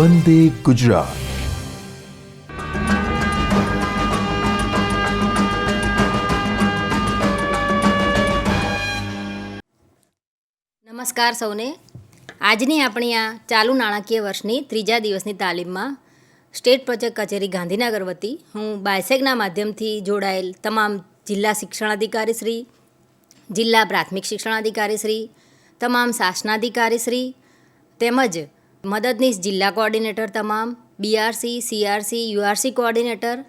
વંદે ગુજરાત. નમસ્કાર સૌને. આજની આપણી આ ચાલુ નાણાકીય વર્ષની ત્રીજા દિવસની તાલીમમાં સ્ટેટ પ્રોજેક્ટ કચેરી ગાંધીનગર વતી હું બાયસેગના માધ્યમથી જોડાયેલ તમામ જિલ્લા શિક્ષણાધિકારી શ્રી, જિલ્લા પ્રાથમિક શિક્ષણાધિકારી શ્રી, તમામ શાસનાધિકારી શ્રી તેમજ મદદનીશ જિલ્લા કોઓર્ડિનેટર તમામ, બીઆરસી, સીઆરસી, યુઆરસી કોઓર્ડિનેટર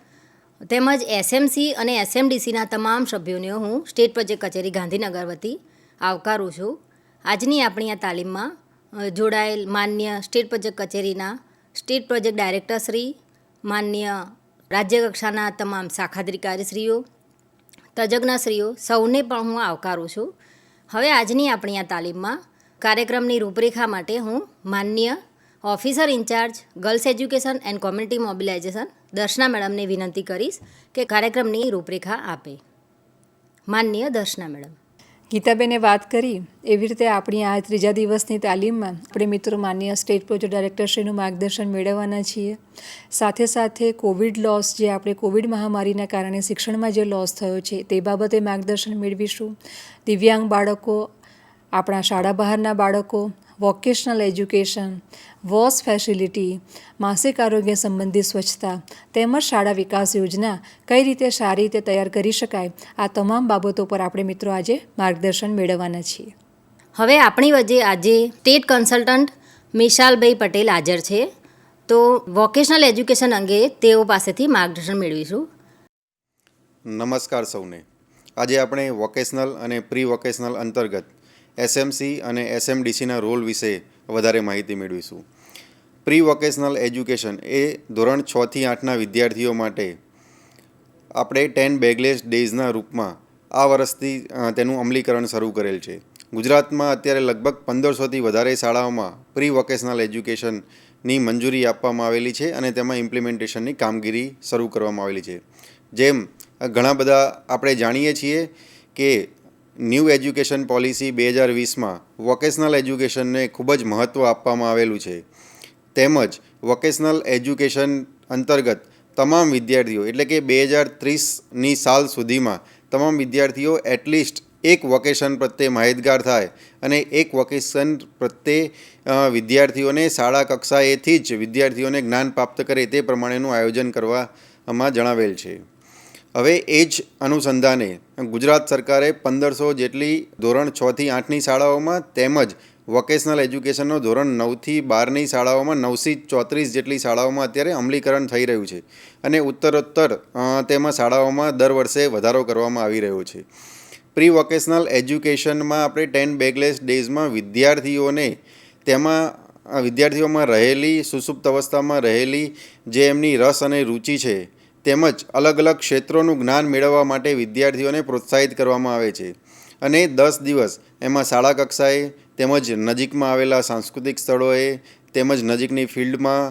તેમજ એસએમસી અને એસએમડીસીના તમામ સભ્યોને હું સ્ટેટ પ્રોજેક્ટ કચેરી ગાંધીનગર વતી આવકારું છું. આજની આપણી આ તાલીમમાં જોડાયેલ માન્ય સ્ટેટ પ્રોજેક્ટ કચેરીના સ્ટેટ પ્રોજેક્ટ ડાયરેક્ટર શ્રી, માન્ય રાજ્યકક્ષાના તમામ શાખાધિકારીશ્રીઓ, તજજ્ઞશ્રીઓ સૌને પણ હું આવકારું છું. હવે આજની આપણી આ તાલીમમાં કાર્યક્રમની રૂપરેખા માટે હું માન્ય officer in charge girls education and community mobilisation Darshana મેડમને વિનંતી કરીશ કે કાર્યક્રમની રૂપરેખા આપે. માન્ય દર્શના મેડમ. ગીતાબેને વાત કરી એવી રીતે આપણી આ ત્રીજા દિવસની તાલીમમાં આપણે મિત્રો માન્ય સ્ટેટ પ્રોજેક્ટ ડાયરેક્ટરશ્રીનું માર્ગદર્શન મેળવવાના છીએ. સાથે સાથે કોવિડ લોસ, જે આપણે કોવિડ મહામારીના કારણે શિક્ષણમાં જે લોસ થયો છે તે બાબતે માર્ગદર્શન મેળવીશું. દિવ્યાંગ બાળકો, આપણા શાળા બહારના બાળકો, વોકેશનલ એજ્યુકેશન, વોશ ફેસિલિટી, માસિક આરોગ્ય સંબંધી સ્વચ્છતા તેમજ શાળા વિકાસ યોજના કઈ રીતે સારી રીતે તૈયાર કરી શકાય, આ તમામ બાબતો પર આપણે મિત્રો આજે માર્ગદર્શન મેળવવાના છીએ. હવે આપણી વચ્ચે આજે સ્ટેટ કન્સલ્ટન્ટ મિશાલભાઈ પટેલ હાજર છે, તો વોકેશનલ એજ્યુકેશન અંગે તેઓ પાસેથી માર્ગદર્શન મેળવીશું. નમસ્કાર સૌને. આજે આપણે વોકેશનલ અને પ્રી વોકેશનલ અંતર્ગત એસએમસી અને એસએમડીસીના રોલ વિશે વધારે માહિતી મેળવીશું. પ્રી વોકેશનલ એજ્યુકેશન એ ધોરણ 6 થી 8ના વિદ્યાર્થીઓ માટે આપણે 10 બેગલેસ ડેઝના રૂપમાં આ વર્ષથી તેનું અમલીકરણ શરૂ કરેલ છે. ગુજરાતમાં અત્યારે લગભગ 1500થી વધારે શાળાઓમાં પ્રી વોકેશનલ એજ્યુકેશનની મંજૂરી આપવામાં આવેલી છે અને તેમાં ઇમ્પ્લિમેન્ટેશનની કામગીરી શરૂ કરવામાં આવેલી છે. જેમ ઘણા બધા આપણે જાણીએ છીએ કે ન્યૂ એજ્યુકેશન પોલિસી 2020માં વોકેશનલ એજ્યુકેશનને ખૂબ જ મહત્ત્વ આપવામાં આવેલું છે. તેમજ વોકેશનલ એજ્યુકેશન અંતર્ગત તમામ વિદ્યાર્થીઓ, એટલે કે 2030ની સાલ સુધીમાં તમામ વિદ્યાર્થીઓ એટલીસ્ટ એક વોકેશન પ્રત્યે માહિતગાર થાય અને એક વોકેશન પ્રત્યે વિદ્યાર્થીઓને શાળા કક્ષાએથી જ વિદ્યાર્થીઓને જ્ઞાન પ્રાપ્ત કરે તે પ્રમાણેનું આયોજન કરવામાં જણાવેલ છે. હવે એ જ અનુસંધાને ગુજરાત સરકારે 1500 જેટલી ધોરણ 6 થી 8ની શાળાઓમાં તેમજ વોકેશનલ એજ્યુકેશનનો ધોરણ 9 થી 12ની શાળાઓમાં 934 જેટલી શાળાઓમાં અત્યારે અમલીકરણ થઈ રહ્યું છે અને ઉત્તરોત્તર તેમાં શાળાઓમાં દર વર્ષે વધારો કરવામાં આવી રહ્યો છે. પ્રી વોકેશનલ એજ્યુકેશનમાં આપણે 10 બેગલેસ ડેઝમાં વિદ્યાર્થીઓમાં રહેલી સુસુપ્ત અવસ્થામાં રહેલી જે એમની રસ અને રુચિ છે તેમજ અલગ અલગ ક્ષેત્રોનું જ્ઞાન મેળવવા માટે વિદ્યાર્થીઓને પ્રોત્સાહિત કરવામાં આવે છે અને 10 દિવસ એમાં શાળા કક્ષાએ તેમજ નજીકમાં આવેલા સાંસ્કૃતિક સ્થળોએ તેમજ નજીકની ફિલ્ડમાં,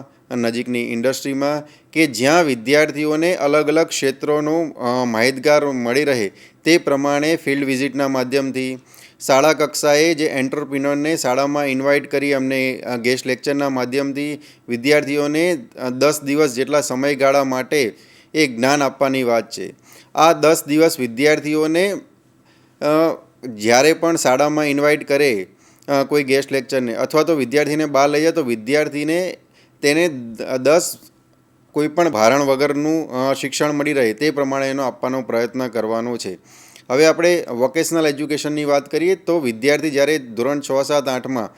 નજીકની ઇન્ડસ્ટ્રીમાં કે જ્યાં વિદ્યાર્થીઓને અલગ અલગ ક્ષેત્રોનું માહિતગાર મળી રહે તે પ્રમાણે ફિલ્ડ વિઝિટના માધ્યમથી, શાળા કક્ષાએ જે એન્ટરપ્રિન્યોરને શાળામાં ઇન્વાઇટ કરી અમને ગેસ્ટ લેક્ચરના માધ્યમથી વિદ્યાર્થીઓને 10 દિવસ જેટલા સમયગાળા માટે એ જ્ઞાન આપવાની વાત છે. આ 10 દિવસ વિદ્યાર્થીઓને જ્યારે પણ શાળામાં ઇન્વાઇટ કરે કોઈ ગેસ્ટ લેક્ચરને અથવા તો વિદ્યાર્થીને બહાર લઈ જાય તો વિદ્યાર્થીને તેને 10 કોઈ પણ ભારણ વગરનું શિક્ષણ મળી રહે તે પ્રમાણે એનો આપવાનો પ્રયત્ન કરવાનો છે. હવે આપણે વોકેશનલ એજ્યુકેશનની વાત કરીએ તો વિદ્યાર્થી જ્યારે ધોરણ 6, 7, 8માં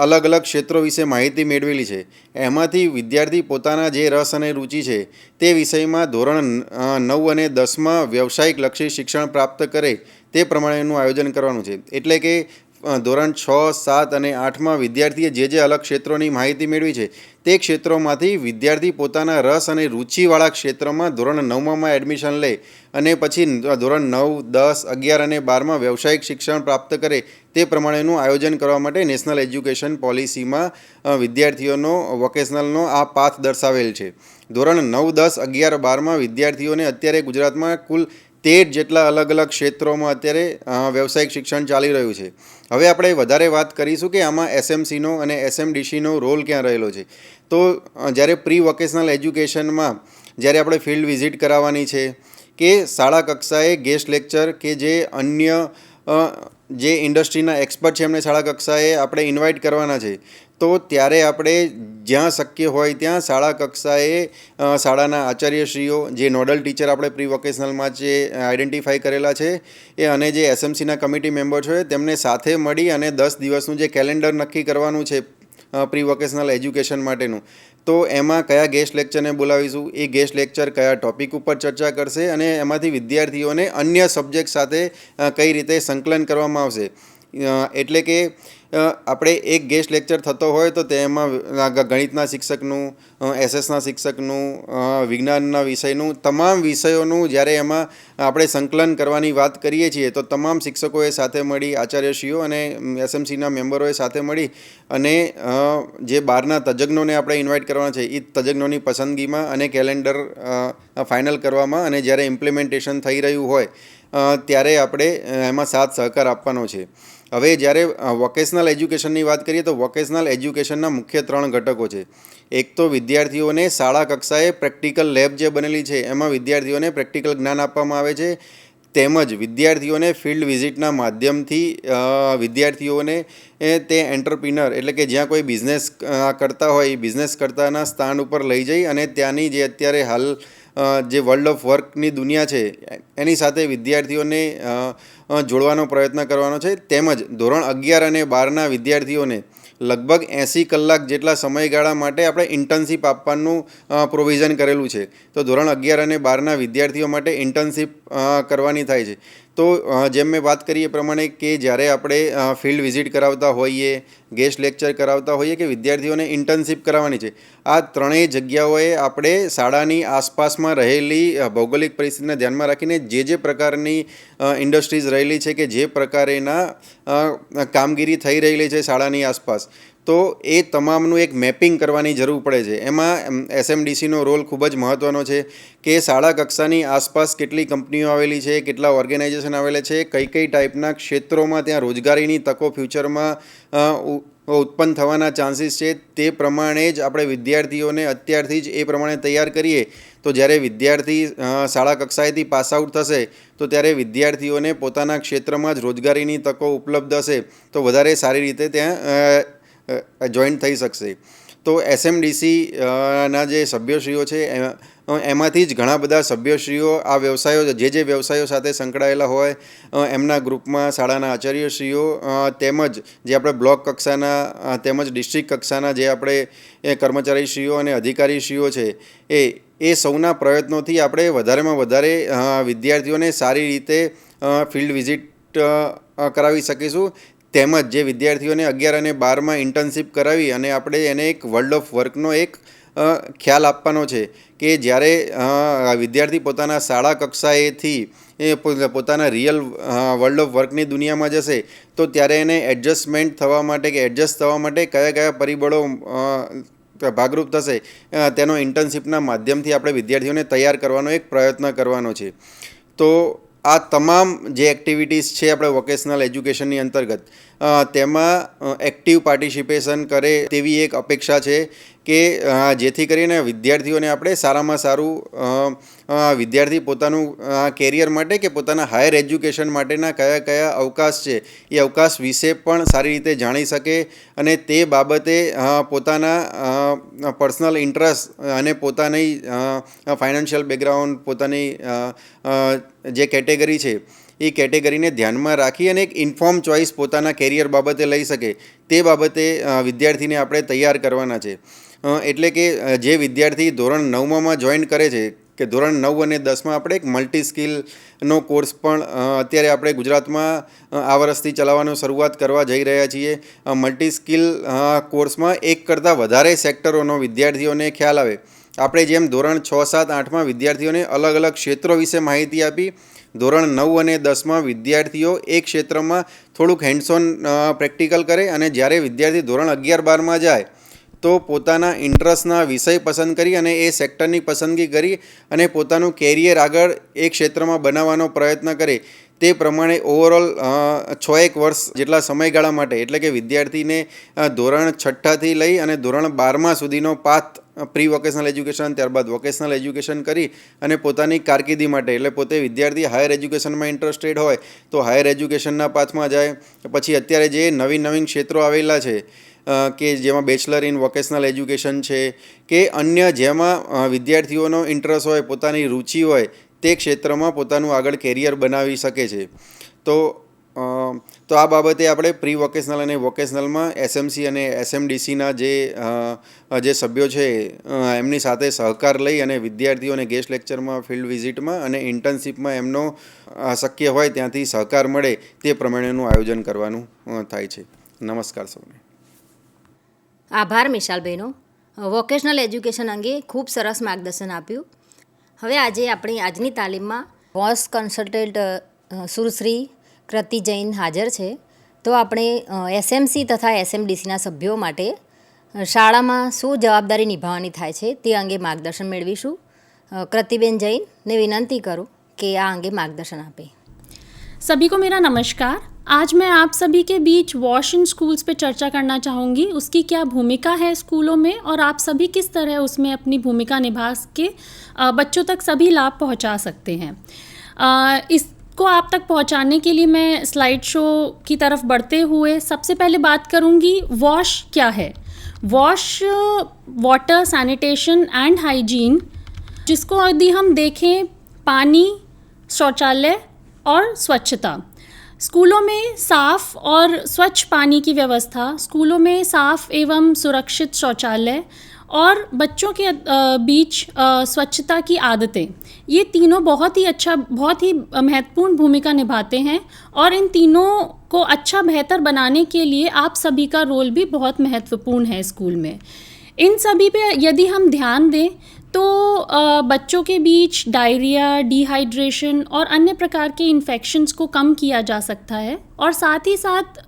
અલગ અલગ ક્ષેત્રો વિશે માહિતી મેળવેલી છે, એમાંથી વિદ્યાર્થી પોતાના જે રસ અને રુચિ છે તે વિષયમાં ધોરણ 9 અને 10માં વ્યવસાયિક લક્ષી શિક્ષણ પ્રાપ્ત કરે તે પ્રમાણેનું આયોજન કરવાનું છે. એટલે કે ધોરણ 6, 7 અને 8માં વિદ્યાર્થીએ જે અલગ ક્ષેત્રોની માહિતી મેળવી છે તે ક્ષેત્રોમાંથી વિદ્યાર્થી પોતાના રસ અને રુચિવાળા ક્ષેત્રમાં ધોરણ 9માં એડમિશન લે અને પછી ધોરણ 9, 10, 11 અને 12માં વ્યવસાયિક શિક્ષણ પ્રાપ્ત કરે તે પ્રમાણેનું આયોજન કરવા માટે નેશનલ એજ્યુકેશન પોલિસીમાં વિદ્યાર્થીઓનો વોકેશનલનો આ પાથ દર્શાવેલ છે. ધોરણ 9, 10, 11, 12માં વિદ્યાર્થીઓને અત્યારે ગુજરાતમાં કુલ 13 જેટલા અલગ અલગ ક્ષેત્રોમાં અત્યારે વ્યવસાયિક શિક્ષણ ચાલી રહ્યું છે. હવે આપણે વધારે વાત કરીશું કે આમાં એસએમસીનો અને એસએમડીસીનો રોલ ક્યાં રહેલો છે. તો જ્યારે પ્રી વોકેશનલ એજ્યુકેશનમાં જ્યારે આપણે ફિલ્ડ વિઝિટ કરાવવાની છે કે શાળા કક્ષાએ ગેસ્ટ લેક્ચર કે જે અન્ય જે ઇન્ડસ્ટ્રીના એક્સપર્ટ છે એમને શાળા કક્ષાએ આપણે ઇન્વાઇટ કરવાના છે, તો ત્યારે આપણે જ્યાં શક્ય હોય ત્યાં શાળા કક્ષાએ શાળાના આચાર્યશ્રીઓ, જે નોડલ ટીચર આપણે પ્રી વોકેશનલમાં જે આઈડેન્ટિફાઈ કરેલા છે એ, અને જે એસએમસીના કમિટી મેમ્બર્સ હોય તેમને સાથે મળી અને 10 દિવસનું જે કેલેન્ડર નક્કી કરવાનું છે પ્રી વોકેશનલ એજ્યુકેશન માટેનું, તો એમાં કયા ગેસ્ટ લેક્ચરને બોલાવીશું, એ ગેસ્ટ લેક્ચર કયા ટોપિક ઉપર ચર્ચા કરશે અને એમાંથી વિદ્યાર્થીઓને અન્ય સબ્જેક્ટ સાથે કઈ રીતે સંકલન કરવામાં આવશે. એટલે કે આપણે એક ગેસ્ટ લેક્ચર થતો હોય તો તેમાં ગણિતના શિક્ષકનું, એસએસના શિક્ષકનું, વિજ્ઞાનના વિષયનું, તમામ વિષયોનું જ્યારે એમાં આપણે સંકલન કરવાની વાત કરીએ છીએ તો તમામ શિક્ષકોએ સાથે મળી, આચાર્યશ્રીઓ અને એસએમસીના મેમ્બરોએ સાથે મળી અને જે બહારના તજજ્ઞોને આપણે ઇન્વાઇટ કરવાના છે એ તજજ્ઞોની પસંદગીમાં અને કેલેન્ડર ફાઇનલ કરવામાં અને જ્યારે ઇમ્પ્લિમેન્ટેશન થઈ રહ્યું હોય ત્યારે આપણે એમાં સાથ સહકાર આપવાનો છે. હવે જ્યારે વોકેશનલ એજ્યુકેશનની વાત કરીએ તો વોકેશનલ એજ્યુકેશનના મુખ્ય 3 ઘટકો છે. એક તો વિદ્યાર્થીઓને શાળા કક્ષાએ પ્રેક્ટિકલ લેબ જે બનેલી છે એમાં વિદ્યાર્થીઓને પ્રેક્ટિકલ જ્ઞાન આપવામાં આવે છે, તેમજ વિદ્યાર્થીઓને ફિલ્ડ વિઝિટના માધ્યમથી વિદ્યાર્થીઓને તે એન્ટરપ્રિનર એટલે કે જ્યાં કોઈ બિઝનેસ કરતા હોય એ બિઝનેસ કરતાના સ્થાન ઉપર લઈ જઈ અને ત્યાંની જે અત્યારે હાલ જે વર્લ્ડ ઓફ વર્કની દુનિયા છે એની સાથે વિદ્યાર્થીઓને જોડવાનો પ્રયત્ન કરવાનો છે. તેમજ ધોરણ 11 અને 12ના વિદ્યાર્થીઓને લગભગ 80 કલાક જેટલા સમયગાળા માટે આપણે ઇન્ટર્નશીપ આપવાનું પ્રોવિઝન કરેલું છે. તો ધોરણ 11 અને 12ના વિદ્યાર્થીઓ માટે ઇન્ટર્નશીપ કરવાની થાય છે. તો જેમ મેં વાત કરી એ પ્રમાણે કે જ્યારે આપણે ફિલ્ડ વિઝિટ કરાવતા હોઈએ, ગેસ્ટ લેક્ચર કરાવતા હોઈએ કે વિદ્યાર્થીઓને ઇન્ટર્નશીપ કરાવવાની છે, આ ત્રણેય જગ્યાઓએ આપણે શાળાની આસપાસમાં રહેલી ભૌગોલિક પરિસ્થિતિને ધ્યાનમાં રાખીને જે પ્રકારની ઇન્ડસ્ટ્રીઝ રહેલી છે કે જે પ્રકારેના કામગીરી થઈ રહેલી છે શાળાની આસપાસ, તો એ તમામનું એક મેપિંગ કરવાની જરૂર પડે છે. એમાં એસએમડીસીનો રોલ ખૂબ જ મહત્ત્વનો છે કે શાળા કક્ષાની આસપાસ કેટલી કંપનીઓ આવેલી છે, કેટલા ઓર્ગેનાઇઝેશન આવેલા છે, કઈ ટાઈપના ક્ષેત્રોમાં ત્યાં રોજગારીની તકો ફ્યુચરમાં ઉત્પન્ન થવાના ચાન્સીસ છે, તે પ્રમાણે જ આપણે વિદ્યાર્થીઓને અત્યારથી જ એ પ્રમાણે તૈયાર કરીએ તો જ્યારે વિદ્યાર્થી શાળા કક્ષાએથી પાસ આઉટ થશે તો ત્યારે વિદ્યાર્થીઓને પોતાના ક્ષેત્રમાં જ રોજગારીની તકો ઉપલબ્ધ હશે તો વધારે સારી રીતે ત્યાં જોઈન્ટ થઈ શકશે. તો એસએમડીસી ના જે સભ્યશ્રીઓ છે એમાંથી જ ઘણા બધા સભ્યશ્રીઓ આ વ્યવસાયો, જે વ્યવસાયો સાથે સંકળાયેલા હોય એમના ગ્રુપમાં શાળાના આચાર્યશ્રીઓ તેમજ જે આપણે બ્લોક કક્ષાના તેમજ ડિસ્ટ્રિક્ટ કક્ષાના જે આપણે કર્મચારીશ્રીઓ અને અધિકારીશ્રીઓ છે એ સૌના પ્રયત્નોથી આપણે વધારેમાં વધારે વિદ્યાર્થીઓને સારી રીતે ફિલ્ડ વિઝિટ કરાવી શકીશું. તેમજ જે વિદ્યાર્થીઓને 11 અને 12માં ઇન્ટર્નશીપ કરાવી અને આપણે એને એક વર્લ્ડ ઓફ વર્કનો એક ખ્યાલ આપવાનો છે કે જ્યારે વિદ્યાર્થી પોતાના શાળા કક્ષાએથી પોતાના રિયલ વર્લ્ડ ઓફ વર્કની દુનિયામાં જશે તો ત્યારે એને એડજસ્ટ થવા માટે કયા પરિબળો ભાગરૂપ થશે તેનો ઇન્ટર્નશીપના માધ્યમથી આપણે વિદ્યાર્થીઓને તૈયાર કરવાનો એક પ્રયત્ન કરવાનો છે. તો આ તમામ જે એક્ટિવિટીઝ છે આપણે વોકેશનલ એજ્યુકેશનની અંતર્ગત તેમાં એક્ટિવ પાર્ટિસિપેશન કરે તેવી એક અપેક્ષા છે કે જેથી કરીને વિદ્યાર્થીઓને આપણે સારામાં સારું વિદ્યાર્થી પોતાનું કેરિયર માટે કે પોતાના હાયર એજ્યુકેશન માટેના કયા અવકાશ છે એ અવકાશ વિશે પણ સારી રીતે જાણી શકે અને તે બાબતે પોતાના પર્સનલ ઇન્ટરેસ્ટ અને પોતાની ફાઇનાન્શિયલ બેકગ્રાઉન્ડ, પોતાની જે કેટેગરી છે એ કેટેગરીને ધ્યાનમાં રાખી અને એક ઇન્ફોર્મ ચોઇસ પોતાના કેરિયર બાબતે લઈ શકે તે બાબતે વિદ્યાર્થીને આપણે તૈયાર કરવાના છે. એટલે કે જે વિદ્યાર્થી ધોરણ 9માં જોઈન કરે છે કે ધોરણ 9 અને 10માં આપણે એક મલ્ટી સ્કિલનો કોર્સ પણ અત્યારે આપણે ગુજરાતમાં આ વર્ષથી ચલાવવાનું શરૂઆત કરવા જઈ રહ્યા છીએ. મલ્ટી સ્કિલ કોર્સમાં એક કરતાં વધારે સેક્ટરોનો વિદ્યાર્થીઓને ખ્યાલ આવે. આપણે જેમ ધોરણ 6, 7, 8માં વિદ્યાર્થીઓને અલગ અલગ ક્ષેત્રો વિશે માહિતી આપી, ધોરણ 9 અને 10માં વિદ્યાર્થીઓ એક ક્ષેત્રમાં થોડુંક હેન્ડ્સ ઓન પ્રેક્ટિકલ કરે અને જ્યારે વિદ્યાર્થી ધોરણ 11, 12માં જાય તો પોતાના ઇન્ટરેસ્ટના વિષય પસંદ કરી અને એ સેક્ટરની પસંદગી કરી અને પોતાનું કેરિયર આગળ એ ક્ષેત્રમાં બનાવવાનો પ્રયત્ન કરે તે પ્રમાણે ઓવરઓલ 6-1 વર્ષ જેટલા સમયગાળા માટે એટલે કે વિદ્યાર્થીને ધોરણ 6થી લઈ અને ધોરણ 12મા સુધીનો પાથ પ્રી વોકેશનલ એજ્યુકેશન ત્યારબાદ વોકેશનલ એજ્યુકેશન કરી અને પોતાની કારકિર્દી માટે એટલે પોતે વિદ્યાર્થી હાયર એજ્યુકેશનમાં ઇન્ટરેસ્ટેડ હોય તો હાયર એજ્યુકેશનના પાથમાં જાય. પછી અત્યારે જે નવીન ક્ષેત્રો આવેલા છે કે જેમાં બેચલર ઇન વોકેશનલ એજ્યુકેશન છે કે અન્ય જેમાં વિદ્યાર્થીઓનો ઇન્ટરેસ્ટ હોય પોતાની રુચિ હોય તે ક્ષેત્રમાં પોતાનું આગળ કેરિયર બનાવી શકે છે. તો આ બાબતે આપણે પ્રી વોકેશનલ અને વોકેશનલમાં એસએમસી અને એસએમડીસીના જે સભ્યો છે એમની સાથે સહકાર લઈ અને વિદ્યાર્થીઓને ગેસ્ટ લેક્ચરમાં ફિલ્ડ વિઝિટમાં અને ઇન્ટર્નશીપમાં એમનો શક્ય હોય ત્યાંથી સહકાર મળે તે પ્રમાણેનું આયોજન કરવાનું થાય છે. નમસ્કાર સૌને. આભાર મિશાલભાઈનો. વોકેશનલ એજ્યુકેશન અંગે ખૂબ સરસ માર્ગદર્શન આપ્યું. હવે આપણી આજની તાલીમમાં વોઇસ કન્સલ્ટન્ટ સુશ્રી કૃતિ જૈન હાજર છે. તો આપણે એસએમસી તથા એસએમડીસીના સભ્યો માટે શાળામાં શું જવાબદારી નિભાવવાની થાય છે તે અંગે માર્ગદર્શન મેળવીશું. કૃતિબેન જૈનને વિનંતી કરું કે આ અંગે માર્ગદર્શન આપે. सभी को मेरा नमस्कार. आज मैं आप सभी के बीच वॉश इन स्कूल्स पे चर्चा करना चाहूँगी. उसकी क्या भूमिका है स्कूलों में और आप सभी किस तरह उसमें अपनी भूमिका निभा के बच्चों तक सभी लाभ पहुँचा सकते हैं. इसको आप तक पहुँचाने के लिए मैं स्लाइड शो की तरफ बढ़ते हुए सबसे पहले बात करूँगी वॉश क्या है. Wash water sanitation and hygiene, जिसको यदि हम देखें पानी, शौचालय और स्वच्छता. स्कूलों में साफ़ और स्वच्छ पानी की व्यवस्था, स्कूलों में साफ़ एवं सुरक्षित शौचालय और बच्चों के बीच स्वच्छता की आदतें, ये तीनों बहुत ही महत्वपूर्ण भूमिका निभाते हैं. और इन तीनों को अच्छा बेहतर बनाने के लिए आप सभी का रोल भी बहुत महत्वपूर्ण है स्कूल में. इन सभी पे यदि हम ध्यान दें तो बच्चों के बीच डायरिया, डिहाइड्रेशन और अन्य प्रकार के इन्फेक्शंस को कम किया जा सकता है. और साथ ही साथ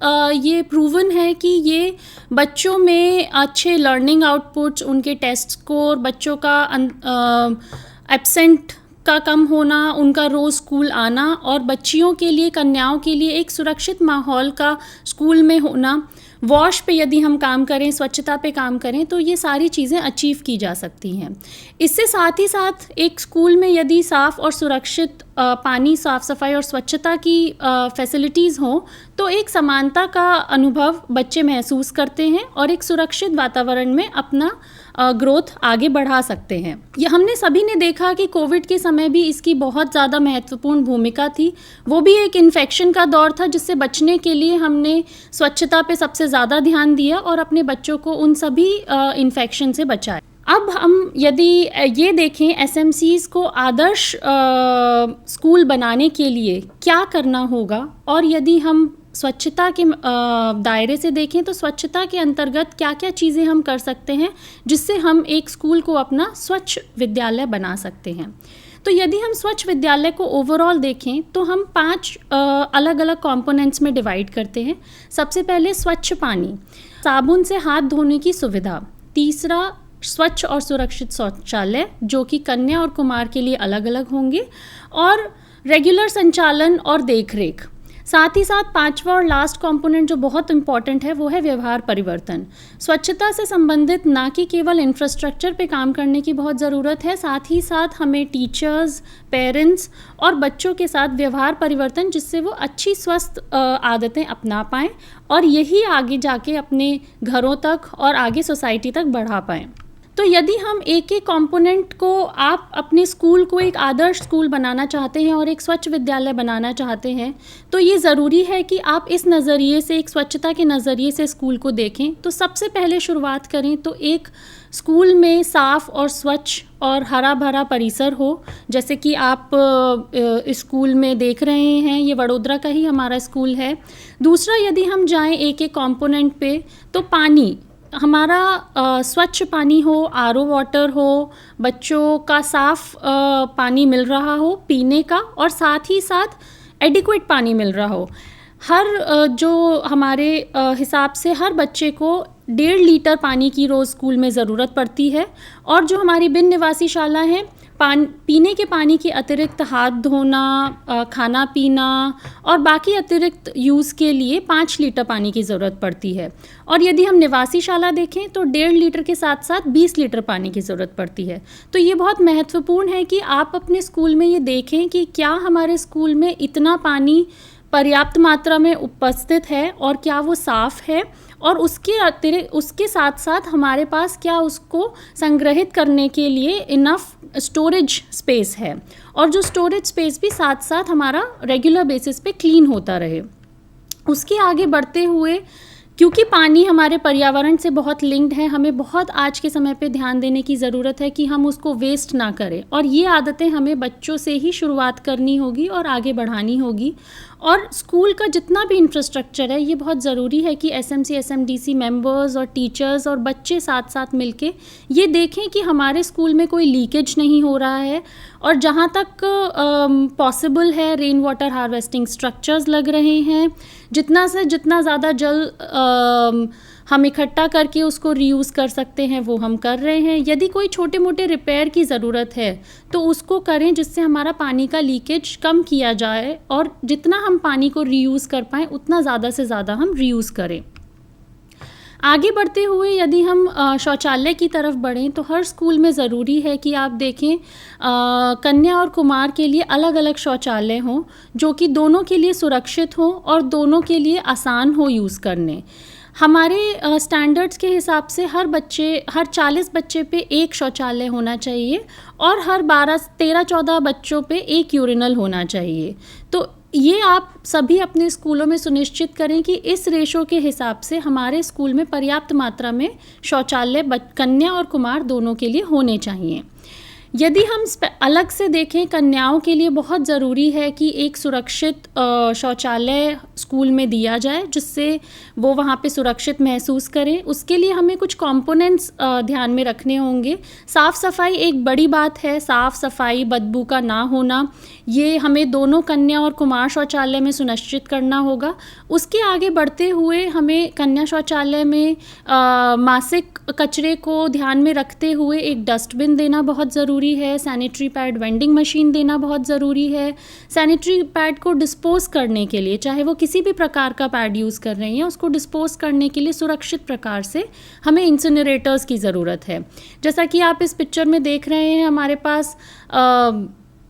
ये प्रूवन है कि ये बच्चों में अच्छे लर्निंग आउटपुट्स, उनके टेस्ट स्कोर, बच्चों का एब्सेंट का कम होना, उनका रोज़ स्कूल आना और बच्चियों के लिए, कन्याओं के लिए एक सुरक्षित माहौल का स्कूल में होना, वॉश पे यदि हम काम करें, स्वच्छता पे काम करें तो ये सारी चीज़ें अचीव की जा सकती हैं. इससे साथ ही साथ एक स्कूल में यदि साफ़ और सुरक्षित पानी, साफ़ सफाई और स्वच्छता की फैसिलिटीज़ हों तो एक समानता का अनुभव बच्चे महसूस करते हैं और एक सुरक्षित वातावरण में अपना ग्रोथ आगे बढ़ा सकते हैं. ये हमने सभी ने देखा कि कोविड के समय भी इसकी बहुत ज़्यादा महत्वपूर्ण भूमिका थी. वो भी एक इन्फेक्शन का दौर था जिससे बचने के लिए हमने स्वच्छता पे सबसे ज़्यादा ध्यान दिया और अपने बच्चों को उन सभी इन्फेक्शन से बचाया. अब हम यदि ये देखें एसएमसीज़ को आदर्श स्कूल बनाने के लिए क्या करना होगा और यदि हम स्वच्छता के दायरे से देखें तो स्वच्छता के अंतर्गत क्या क्या चीज़ें हम कर सकते हैं जिससे हम एक स्कूल को अपना स्वच्छ विद्यालय बना सकते हैं. तो यदि हम स्वच्छ विद्यालय को ओवरऑल देखें तो हम 5 अलग अलग कंपोनेंट्स में डिवाइड करते हैं. सबसे पहले स्वच्छ पानी, साबुन से हाथ धोने की सुविधा. तीसरा स्वच्छ और सुरक्षित शौचालय जो कि कन्या और कुमार के लिए अलग अलग होंगे और रेगुलर संचालन और देखरेख. साथ ही साथ 5वां और लास्ट कंपोनेंट जो बहुत इम्पॉर्टेंट है वो है व्यवहार परिवर्तन. स्वच्छता से संबंधित ना कि केवल इंफ्रास्ट्रक्चर पे काम करने की बहुत ज़रूरत है, साथ ही साथ हमें टीचर्स, पेरेंट्स और बच्चों के साथ व्यवहार परिवर्तन जिससे वो अच्छी स्वस्थ आदतें अपना पाएँ और यही आगे जाके अपने घरों तक और आगे सोसाइटी तक बढ़ा पाएँ. तो यदि हम एक एक कंपोनेंट को आप अपने स्कूल को एक आदर्श स्कूल बनाना चाहते हैं और एक स्वच्छ विद्यालय बनाना चाहते हैं तो ये ज़रूरी है कि आप इस नज़रिए से, एक स्वच्छता के नज़रिए से स्कूल को देखें. तो सबसे पहले शुरुआत करें तो एक स्कूल में साफ़ और स्वच्छ और हरा भरा परिसर हो, जैसे कि आप स्कूल में देख रहे हैं, ये वडोदरा का ही हमारा स्कूल है. दूसरा यदि हम जाएँ एक एक कंपोनेंट पे तो पानी, हमारा स्वच्छ पानी हो, आरओ वाटर हो, बच्चों का साफ़ पानी मिल रहा हो पीने का और साथ ही साथ एडिक्वेट पानी मिल रहा हो. हर जो हमारे हिसाब से हर बच्चे को 1.5 लीटर पानी की रोज़ स्कूल में ज़रूरत पड़ती है। और जो हमारी बिन निवासी शाला हैं, पीने के पानी के अतिरिक्त हाथ धोना, खाना पीना और बाकी अतिरिक्त यूज़ के लिए 5 लीटर पानी की ज़रूरत पड़ती है। और यदि हम निवासी शाला देखें तो 1.5 लीटर के साथ साथ 20 लीटर पानी की ज़रूरत पड़ती है। तो ये बहुत महत्वपूर्ण है कि आप अपने स्कूल में ये देखें कि क्या हमारे स्कूल में इतना पानी पर्याप्त मात्रा में उपस्थित है और क्या वो साफ़ है, और उसके साथ साथ हमारे पास क्या उसको संग्रहित करने के लिए इनफ स्टोरेज स्पेस है, और जो स्टोरेज स्पेस भी साथ साथ हमारा रेगुलर बेसिस पे क्लीन होता रहे। उसके आगे बढ़ते हुए, क्योंकि पानी हमारे पर्यावरण से बहुत लिंक्ड है, हमें बहुत आज के समय पे ध्यान देने की ज़रूरत है कि हम उसको वेस्ट ना करें, और ये आदतें हमें बच्चों से ही शुरुआत करनी होगी और आगे बढ़ानी होगी। और स्कूल का जितना भी इंफ्रास्ट्रक्चर है, ये बहुत ज़रूरी है कि एसएमसी एसएमडीसी मेंबर्स और टीचर्स और बच्चे साथ साथ मिलके ये देखें कि हमारे स्कूल में कोई लीकेज नहीं हो रहा है, और जहाँ तक पॉसिबल है रेन वाटर हार्वेस्टिंग स्ट्रक्चर्स लग रहे हैं, जितना से जितना ज़्यादा जल हम इकट्ठा करके उसको रीयूज़ कर सकते हैं वो हम कर रहे हैं। यदि कोई छोटे मोटे रिपेयर की ज़रूरत है तो उसको करें, जिससे हमारा पानी का लीकेज कम किया जाए, और जितना हम पानी को रीयूज़ कर पाएँ उतना ज़्यादा से ज़्यादा हम रीयूज़ करें। आगे बढ़ते हुए यदि हम शौचालय की तरफ बढ़ें तो हर स्कूल में ज़रूरी है कि आप देखें कन्या और कुमार के लिए अलग अलग शौचालय हों, जो कि दोनों के लिए सुरक्षित हों और दोनों के लिए आसान हो यूज़ करने। हमारे स्टैंडर्ड्स के हिसाब से हर 40 बच्चे पे एक शौचालय होना चाहिए, और हर 13-14 बच्चों पे एक यूरिनल होना चाहिए। तो ये आप सभी अपने स्कूलों में सुनिश्चित करें कि इस रेशो के हिसाब से हमारे स्कूल में पर्याप्त मात्रा में शौचालय कन्या और कुमार दोनों के लिए होने चाहिए। यदि हम अलग से देखें, कन्याओं के लिए बहुत ज़रूरी है कि एक सुरक्षित शौचालय स्कूल में दिया जाए, जिससे वो वहाँ पे सुरक्षित महसूस करें। उसके लिए हमें कुछ कंपोनेंट्स ध्यान में रखने होंगे। साफ़ सफाई एक बड़ी बात है, साफ़ सफाई, बदबू का ना होना, ये हमें दोनों कन्या और कुमार शौचालय में सुनिश्चित करना होगा। उसके आगे बढ़ते हुए हमें कन्या शौचालय में मासिक कचरे को ध्यान में रखते हुए एक डस्टबिन देना बहुत ज़रूरी है, सैनिटरी पैड वेंडिंग मशीन देना बहुत ज़रूरी है। सैनिटरी पैड को डिस्पोज करने के लिए, चाहे वो किसी भी प्रकार का पैड यूज़ कर रहे हैं, उसको डिस्पोज करने के लिए सुरक्षित प्रकार से हमें इंसिनरेटर्स की ज़रूरत है। जैसा कि आप इस पिक्चर में देख रहे हैं, हमारे पास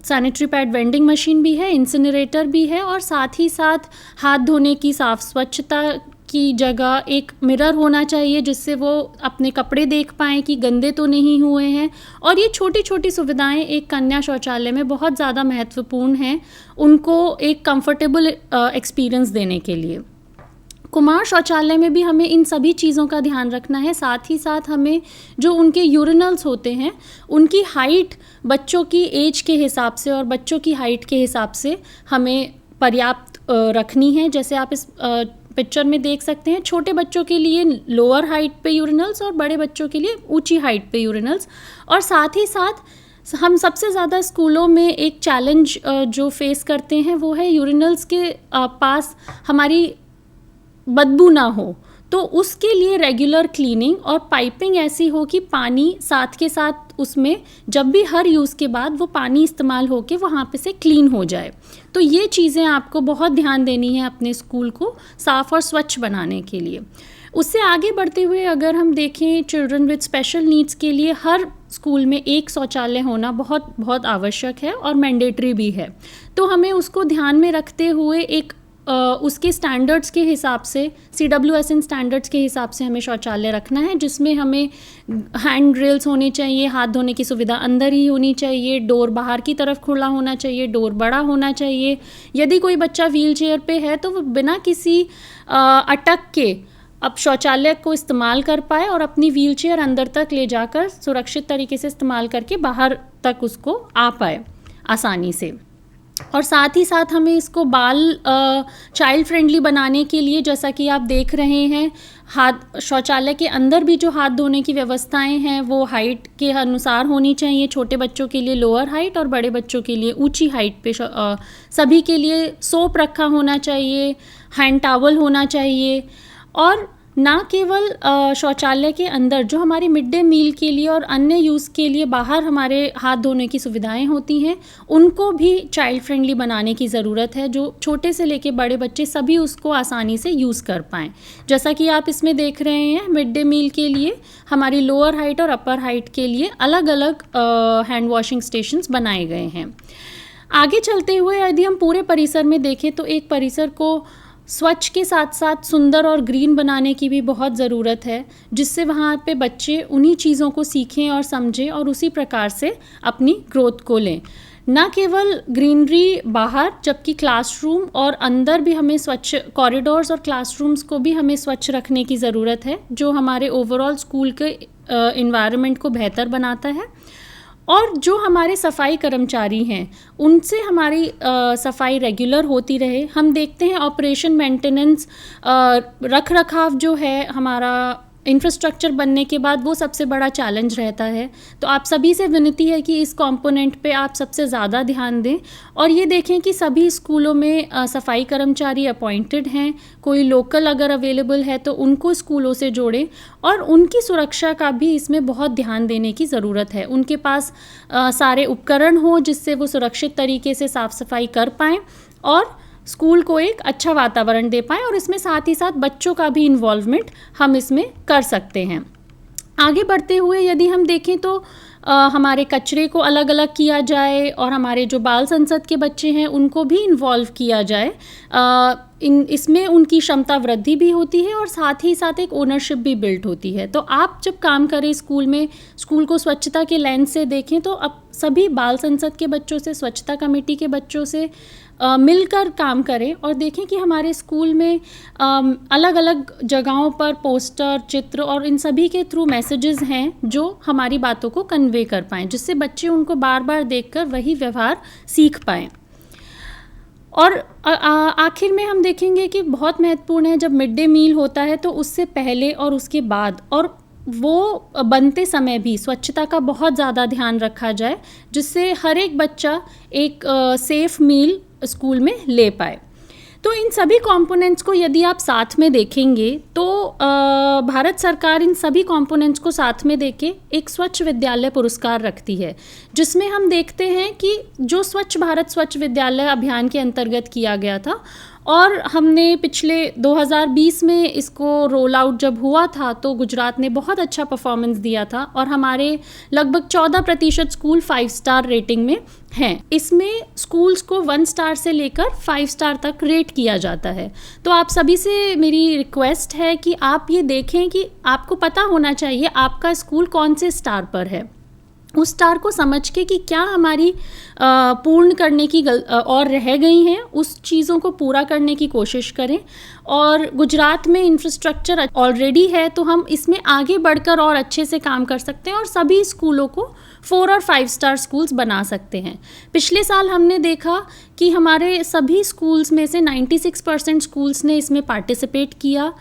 सैनिटरी पैड वेंडिंग मशीन भी है, इंसिनरेटर भी है, और साथ ही साथ हाथ धोने की स्वच्छता की जगह एक मिरर होना चाहिए, जिससे वो अपने कपड़े देख पाएँ कि गंदे तो नहीं हुए हैं। और ये छोटी छोटी सुविधाएं एक कन्या शौचालय में बहुत ज़्यादा महत्वपूर्ण हैं, उनको एक कंफर्टेबल एक्सपीरियंस देने के लिए। कुमार शौचालय में भी हमें इन सभी चीज़ों का ध्यान रखना है। साथ ही साथ हमें जो उनके यूरिनल्स होते हैं, उनकी हाइट बच्चों की एज के हिसाब से और बच्चों की हाइट के हिसाब से हमें पर्याप्त रखनी है। जैसे आप इस पिक्चर में देख सकते हैं, छोटे बच्चों के लिए लोअर हाइट पे यूरिनल्स और बड़े बच्चों के लिए ऊंची हाइट पे यूरिनल्स। और साथ ही साथ हम सबसे ज़्यादा स्कूलों में एक चैलेंज जो फेस करते हैं वो है यूरिनल्स के पास हमारी बदबू ना हो, तो उसके लिए रेगुलर क्लीनिंग और पाइपिंग ऐसी हो कि पानी साथ के साथ उसमें जब भी हर यूज़ के बाद वो पानी इस्तेमाल हो के वहाँ पे से क्लीन हो जाए। तो ये चीज़ें आपको बहुत ध्यान देनी है अपने स्कूल को साफ़ और स्वच्छ बनाने के लिए। उससे आगे बढ़ते हुए अगर हम देखें, चिल्ड्रन विद स्पेशल नीड्स के लिए हर स्कूल में एक शौचालय होना बहुत बहुत आवश्यक है और मैंडेटरी भी है। तो हमें उसको ध्यान में रखते हुए एक उसके स्टैंडर्ड्स के हिसाब से, CWSN स्टैंडर्ड्स के हिसाब से हमें शौचालय रखना है, जिसमें हमें हैंड ड्रिल्स होने चाहिए, हाथ धोने की सुविधा अंदर ही होनी चाहिए, डोर बाहर की तरफ खुला होना चाहिए, डोर बड़ा होना चाहिए। यदि कोई बच्चा व्हील चेयर पे है तो वो बिना किसी अटक के अब शौचालय को इस्तेमाल कर पाए और अपनी व्हील चेयर अंदर तक ले जाकर सुरक्षित तरीके से इस्तेमाल करके बाहर तक उसको आ पाए आसानी से। और साथ ही साथ हमें इसको चाइल्ड फ्रेंडली बनाने के लिए, जैसा कि आप देख रहे हैं, शौचालय के अंदर भी जो हाथ धोने की व्यवस्थाएं हैं वो हाइट के अनुसार होनी चाहिए। छोटे बच्चों के लिए लोअर हाइट और बड़े बच्चों के लिए ऊंची हाइट पे सभी के लिए सोप रखा होना चाहिए, हैंड टॉवल होना चाहिए। और ना केवल शौचालय के अंदर जो हमारी मिड डे मील के लिए और अन्य यूज़ के लिए बाहर हमारे हाथ धोने की सुविधाएं होती हैं, उनको भी चाइल्ड फ्रेंडली बनाने की ज़रूरत है, जो छोटे से लेके बड़े बच्चे सभी उसको आसानी से यूज़ कर पाएँ। जैसा कि आप इसमें देख रहे हैं, मिड डे मील के लिए हमारी लोअर हाइट और अपर हाइट के लिए अलग अलग हैंड वॉशिंग स्टेशंस बनाए गए हैं। आगे चलते हुए यदि हम पूरे परिसर में देखें तो एक परिसर को स्वच्छ के साथ साथ सुंदर और ग्रीन बनाने की भी बहुत ज़रूरत है, जिससे वहाँ पे बच्चे उन्हीं चीज़ों को सीखें और समझें और उसी प्रकार से अपनी ग्रोथ को लें। न केवल ग्रीनरी बाहर, जबकि क्लासरूम और अंदर भी हमें स्वच्छ, कॉरिडोर्स और क्लासरूम्स को भी हमें स्वच्छ रखने की ज़रूरत है, जो हमारे ओवरऑल स्कूल के इन्वायरमेंट को बेहतर बनाता है। और जो हमारे सफाई कर्मचारी हैं, उनसे हमारी सफाई रेगुलर होती रहे। हम देखते हैं ऑपरेशन मेंटेनेंस, रख रखाव जो है हमारा इंफ्रास्ट्रक्चर बनने के बाद, वो सबसे बड़ा चैलेंज रहता है। तो आप सभी से विनती है कि इस कंपोनेंट पे आप सबसे ज़्यादा ध्यान दें और ये देखें कि सभी स्कूलों में सफाई कर्मचारी अपॉइंटेड हैं। कोई लोकल अगर अवेलेबल है तो उनको स्कूलों से जोड़ें और उनकी सुरक्षा का भी इसमें बहुत ध्यान देने की ज़रूरत है। उनके पास सारे उपकरण हों जिससे वो सुरक्षित तरीके से साफ़ सफाई कर पाएँ और स्कूल को एक अच्छा वातावरण दे पाएँ, और इसमें साथ ही साथ बच्चों का भी इन्वॉल्वमेंट हम इसमें कर सकते हैं। आगे बढ़ते हुए यदि हम देखें तो हमारे कचरे को अलग अलग किया जाए और हमारे जो बाल संसद के बच्चे हैं उनको भी इन्वॉल्व किया जाए। इसमें उनकी क्षमता वृद्धि भी होती है और साथ ही साथ एक ओनरशिप भी बिल्ड होती है। तो आप जब काम करें स्कूल में, स्कूल को स्वच्छता के लेंस से देखें तो अब सभी बाल संसद के बच्चों से, स्वच्छता कमेटी के बच्चों से मिलकर काम करें और देखें कि हमारे स्कूल में अलग अलग जगहों पर पोस्टर, चित्र और इन सभी के थ्रू मैसेजेस हैं जो हमारी बातों को कन्वे कर पाएँ, जिससे बच्चे उनको बार बार देखकर वही व्यवहार सीख पाएँ। और आखिर में हम देखेंगे कि बहुत महत्वपूर्ण है, जब मिड डे मील होता है तो उससे पहले और उसके बाद और वो बनते समय भी स्वच्छता का बहुत ज़्यादा ध्यान रखा जाए, जिससे हर एक बच्चा एक सेफ़ मील स्कूल में ले पाए। तो इन सभी कंपोनेंट्स को यदि आप साथ में देखेंगे तो भारत सरकार इन सभी कंपोनेंट्स को साथ में देके एक स्वच्छ विद्यालय पुरस्कार रखती है, जिसमें हम देखते हैं कि जो स्वच्छ भारत स्वच्छ विद्यालय अभियान के अंतर्गत किया गया था और हमने पिछले 2020 में इसको रोल आउट जब हुआ था तो गुजरात ने बहुत अच्छा परफॉर्मेंस दिया था और हमारे लगभग 14% स्कूल 5 स्टार रेटिंग में हैं। इसमें स्कूल्स को 1 स्टार से लेकर 5 स्टार तक रेट किया जाता है। तो आप सभी से मेरी रिक्वेस्ट है कि आप ये देखें कि आपको पता होना चाहिए आपका स्कूल कौन से स्टार पर है। उस स्टार को समझ के कि क्या हमारी पूर्ण करने की और रह गई हैं, उस चीज़ों को पूरा करने की कोशिश करें। और गुजरात में इंफ्रास्ट्रक्चर ऑलरेडी है तो हम इसमें आगे बढ़कर और अच्छे से काम कर सकते हैं और सभी स्कूलों को 4 और 5 स्टार स्कूल्स बना सकते हैं। पिछले साल हमने देखा कि हमारे सभी स्कूल्स में से 96% स्कूल्स ने इसमें पार्टिसिपेट किया।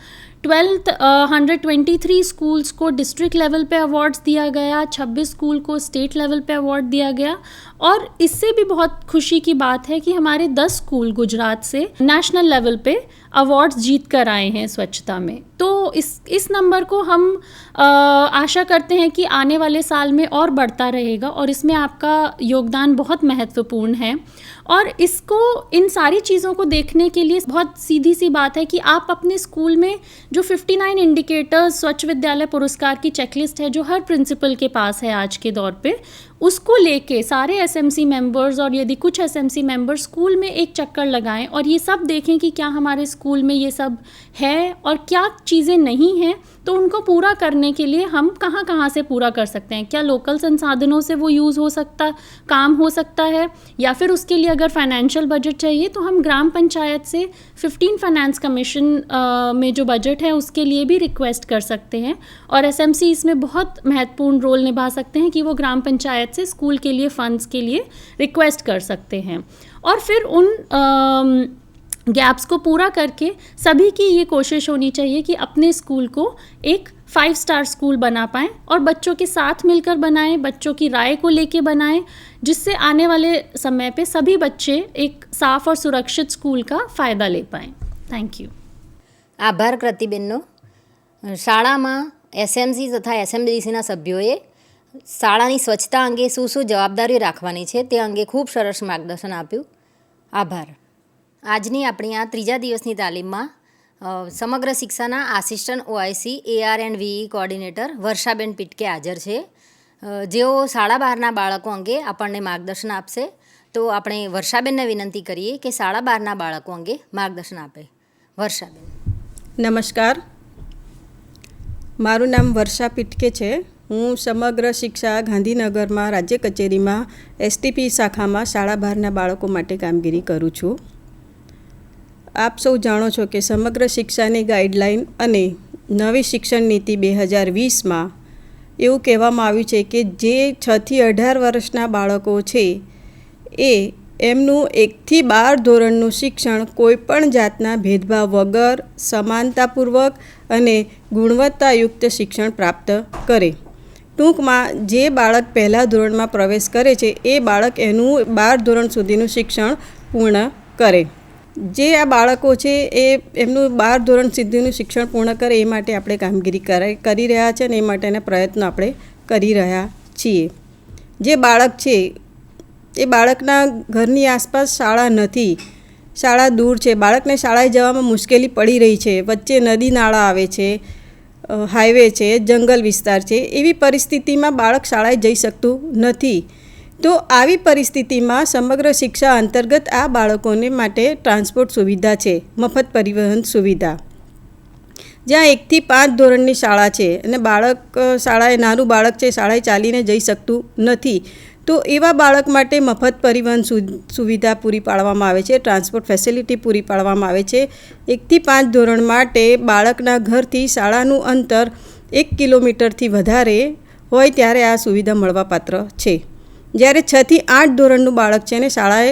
123 स्कूल्स को डिस्ट्रिक्ट लेवल पे अवार्ड्स दिया गया, 26 स्कूल को स्टेट लेवल पे अवार्ड दिया गया और इससे भी बहुत खुशी की बात है कि हमारे 10 स्कूल गुजरात से नेशनल लेवल पे अवार्ड्स जीत कर आए हैं स्वच्छता में। तो इस नंबर को हम आशा करते हैं कि आने वाले साल में और बढ़ता रहेगा और इसमें आपका योगदान बहुत महत्वपूर्ण है। और इसको, इन सारी चीज़ों को देखने के लिए बहुत सीधी सी बात है कि आप अपने स्कूल में जो 59 इंडिकेटर्स स्वच्छ विद्यालय पुरस्कार की चेकलिस्ट है जो हर प्रिंसिपल के पास है आज के दौर पे, उसको लेके सारे एसएमसी मेंबर्स और यदि कुछ एसएमसी मेंबर्स स्कूल में एक चक्कर लगाएं और ये सब देखें कि क्या हमारे स्कूल में ये सब है और क्या चीज़ें नहीं हैं, तो उनको पूरा करने के लिए हम कहाँ से पूरा कर सकते हैं। क्या लोकल संसाधनों से वो यूज़ हो सकता, काम हो सकता है, या फिर उसके लिए अगर फाइनेंशियल बजट चाहिए तो हम ग्राम पंचायत से 15 फाइनेंस कमीशन में जो बजट है उसके लिए भी रिक्वेस्ट कर सकते हैं। और एसएमसी इसमें बहुत महत्वपूर्ण रोल निभा सकते हैं कि वो ग्राम पंचायत से स्कूल के लिए फंड्स के लिए रिक्वेस्ट कर सकते हैं। और फिर उन गैप्स को पूरा करके सभी की ये कोशिश होनी चाहिए कि अपने स्कूल को एक 5 स्टार स्कूल बना पाएँ और बच्चों के साथ मिलकर बनाएं, बच्चों की राय को लेके बनाएं, जिससे आने वाले समय पे सभी बच्चे एक साफ और सुरक्षित स्कूल का फ़ायदा ले पाएँ। Thank you. આભાર કૃતિબેનનો। શાળામાં એસએમસી તથા એસએમડીસીના સભ્યોએ શાળાની સ્વચ્છતા અંગે શું શું જવાબદારીઓ રાખવાની છે તે અંગે ખૂબ સરસ માર્ગદર્શન આપ્યું. આભાર. આજની આપણી આ ત્રીજા દિવસની તાલીમમાં સમગ્ર શિક્ષાના assistant OIC AR and VE coordinator Varshaben Pitke હાજર છે, જેઓ શાળા બહારના બાળકો અંગે આપણને માર્ગદર્શન આપશે. તો આપણે વર્ષાબેનને વિનંતી કરીએ કે શાળા બહારના બાળકો અંગે માર્ગદર્શન આપે. વર્ષાબેન. નમસ્કાર, મારું નામ વર્ષા પીટકે છે. હું સમગ્ર શિક્ષા ગાંધીનગરમાં રાજ્ય કચેરીમાં STP શાખામાં શાળા બહારના બાળકો માટે કામગીરી કરું છું. આપ સૌ જાણો છો કે સમગ્ર શિક્ષાની ગાઈડલાઈન અને નવી શિક્ષણ નીતિ 2020માં એવું કહેવામાં આવ્યું છે કે જે 6 થી 18 વર્ષના બાળકો છે એ એમનું 1 થી 12 ધોરણનું શિક્ષણ કોઈપણ જાતના ભેદભાવ વગર સમાનતાપૂર્વક અને ગુણવત્તાયુક્ત શિક્ષણ પ્રાપ્ત કરે. ટૂંકમાં જે બાળક પહેલાં ધોરણમાં પ્રવેશ કરે છે એ બાળક એનું 12 ધોરણ સુધીનું શિક્ષણ પૂર્ણ કરે. જે આ બાળકો છે એ એમનું 12 ધોરણ સુધીનું શિક્ષણ પૂર્ણ કરે એ માટે આપણે કામગીરી કરી રહ્યા છે અને એ માટેના પ્રયત્નો આપણે કરી રહ્યા છીએ. જે બાળક છે એ બાળકના ઘરની આસપાસ શાળા નથી, શાળા દૂર છે, બાળકને શાળાએ જવામાં મુશ્કેલી પડી રહી છે, વચ્ચે નદી નાળા આવે છે, હાઈવે છે, જંગલ વિસ્તાર છે, એવી પરિસ્થિતિમાં બાળક શાળાએ જઈ શકતું નથી. તો આવી પરિસ્થિતિમાં સમગ્ર શિક્ષા અંતર્ગત આ બાળકોને માટે ટ્રાન્સપોર્ટ સુવિધા છે, મફત પરિવહન સુવિધા. જ્યાં 1 થી 5 ધોરણની શાળા છે અને બાળક શાળાએ નાનું બાળક છે, શાળાએ ચાલીને જઈ શકતું નથી, તો એવા બાળક માટે મફત પરિવહન સુવિધા પૂરી પાડવામાં આવે છે, ટ્રાન્સપોર્ટ ફેસિલિટી પૂરી પાડવામાં આવે છે. 1 થી 5 ધોરણ માટે બાળકના ઘરથી શાળાનું અંતર 1 કિલોમીટરથી વધારે હોય ત્યારે આ સુવિધા મળવાપાત્ર છે. જ્યારે 6 થી 8 ધોરણનું બાળક છે અને શાળાએ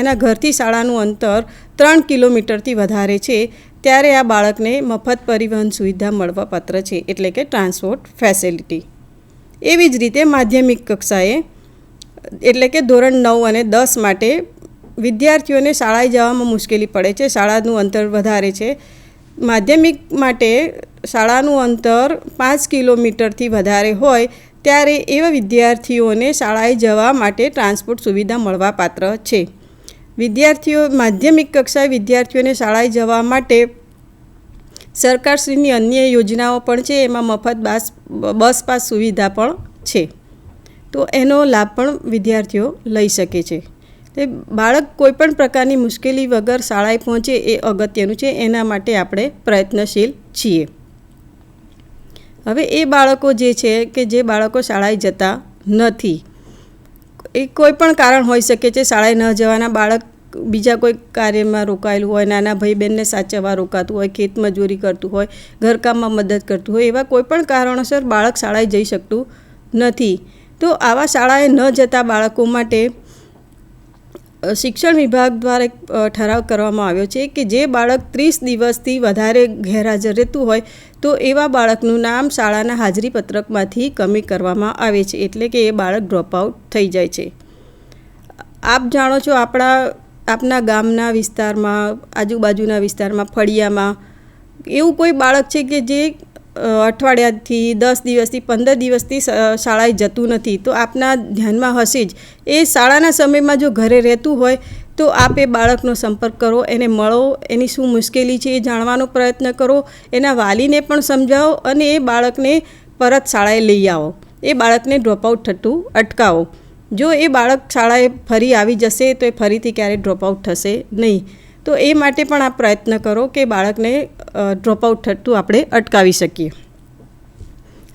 એના ઘરથી શાળાનું અંતર 3 કિલોમીટરથી વધારે છે ત્યારે આ બાળકને મફત પરિવહન સુવિધા મળવાપાત્ર છે, એટલે કે ટ્રાન્સપોર્ટ ફેસિલિટી. એવી જ રીતે માધ્યમિક કક્ષાએ એટલે કે ધોરણ 9 અને 10 માટે વિદ્યાર્થીઓને શાળાએ જવામાં મુશ્કેલી પડે છે, શાળાનું અંતર વધારે છે. માધ્યમિક માટે શાળાનું અંતર 5 કિલોમીટરથી વધારે હોય ત્યારે એવા વિદ્યાર્થીઓને શાળાએ જવા માટે ટ્રાન્સપોર્ટ સુવિધા મળવાપાત્ર છે. માધ્યમિક કક્ષાએ વિદ્યાર્થીઓને શાળાએ જવા માટે સરકારશ્રીની અન્ય યોજનાઓ પણ છે, એમાં મફત બસ પાસ સુવિધા પણ છે. તો એનો લાભ પણ વિદ્યાર્થીઓ લઈ શકે છે. તે બાળક કોઈપણ પ્રકારની મુશ્કેલી વગર શાળાએ પહોંચે એ અગત્યનું છે, એના માટે આપણે પ્રયત્નશીલ છીએ. હવે એ બાળકો જે છે કે જે બાળકો શાળાએ જતા નથી, એ કોઈ પણ કારણ હોઈ શકે છે. શાળાએ ન જવાના બાળક બીજા કોઈ કાર્યમાં રોકાયેલું હોય, નાના ભાઈ બહેનને સાચવવા રોકાતું હોય, ખેત મજૂરી કરતું હોય, ઘરકામમાં મદદ કરતું હોય, એવા કોઈ પણ કારણોસર બાળક શાળાએ જઈ શકતું નથી. તો આવા શાળાએ ન જતા બાળકો માટે શિક્ષણ વિભાગ દ્વારા એક ઠરાવ કરવામાં આવ્યો છે કે જે બાળક 30 દિવસથી વધારે ગેરહાજર રહેતું હોય તો એવા બાળકનું નામ શાળાના હાજરી પત્રકમાંથી કમી કરવામાં આવે છે, એટલે કે એ બાળક ડ્રોપ આઉટ થઈ જાય છે. આપ જાણો છો, આપના ગામના વિસ્તારમાં, આજુબાજુના વિસ્તારમાં, ફળિયામાં એવું કોઈ બાળક છે કે જે અઠવાડિયાથી 10 દિવસથી 15 દિવસથી શાળાએ જતું નથી. તો આપના ધ્યાનમાં હશે જ, એ શાળાના સમયમાં જો ઘરે રહેતું હોય તો આપ એ બાળકનો સંપર્ક કરો, એને મળો, એની શું મુશ્કેલી છે એ જાણવાનો પ્રયત્ન કરો, એના વાલીને પણ સમજાવો અને એ બાળકને પરત શાળાએ લઈ આવો. એ બાળકને ડ્રોપઆઉટ થતું અટકાવો. જો એ બાળક શાળાએ ફરી આવી જશે તો એ ફરીથી ક્યારેય ડ્રોપઆઉટ થશે નહીં. તો એ માટે પણ આપ પ્રયત્ન કરો કે બાળકને ડ્રોપઆઉટ થતું આપણે અટકાવી શકીએ.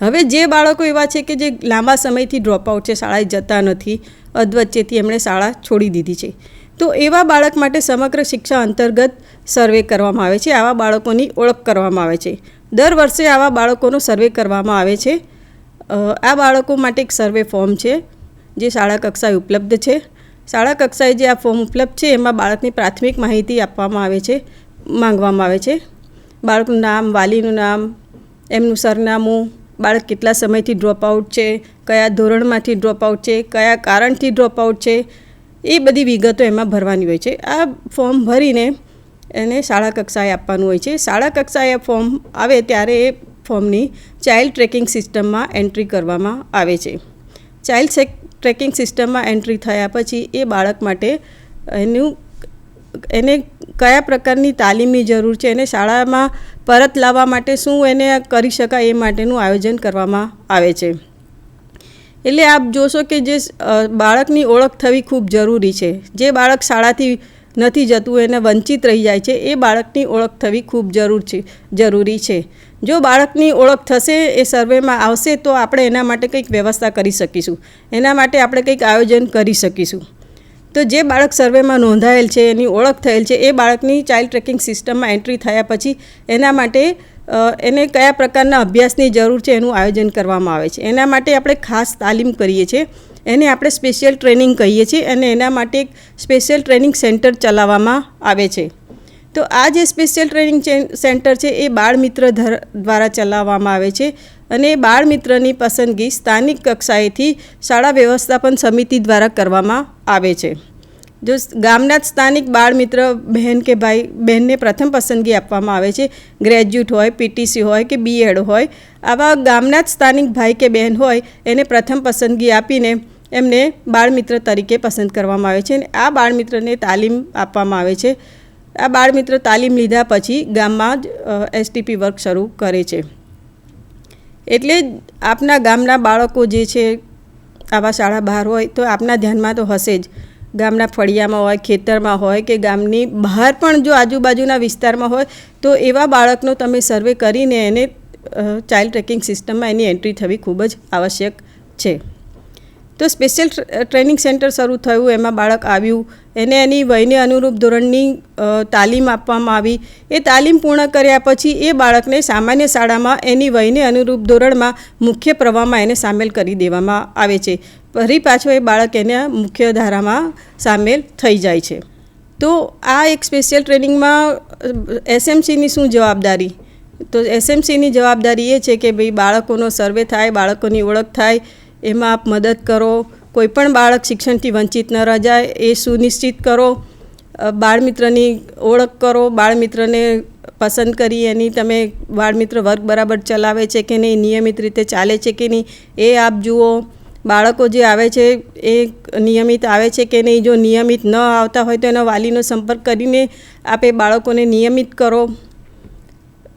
હવે જે બાળકો એવા છે કે જે લાંબા સમયથી ડ્રોપઆઉટ છે, શાળાએ જતા નથી, અધવચ્ચેથી એમણે શાળા છોડી દીધી છે, તો એવા બાળક માટે સમગ્ર શિક્ષા અંતર્ગત સર્વે કરવામાં આવે છે. આવા બાળકોની ઓળખ કરવામાં આવે છે. દર વર્ષે આવા બાળકોનો સર્વે કરવામાં આવે છે. આ બાળકો માટે એક સર્વે ફોર્મ છે જે શાળા કક્ષાએ ઉપલબ્ધ છે. શાળા કક્ષાએ જે આ ફોર્મ ઉપલબ્ધ છે એમાં બાળકની પ્રાથમિક માહિતી માંગવામાં આવે છે. બાળકનું નામ, વાલીનું નામ, એમનું સરનામું, બાળક કેટલા સમયથી ડ્રોપઆઉટ છે, કયા ધોરણમાંથી ડ્રોપઆઉટ છે, કયા કારણથી ડ્રોપઆઉટ છે, એ બધી વિગતો એમાં ભરવાની હોય છે. આ ફોર્મ ભરીને એને શાળા કક્ષાએ આપવાનું હોય છે. શાળા કક્ષાએ ફોર્મ આવે ત્યારે એ ફોર્મની ચાઇલ્ડ ટ્રેકિંગ સિસ્ટમમાં એન્ટ્રી કરવામાં આવે છે. ચાઇલ્ડ ટ્રેકિંગ સિસ્ટમમાં એન્ટ્રી થયા પછી એ બાળક માટે એને કયા પ્રકારની તાલીમની જરૂર છે, એને શાળામાં પરત લાવવા માટે શું એને કરી શકાય એ માટેનું આયોજન કરવામાં આવે છે. એટલે આપ જોશો કે જે બાળકની ઓળખ થવી ખૂબ જરૂરી છે. જે બાળક શાળાથી નથી જતું, એને વંચિત રહી જાય છે, એ બાળકની ઓળખ થવી ખૂબ જરૂરી છે. જો બાળકની ઓળખ થશે, એ સર્વેમાં આવશે, તો આપણે એના માટે કંઈક વ્યવસ્થા કરી શકીશું, એના માટે આપણે કંઈક આયોજન કરી શકીશું. તો જે બાળક સર્વેમાં નોંધાયેલ છે, એની ઓળખ થયેલ છે, એ બાળકની ચાઇલ્ડ ટ્રેકિંગ સિસ્ટમમાં એન્ટ્રી થયા પછી એના માટે એને કયા પ્રકારના અભ્યાસની જરૂર છે એનું આયોજન કરવામાં આવે છે. એના માટે આપણે ખાસ તાલીમ કરીએ છીએ, એને આપણે સ્પેશિયલ ટ્રેનિંગ કહીએ છીએ, અને એના માટે એક સ્પેશિયલ ટ્રેનિંગ સેન્ટર ચલાવવામાં આવે છે. તો આ જે સ્પેશિયલ ટ્રેનિંગ સેન્ટર છે એ બાળમિત્ર દ્વારા ચલાવવામાં આવે છે, અને બાળ મિત્રની પસંદગી સ્થાનિક કક્ષાએથી શાળા વ્યવસ્થાપન સમિતિ દ્વારા કરવામાં આવે છે. જો ગામના જ સ્થાનિક બાળ મિત્ર બહેન કે ભાઈ બહેનને પ્રથમ પસંદગી આપવામાં આવે છે. ગ્રેજ્યુએટ હોય, પીટીસી હોય કે બીએડ હોય, આવા ગામના જ સ્થાનિક ભાઈ કે બહેન હોય એને પ્રથમ પસંદગી આપીને એમને બાળમિત્ર તરીકે પસંદ કરવામાં આવે છે. અને આ બાળમિત્રને તાલીમ આપવામાં આવે છે. આ બાળમિત્ર તાલીમ લીધા પછી ગામમાં જ એસટીપી વર્ક શરૂ કરે છે. એટલે આપના ગામના બાળકો જે છે આવા શાળા બહાર હોય તો આપના ધ્યાનમાં તો હશે જ. ગામના ફળિયામાં હોય, ખેતરમાં હોય કે ગામની બહાર પણ જો આજુબાજુના વિસ્તારમાં હોય તો એવા બાળકનો તમે સર્વે કરીને એને ચાઇલ્ડ ટ્રેકિંગ સિસ્ટમમાં એની એન્ટ્રી થવી ખૂબ જ આવશ્યક છે. તો સ્પેશિયલ ટ્રેનિંગ સેન્ટર શરૂ થયું, એમાં બાળક આવ્યું, એને એની વયને અનુરૂપ ધોરણની તાલીમ આપવામાં આવી. એ તાલીમ પૂર્ણ કર્યા પછી એ બાળકને સામાન્ય શાળામાં એની વયને અનુરૂપ ધોરણમાં મુખ્ય પ્રવાહમાં એને સામેલ કરી દેવામાં આવે છે. ફરી પાછો એ બાળક એના મુખ્ય ધારામાં સામેલ થઈ જાય છે. તો આ એક સ્પેશિયલ ટ્રેનિંગમાં એસએમસીની શું જવાબદારી? તો એસએમસીની જવાબદારી એ છે કે ભાઈ બાળકોનો સર્વે થાય, બાળકોની ઓળખ થાય, એમાં આપ મદદ કરો. કોઈપણ બાળક શિક્ષણથી વંચિત ન રહી જાય એ સુનિશ્ચિત કરો. બાળમિત્રની ઓળખ કરો, બાળમિત્રને પસંદ કરી એની તમે બાળમિત્ર વર્ગ બરાબર ચલાવે છે કે નહીં, નિયમિત રીતે ચાલે છે કે નહીં, એ આપ જુઓ. બાળકો જે આવે છે એ નિયમિત આવે છે કે નહીં, જો નિયમિત ન આવતા હોય તો એના વાલીનો સંપર્ક કરીને આપે બાળકોને નિયમિત કરો.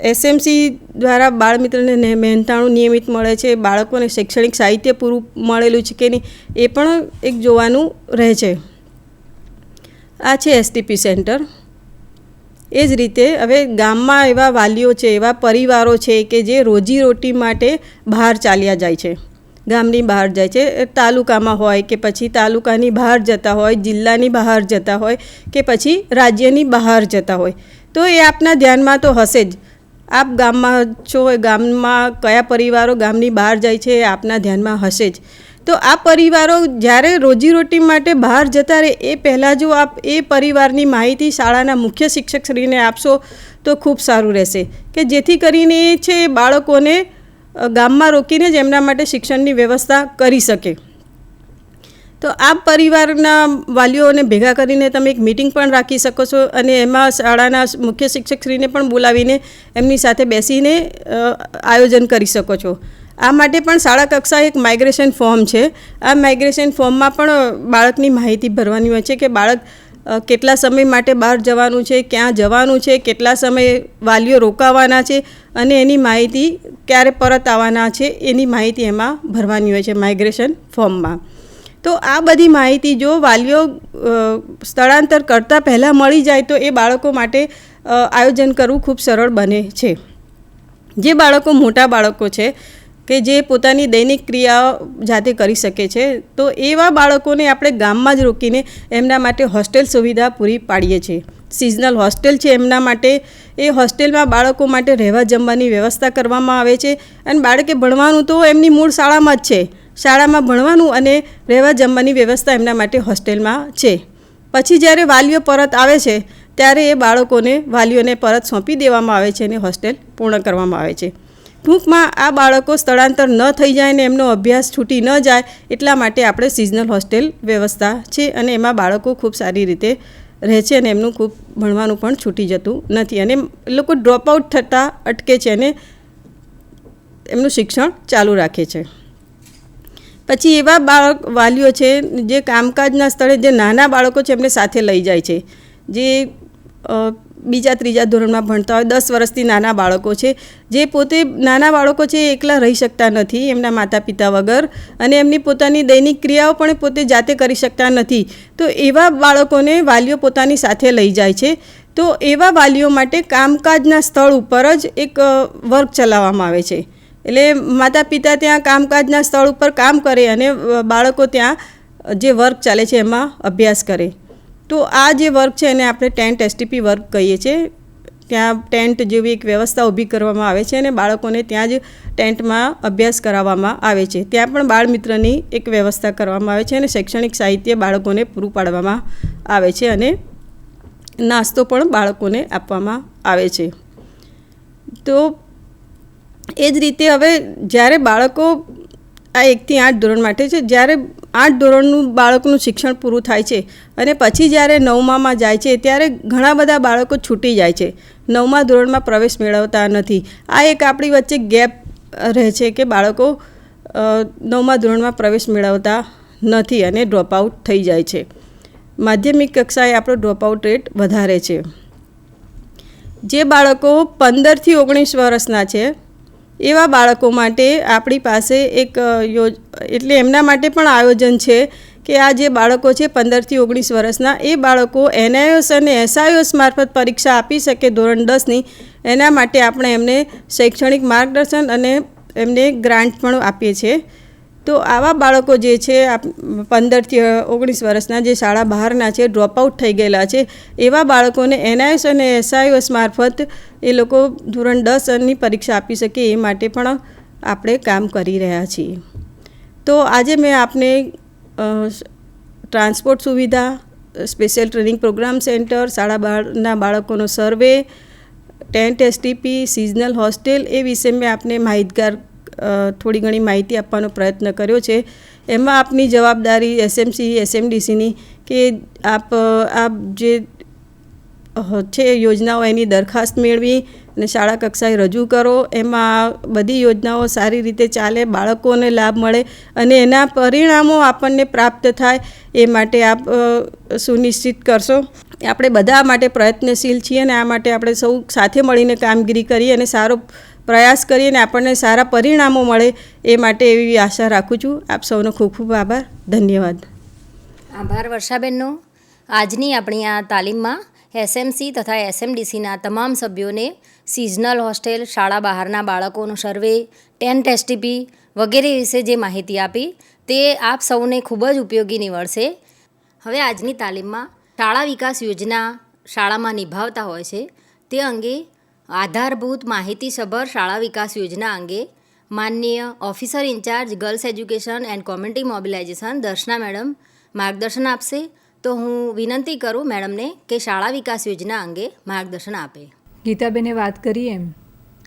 એસએમસી દ્વારા બાળમિત્રને મહેનતાણું નિયમિત મળે છે, બાળકોને શૈક્ષણિક સાહિત્ય પૂરું મળેલું છે કે નહીં એ પણ એક જોવાનું રહે છે. આ છે એસટીપી સેન્ટર. એ જ રીતે હવે ગામમાં એવા વાલીઓ છે, એવા પરિવારો છે કે જે રોજીરોટી માટે બહાર ચાલ્યા જાય છે, ગામની બહાર જાય છે, તાલુકામાં હોય કે પછી તાલુકાની બહાર જતા હોય, જિલ્લાની બહાર જતા હોય કે પછી રાજ્યની બહાર જતા હોય. તો એ આપના ધ્યાનમાં તો હશે જ. આપ ગામમાં છો, ગામમાં કયા પરિવારો ગામની બહાર જાય છે એ આપના ધ્યાનમાં હશે જ. તો આ પરિવારો જ્યારે રોજીરોટી માટે બહાર જતા રહે એ પહેલાં જો આપ એ પરિવારની માહિતી શાળાના મુખ્ય શિક્ષકશ્રીને આપશો તો ખૂબ સારું રહેશે, કે જેથી કરીને એ છે બાળકોને ગામમાં રોકીને જ એમના માટે શિક્ષણની વ્યવસ્થા કરી શકે. તો આ પરિવારના વાલીઓને ભેગા કરીને તમે એક મિટિંગ પણ રાખી શકો છો, અને એમાં શાળાના મુખ્ય શિક્ષકશ્રીને પણ બોલાવીને એમની સાથે બેસીને આયોજન કરી શકો છો. આ માટે પણ શાળા કક્ષાએ એક માઇગ્રેશન ફોર્મ છે. આ માઇગ્રેશન ફોર્મમાં પણ બાળકની માહિતી ભરવાની હોય છે કે બાળક કેટલા સમય માટે બહાર જવાનું છે, ક્યાં જવાનું છે, કેટલા સમય વાલીઓ રોકાવાના છે, અને એની માહિતી ક્યારે પરત આવવાના છે એની માહિતી એમાં ભરવાની હોય છે માઇગ્રેશન ફોર્મમાં. તો આ બધી માહિતી જો વાલીઓ સ્થળાંતર કરતાં પહેલાં મળી જાય તો એ બાળકો માટે આયોજન કરવું ખૂબ સરળ બને છે. જે બાળકો મોટા બાળકો છે કે જે પોતાની દૈનિક ક્રિયાઓ જાતે કરી શકે છે, તો એવા બાળકોને આપણે ગામમાં જ રોકીને એમના માટે હોસ્ટેલ સુવિધા પૂરી પાડીએ છીએ. સિઝનલ હોસ્ટેલ છે એમના માટે. એ હોસ્ટેલમાં બાળકો માટે રહેવા જમવાની વ્યવસ્થા કરવામાં આવે છે, અને બાળકે ભણવાનું તો એમની મૂળ શાળામાં જ છે. શાળામાં ભણવાનું અને રહેવા જમવાની વ્યવસ્થા એમના માટે હોસ્ટેલમાં છે. પછી જ્યારે વાલીઓ પરત આવે છે ત્યારે એ બાળકોને વાલીઓને પરત સોંપી દેવામાં આવે છે અને હોસ્ટેલ પૂર્ણ કરવામાં આવે છે. ટૂંકમાં આ બાળકો સ્થળાંતર ન થઈ જાય ને એમનો અભ્યાસ છૂટી ન જાય એટલા માટે આપણે સિઝનલ હોસ્ટેલ વ્યવસ્થા છે, અને એમાં બાળકો ખૂબ સારી રીતે રહે છે અને એમનું ખૂબ ભણવાનું પણ છૂટી જતું નથી અને એ લોકો ડ્રોપ આઉટ થતાં અટકે છે અને એમનું શિક્ષણ ચાલુ રાખે છે. પછી એવા વાલીઓ છે જે કામકાજના સ્થળે જે નાના બાળકો છે એમને સાથે લઈ જાય છે, જે બીજા ત્રીજા ધોરણમાં ભણતા હોય, 10 વર્ષથી નાના બાળકો છે, જે પોતે નાના બાળકો છે એકલા રહી શકતા નથી એમના માતા પિતા વગર અને એમની પોતાની દૈનિક ક્રિયાઓ પણ પોતે જાતે કરી શકતા નથી. તો એવા બાળકોને વાલીઓ પોતાની સાથે લઈ જાય છે. તો એવા વાલીઓ માટે કામકાજના સ્થળ ઉપર જ એક વર્ક ચલાવવામાં આવે છે. એટલે માતા પિતા ત્યાં કામકાજના સ્થળ ઉપર કામ કરે અને બાળકો ત્યાં જે વર્ક ચાલે છે એમાં અભ્યાસ કરે. તો આ જે વર્ક છે એને આપણે ટેન્ટ એસટીપી વર્ક કહીએ છીએ. ત્યાં ટેન્ટ જેવી એક વ્યવસ્થા ઊભી કરવામાં આવે છે અને બાળકોને ત્યાં જ ટેન્ટમાં અભ્યાસ કરાવવામાં આવે છે. ત્યાં પણ બાળ મિત્રની એક વ્યવસ્થા કરવામાં આવે છે અને શૈક્ષણિક સાહિત્ય બાળકોને પૂરું પાડવામાં આવે છે અને નાસ્તો પણ બાળકોને આપવામાં આવે છે. તો એ જ રીતે હવે જ્યારે બાળકો આ 1 થી 8 ધોરણ માટે છે, જ્યારે 8 ધોરણનું બાળકનું શિક્ષણ પૂરું થાય છે અને પછી જ્યારે 9મામાં જાય છે ત્યારે ઘણા બધા બાળકો છૂટી જાય છે, 9મા ધોરણમાં પ્રવેશ મેળવતા નથી. આ એક આપણી વચ્ચે ગેપ રહે છે કે બાળકો 9મા ધોરણમાં પ્રવેશ મેળવતા નથી અને ડ્રોપ આઉટ થઈ જાય છે. માધ્યમિક કક્ષાએ આપણો ડ્રોપ આઉટ રેટ વધારે છે. જે બાળકો 15 થી 19 વર્ષના છે એવા બાળકો માટે આપણી પાસે એક એટલે એમના માટે પણ આયોજન છે કે આ જે બાળકો છે 15 થી 19 વર્ષના, એ બાળકો NIOS અને SIOS મારફત પરીક્ષા આપી શકે ધોરણ 10ની. એના માટે આપણે એમને શૈક્ષણિક માર્ગદર્શન અને એમને ગ્રાન્ટ પણ આપીએ છીએ. તો આવા બાળકો જે છે 15 થી 19 વર્ષના જે શાળા બહારના છે, ડ્રોપ આઉટ થઈ ગયેલા છે, એવા બાળકોને NIOS અને SIOS મારફત એ લોકો ધોરણ 10ની પરીક્ષા આપી શકે એ માટે પણ આપણે કામ કરી રહ્યા છીએ. તો આજે મેં આપને ટ્રાન્સપોર્ટ સુવિધા, સ્પેશિયલ ટ્રેનિંગ પ્રોગ્રામ સેન્ટર, શાળા બહારના બાળકોનો સર્વે, ટેન્ટ એસટીપી, સિઝનલ હોસ્ટેલ એ વિશે મેં આપને માહિતગાર થોડી ઘણી માહિતી આપવાનો પ્રયત્ન કર્યો છે. એમાં આપની જવાબદારી SMC, SMDCની કે આપ જે છે યોજનાઓ એની દરખાસ્ત મેળવી અને શાળા કક્ષાએ રજૂ કરો. એમાં બધી યોજનાઓ સારી રીતે ચાલે, બાળકોને લાભ મળે અને એના પરિણામો આપણને પ્રાપ્ત થાય એ માટે આપ સુનિશ્ચિત કરશો. આપણે બધા માટે પ્રયત્નશીલ છીએ અને આ માટે આપણે સૌ સાથે મળીને કામગીરી કરી અને સારો પ્રયાસ કરીએ અને આપણને સારા પરિણામો મળે એ માટે એવી આશા રાખું છું. આપ સૌનો ખૂબ ખૂબ આભાર. ધન્યવાદ. આભાર વર્ષાબેનનો. આજની આપણી આ તાલીમમાં SMC તથા SMDCના તમામ સભ્યોને સિઝનલ હોસ્ટેલ, શાળા બહારના બાળકોનો સર્વે, ટેન્ટ એસટીપી વગેરે વિશે જે માહિતી આપી તે આપ સૌને ખૂબ જ ઉપયોગી નીવડશે. હવે આજની તાલીમમાં શાળા વિકાસ યોજના શાળામાં નિભાવતા હોય છે તે અંગે આધારભૂત માહિતીસભર શાળા વિકાસ યોજના અંગે માનનીય officer in charge girls education and community mobilisation Darshana madam માર્ગદર્શન આપશે. તો હું વિનંતી કરું મેડમને કે શાળા વિકાસ યોજના અંગે માર્ગદર્શન આપે. ગીતાબેને વાત કરી એમ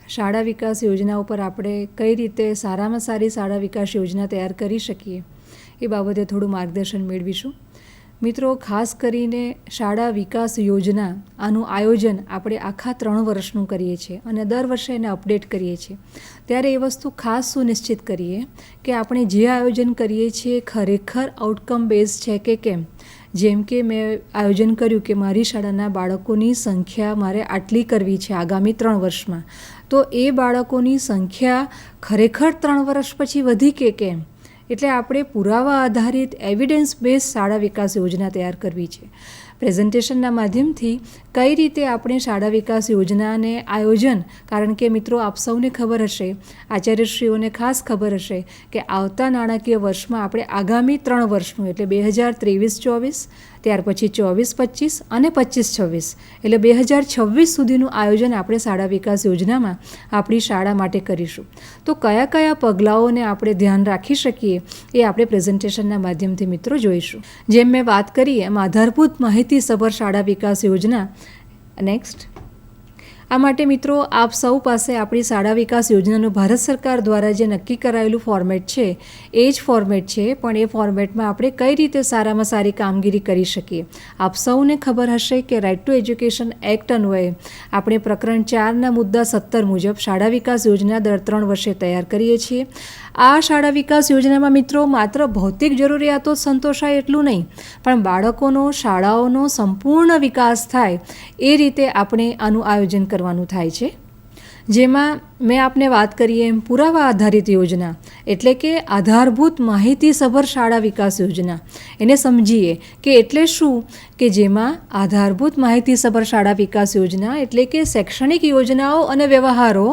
શાળા વિકાસ યોજના ઉપર આપણે કઈ રીતે સારામાં સારી શાળા વિકાસ યોજના તૈયાર કરી શકીએ એ બાબતે થોડું માર્ગદર્શન મેળવીશું. મિત્રો, ખાસ કરીને શાળા વિકાસ યોજના આનું આયોજન આપણે આખા 3 વર્ષનું કરીએ છીએ અને દર વર્ષે એને અપડેટ કરીએ છીએ. ત્યારે એ વસ્તુ ખાસ સુનિશ્ચિત કરીએ કે આપણે જે આયોજન કરીએ છીએ ખરેખર આઉટકમ બેઝ છે કે કેમ. જેમ કે મેં આયોજન કર્યું કે મારી શાળાના બાળકોની સંખ્યા મારે આટલી કરવી છે આગામી 3 વર્ષમાં, તો એ બાળકોની સંખ્યા ખરેખર 3 વર્ષ પછી વધી કે કેમ. એટલે આપણે પુરાવા આધારિત એવિડન્સ બેઝ શાળા વિકાસ યોજના તૈયાર કરવી છે. પ્રેઝન્ટેશનના માધ્યમથી કઈ રીતે આપણે શાળા વિકાસ યોજનાને આયોજન, કારણ કે મિત્રો આપ સૌને ખબર હશે, આચાર્યશ્રીઓને ખાસ ખબર હશે કે આવતા નાણાકીય વર્ષમાં આપણે આગામી 3 વર્ષનું એટલે 2023-24, ત્યાર પછી 24-25 અને 25-26 એટલે 2026 સુધીનું આયોજન આપણે શાળા વિકાસ યોજનામાં આપણી શાળા માટે કરીશું. તો કયા કયા પગલાઓને આપણે ધ્યાન રાખી શકીએ એ આપણે પ્રેઝન્ટેશનના માધ્યમથી મિત્રો જોઈશું. જેમ મેં વાત કરી એમ આધારભૂત માહિતીસભર શાળા વિકાસ યોજના. નેક્સ્ટ, આ માટે મિત્રો આપ સૌ પાસે આપણી શાળા વિકાસ યોજનાનું ભારત સરકાર દ્વારા જે નક્કી કરાયેલું ફોર્મેટ છે એ જ ફોર્મેટ છે, પણ એ ફોર્મેટમાં આપણે કઈ રીતે સારામાં સારી કામગીરી કરી શકીએ. આપ સૌને ખબર હશે કે રાઇટ ટુ એજ્યુકેશન એક્ટ અન્વયે આપણે પ્રકરણ 4ના મુદ્દા 17 મુજબ શાળા વિકાસ યોજના દર 3 વર્ષે તૈયાર કરીએ છીએ. આ શાળા વિકાસ યોજનામાં મિત્રો માત્ર ભૌતિક જરૂરિયાતો સંતોષાય એટલું નહીં, પણ બાળકોનો, શાળાઓનો સંપૂર્ણ વિકાસ થાય એ રીતે આપણે આનું આયોજન કરવાનું થાય છે. જેમાં મેં આપને વાત કરીએ એમ પુરાવા આધારિત યોજના એટલે કે આધારભૂત માહિતીસભર શાળા વિકાસ યોજના, એને સમજીએ કે એટલે શું, કે જેમાં આધારભૂત માહિતીસભર શાળા વિકાસ યોજના એટલે કે શૈક્ષણિક યોજનાઓ અને વ્યવહારો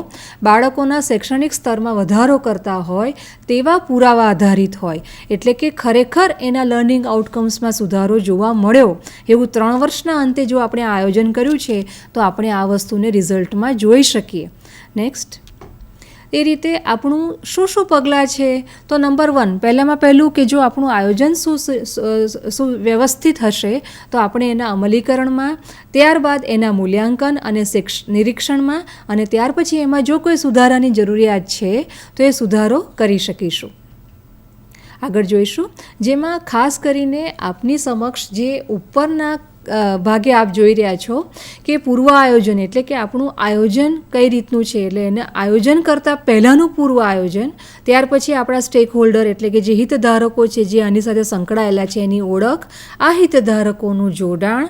બાળકોના શૈક્ષણિક સ્તરમાં વધારો કરતા હોય તેવા પુરાવા આધારિત હોય, એટલે કે ખરેખર એના લર્નિંગ આઉટકમ્સમાં સુધારો જોવા મળ્યો એવું 3 વર્ષના અંતે જો આપણે આયોજન કર્યું છે તો આપણે આ વસ્તુને રિઝલ્ટમાં જોઈ શકીએ. નેક્સ્ટ, એ રીતે આપણું શું શું પગલાં છે, તો નંબર 1 પહેલાંમાં પહેલું કે જો આપણું આયોજન સુવ્યવસ્થિત હશે તો આપણે એના અમલીકરણમાં, ત્યારબાદ એના મૂલ્યાંકન અને નિરીક્ષણમાં, અને ત્યાર પછી એમાં જો કોઈ સુધારાની જરૂરિયાત છે તો એ સુધારો કરી શકીશું. આગળ જોઈશું, જેમાં ખાસ કરીને આપની સમક્ષ જે ઉપરના ભાગે આપ જોઈ રહ્યા છો કે પૂર્વ આયોજન એટલે કે આપણું આયોજન કઈ રીતનું છે, એટલે એને આયોજન કરતાં પહેલાંનું પૂર્વ આયોજન, ત્યાર પછી આપણા સ્ટેક હોલ્ડર એટલે કે જે હિતધારકો છે જે આની સાથે સંકળાયેલા છે એની ઓળખ, આ હિતધારકોનું જોડાણ,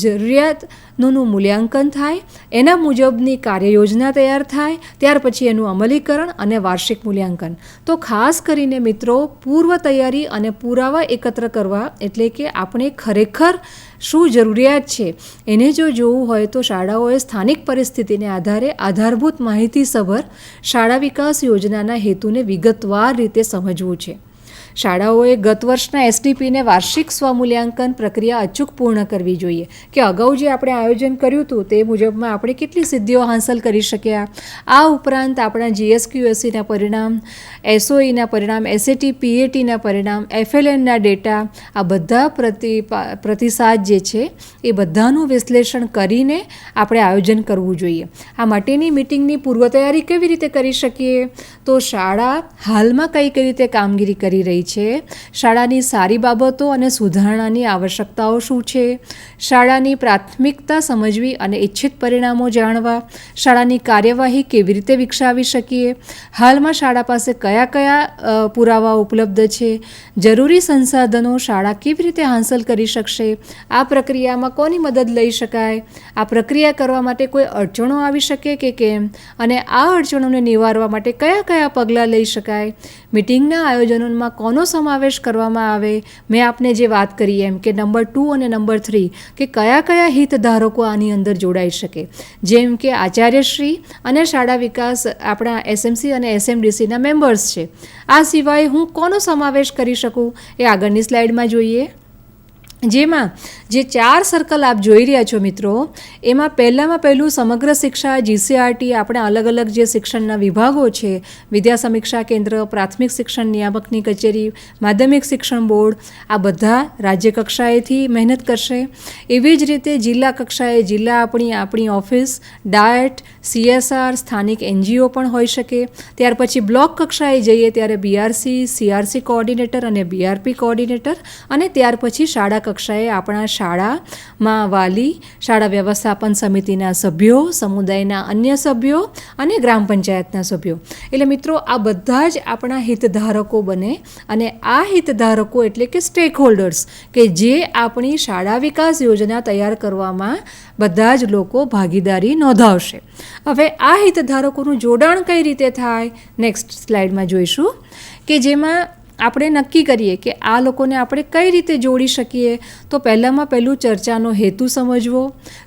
જરૂરિયાતનું મૂલ્યાંકન થાય, એના મુજબની કાર્યયોજના તૈયાર થાય, ત્યાર પછી એનું અમલીકરણ અને વાર્ષિક મૂલ્યાંકન. તો ખાસ કરીને મિત્રો પૂર્વ તૈયારી અને પુરાવા એકત્ર કરવા એટલે કે આપણે ખરેખર શું જરૂરિયાત છે એને જો જોવું હોય તો શાળાઓએ સ્થાનિક પરિસ્થિતિને આધારે આધારભૂત માહિતીસભર શાળા વિકાસ યોજનાના હેતુને વિગતવાર રીતે સમજવું છે. શાળાઓએ ગત વર્ષના એસટીપીને વાર્ષિક સ્વમૂલ્યાંકન પ્રક્રિયા અચૂક પૂર્ણ કરવી જોઈએ કે અગાઉ જે આપણે આયોજન કર્યું હતું તે મુજબમાં આપણે કેટલી સિદ્ધિઓ હાંસલ કરી શક્યા. આ ઉપરાંત આપણા GSQSCના પરિણામ, SOEના પરિણામ, SAT PATના પરિણામ, FLNના ડેટા, આ બધા પ્રતિસાદ જે છે એ બધાનું વિશ્લેષણ કરીને આપણે આયોજન કરવું જોઈએ. આ માટેની મિટિંગની પૂર્વ તૈયારી કેવી રીતે કરી શકીએ, તો શાળા હાલમાં કઈ રીતે કામગીરી કરી રહી છે, શાળાની સારી બાબતો અને સુધારણાની આવશ્યકતાઓ શું છે, શાળાની પ્રાથમિકતા સમજવી અને ઇચ્છિત પરિણામો જાણવા, શાળાની કાર્યવાહી કેવી રીતે વિકસાવી શકીએ, હાલમાં શાળા પાસે કયા કયા પુરાવા ઉપલબ્ધ છે, જરૂરી સંસાધનો શાળા કેવી રીતે હાંસલ કરી શકશે, આ પ્રક્રિયામાં કોની મદદ લઈ શકાય, આ પ્રક્રિયા કરવા માટે કોઈ અડચણો આવી શકે કે કેમ, અને આ અડચણોને નિવારવા માટે કયા કયા પગલાં લઈ શકાય, મિટિંગના આયોજનોમાં કોનો સમાવેશ કરવામાં આવે, મેં આપને જે વાત કરી એમ કે નંબર 2 અને નંબર 3 કે કયા કયા હિતધારકો આની અંદર જોડાઈ શકે, જેમ કે આચાર્યશ્રી અને શાળા વિકાસ આપણા SMC અને SMDCના મેમ્બર્સ છે. આ સિવાય હું કોનો સમાવેશ કરી શકું એ આગળની સ્લાઇડમાં જોઈએ. જેમાં જે 4 સર્કલ આપ જોઈ રહ્યા છો મિત્રો, એમાં પહેલું સમગ્ર શિક્ષા, GCRT, આપણા અલગ અલગ જે શિક્ષણના વિભાગો છે, વિદ્યા સમીક્ષા કેન્દ્ર, પ્રાથમિક શિક્ષણ નિયામકની કચેરી, માધ્યમિક શિક્ષણ બોર્ડ, આ બધા રાજ્ય કક્ષાએથી મહેનત કરશે. એવી જ રીતે જિલ્લા કક્ષાએ આપણી ઓફિસ, ડાયટ, CSR, સ્થાનિક NGO પણ હોઈ શકે. ત્યાર પછી બ્લોક કક્ષાએ જઈએ ત્યારે BRC, CRC કોઓર્ડિનેટર અને BRP કોઓર્ડિનેટર, અને ત્યાર પછી શાળા કક્ષાએ આપણા શાળામાં વાલી, શાળા વ્યવસ્થાપન સમિતિના સભ્યો, સમુદાયના અન્ય સભ્યો અને ગ્રામ પંચાયતના સભ્યો. એટલે મિત્રો આ બધા જ આપણા હિતધારકો બને, અને આ હિતધારકો એટલે કે સ્ટેક હોલ્ડર્સ કે જે આપણી શાળા વિકાસ યોજના તૈયાર કરવામાં બધા જ લોકો ભાગીદારી નોંધાવશે. હવે આ હિતધારકોનું જોડાણ કઈ રીતે થાય, નેક્સ્ટ સ્લાઇડમાં જોઈશું, કે જેમાં આપણે નક્કી કરીએ કે આ લોકોને આપણે કઈ રીતે જોડી શકીએ. તો પહેલું ચર્ચાનો હેતુ સમજવો,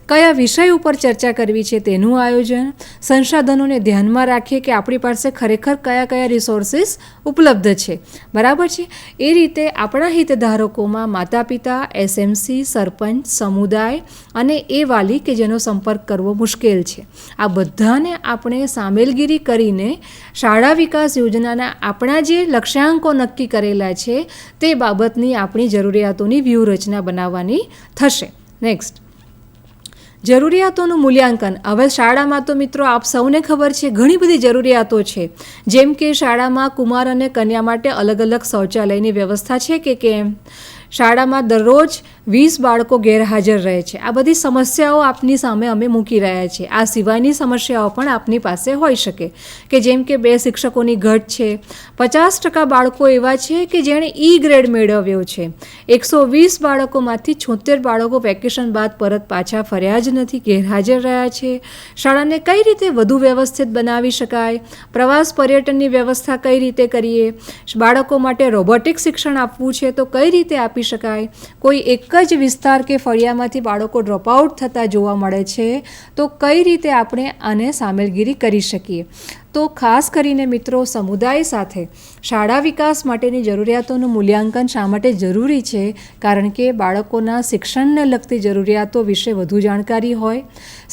કયા વિષય ઉપર ચર્ચા કરવી છે તેનું આયોજન, સંસાધનોને ધ્યાનમાં રાખીએ કે આપણી પાસે ખરેખર કયા રિસોર્સિસ ઉપલબ્ધ છે, બરાબર છે. એ રીતે આપણા હિતધારકોમાં માતા પિતા, SMC, સરપંચ, સમુદાય અને એ વાલી કે જેનો સંપર્ક કરવો મુશ્કેલ છે, આ બધાને આપણે સામેલગીરી કરીને શાળા વિકાસ યોજનાના આપણા જે લક્ષ્યાંકો નક્કી કરેલા છે તે બાબતની આપણી જરૂરિયાતોની વ્યૂહરચના બનાવવાની થશે. નેક્સ્ટ, જરૂરિયાતોનું મૂલ્યાંકન. હવે શાળામાં તો મિત્રો આપ સૌને ખબર છે ઘણી બધી જરૂરિયાતો છે, જેમ કે શાળામાં કુમાર અને કન્યા માટે અલગ અલગ શૌચાલયની વ્યવસ્થા છે કે કેમ, શાળામાં દરરોજ 20 બાળકો ગેરહાજર રહે છે. આ બધી સમસ્યાઓ આપની સામે અમે મૂકી રહ્યા છીએ. આ સિવાયની સમસ્યાઓ પણ આપની પાસે હોઈ શકે, કે જેમ કે 2 શિક્ષકોની ઘટ છે, 50% બાળકો એવા છે કે જેણે E ગ્રેડ મેળવ્યો છે, 120 બાળકોમાંથી 76 બાળકો વેકેશન બાદ પરત પાછા ફર્યા જ નથી, ગેરહાજર રહ્યા છે. શાળાને કઈ રીતે વધુ વ્યવસ્થિત બનાવી શકાય, પ્રવાસ પર્યટનની વ્યવસ્થા કઈ રીતે કરીએ, બાળકો માટે રોબોટિક શિક્ષણ આપવું છે તો કઈ રીતે આપી શકાય, કોઈ એક જ વિસ્તાર કે ફળિયામાંથી બાળકો ડ્રોપઆઉટ થતા જોવા મળે છે તો કઈ રીતે આપણે આને સામેલગીરી કરી શકીએ. તો ખાસ કરીને મિત્રો, સમુદાય સાથે શાળા વિકાસ માટેની જરૂરિયાતોનું મૂલ્યાંકન શા માટે જરૂરી છે? કારણ કે બાળકોના શિક્ષણને લગતી જરૂરિયાતો વિશે વધુ જાણકારી હોય,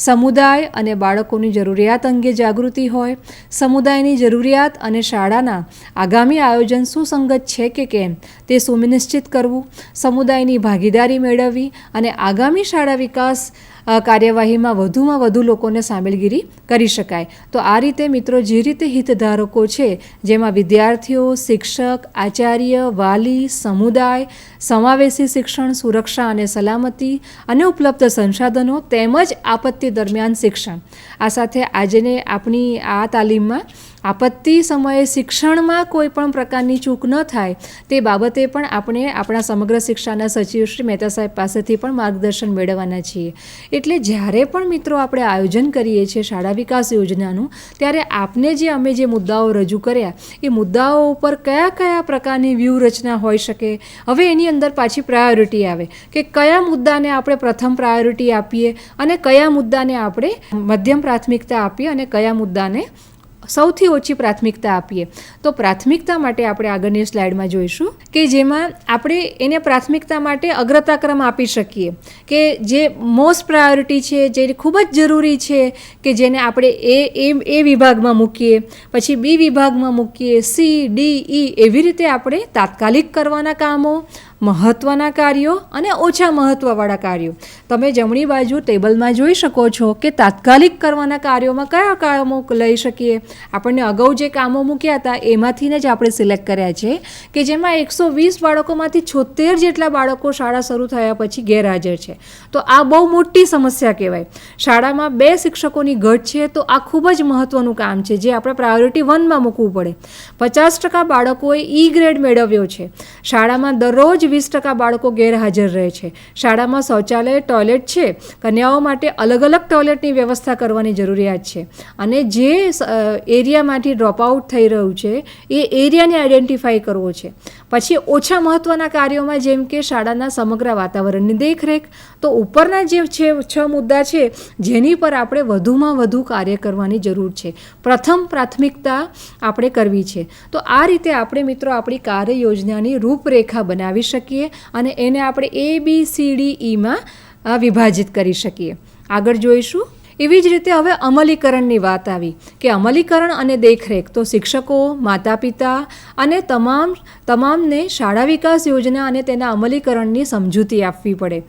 સમુદાય અને બાળકોની જરૂરિયાત અંગે જાગૃતિ હોય, સમુદાયની જરૂરિયાત અને શાળાના આગામી આયોજન સુસંગત છે કે કેમ તે સુનિશ્ચિત કરવું, સમુદાયની ભાગીદારી મેળવવી અને આગામી શાળા વિકાસ કાર્યવાહીમાં વધુમાં વધુ લોકોને સામેલગીરી કરી શકાય. તો આ રીતે મિત્રો, જે રીતે હિતધારકો છે, જેમાં વિદ્યાર્થીઓ, શિક્ષક, આચાર્ય, વાલી, સમુદાય, સમાવેશી શિક્ષણ, સુરક્ષા અને સલામતી અને ઉપલબ્ધ સંસાધનો તેમજ આપત્તિ દરમિયાન શિક્ષણ, આ સાથે આજને આપણી આ તાલીમમાં આપત્તિ સમયે શિક્ષણમાં કોઈ પણ પ્રકારની ચૂક ન થાય તે બાબતે પણ આપણે આપણા સમગ્ર શિક્ષાના સચિવ શ્રી મહેતા સાહેબ પાસેથી પણ માર્ગદર્શન મેળવવાના છીએ. એટલે જ્યારે પણ મિત્રો આપણે આયોજન કરીએ છીએ શાળા વિકાસ યોજનાનું, ત્યારે આપને અમે જે મુદ્દાઓ રજૂ કર્યા એ મુદ્દાઓ ઉપર કયા કયા પ્રકારની વ્યૂહરચના હોઈ શકે. હવે એની અંદર પાછી પ્રાયોરિટી આવે કે કયા મુદ્દાને આપણે પ્રથમ પ્રાયોરિટી આપીએ અને કયા મુદ્દાને આપણે મધ્યમ પ્રાથમિકતા આપીએ અને કયા મુદ્દાને સૌથી ઓછી પ્રાથમિકતા આપીએ. તો પ્રાથમિકતા માટે આપણે આગળની સ્લાઇડમાં જોઈશું કે જેમાં આપણે એને પ્રાથમિકતા માટે અગ્રતાક્રમ આપી શકીએ, કે જે મોસ્ટ પ્રાયોરિટી છે, જે ખૂબ જ જરૂરી છે, કે જેને આપણે એ વિભાગમાં મૂકીએ, પછી B વિભાગમાં મૂકીએ, C, D, E, એવી રીતે આપણે તાત્કાલિક કરવાના કામો, મહત્ત્વના કાર્યો અને ઓછા મહત્ત્વવાળા કાર્યો. તમે જમણી બાજુ ટેબલમાં જોઈ શકો છો કે તાત્કાલિક કરવાના કાર્યોમાં કયા કામો લઈ શકીએ. આપણને અગાઉ જે કામો મૂક્યા હતા એમાંથી જ આપણે સિલેક્ટ કર્યા છે, કે જેમાં 120 બાળકોમાંથી 76 જેટલા બાળકો શાળા શરૂ થયા પછી ગેરહાજર છે. તો આ બહુ મોટી સમસ્યા કહેવાય. શાળામાં 2 શિક્ષકોની ઘટ છે તો આ ખૂબ જ મહત્ત્વનું કામ છે, જે આપણે પ્રાયોરિટી 1માં મૂકવું પડે. 50% બાળકોએ E ગ્રેડ મેળવ્યો છે. શાળામાં દરરોજ 20% બાળકો ગેરહાજર રહે છે. શાળામાં શૌચાલય, ટોયલેટ છે, કન્યાઓ માટે અલગ અલગ ટોયલેટની વ્યવસ્થા કરવાની જરૂરિયાત છે. અને જે એરિયામાંથી ડ્રોપઆઉટ થઈ રહ્યું છે એ એરિયાને આઈડેન્ટિફાઈ કરવો છે. પછી ઓછા મહત્ત્વના કાર્યોમાં જેમ કે શાળાના સમગ્ર વાતાવરણની દેખરેખ. તો ઉપરના જે 6 મુદ્દા છે જેની પર આપણે વધુમાં વધુ કાર્ય કરવાની જરૂર છે. પ્રથમ પ્રાથમિકતા આપણે કરવી છે. તો આ રીતે આપણે મિત્રો આપણી કાર્ય યોજનાની રૂપરેખા બનાવી શકીએ અને એને આપણે ABCDEમાં વિભાજિત કરી શકીએ. આગળ જોઈશું. એવી જ રીતે હવે અમલીકરણની વાત આવી કે અમલીકરણ અને દેખરેખ. તો શિક્ષકો, માતા પિતા અને તમામને શાળા વિકાસ યોજના અને તેના અમલીકરણની સમજૂતી આપવી પડે.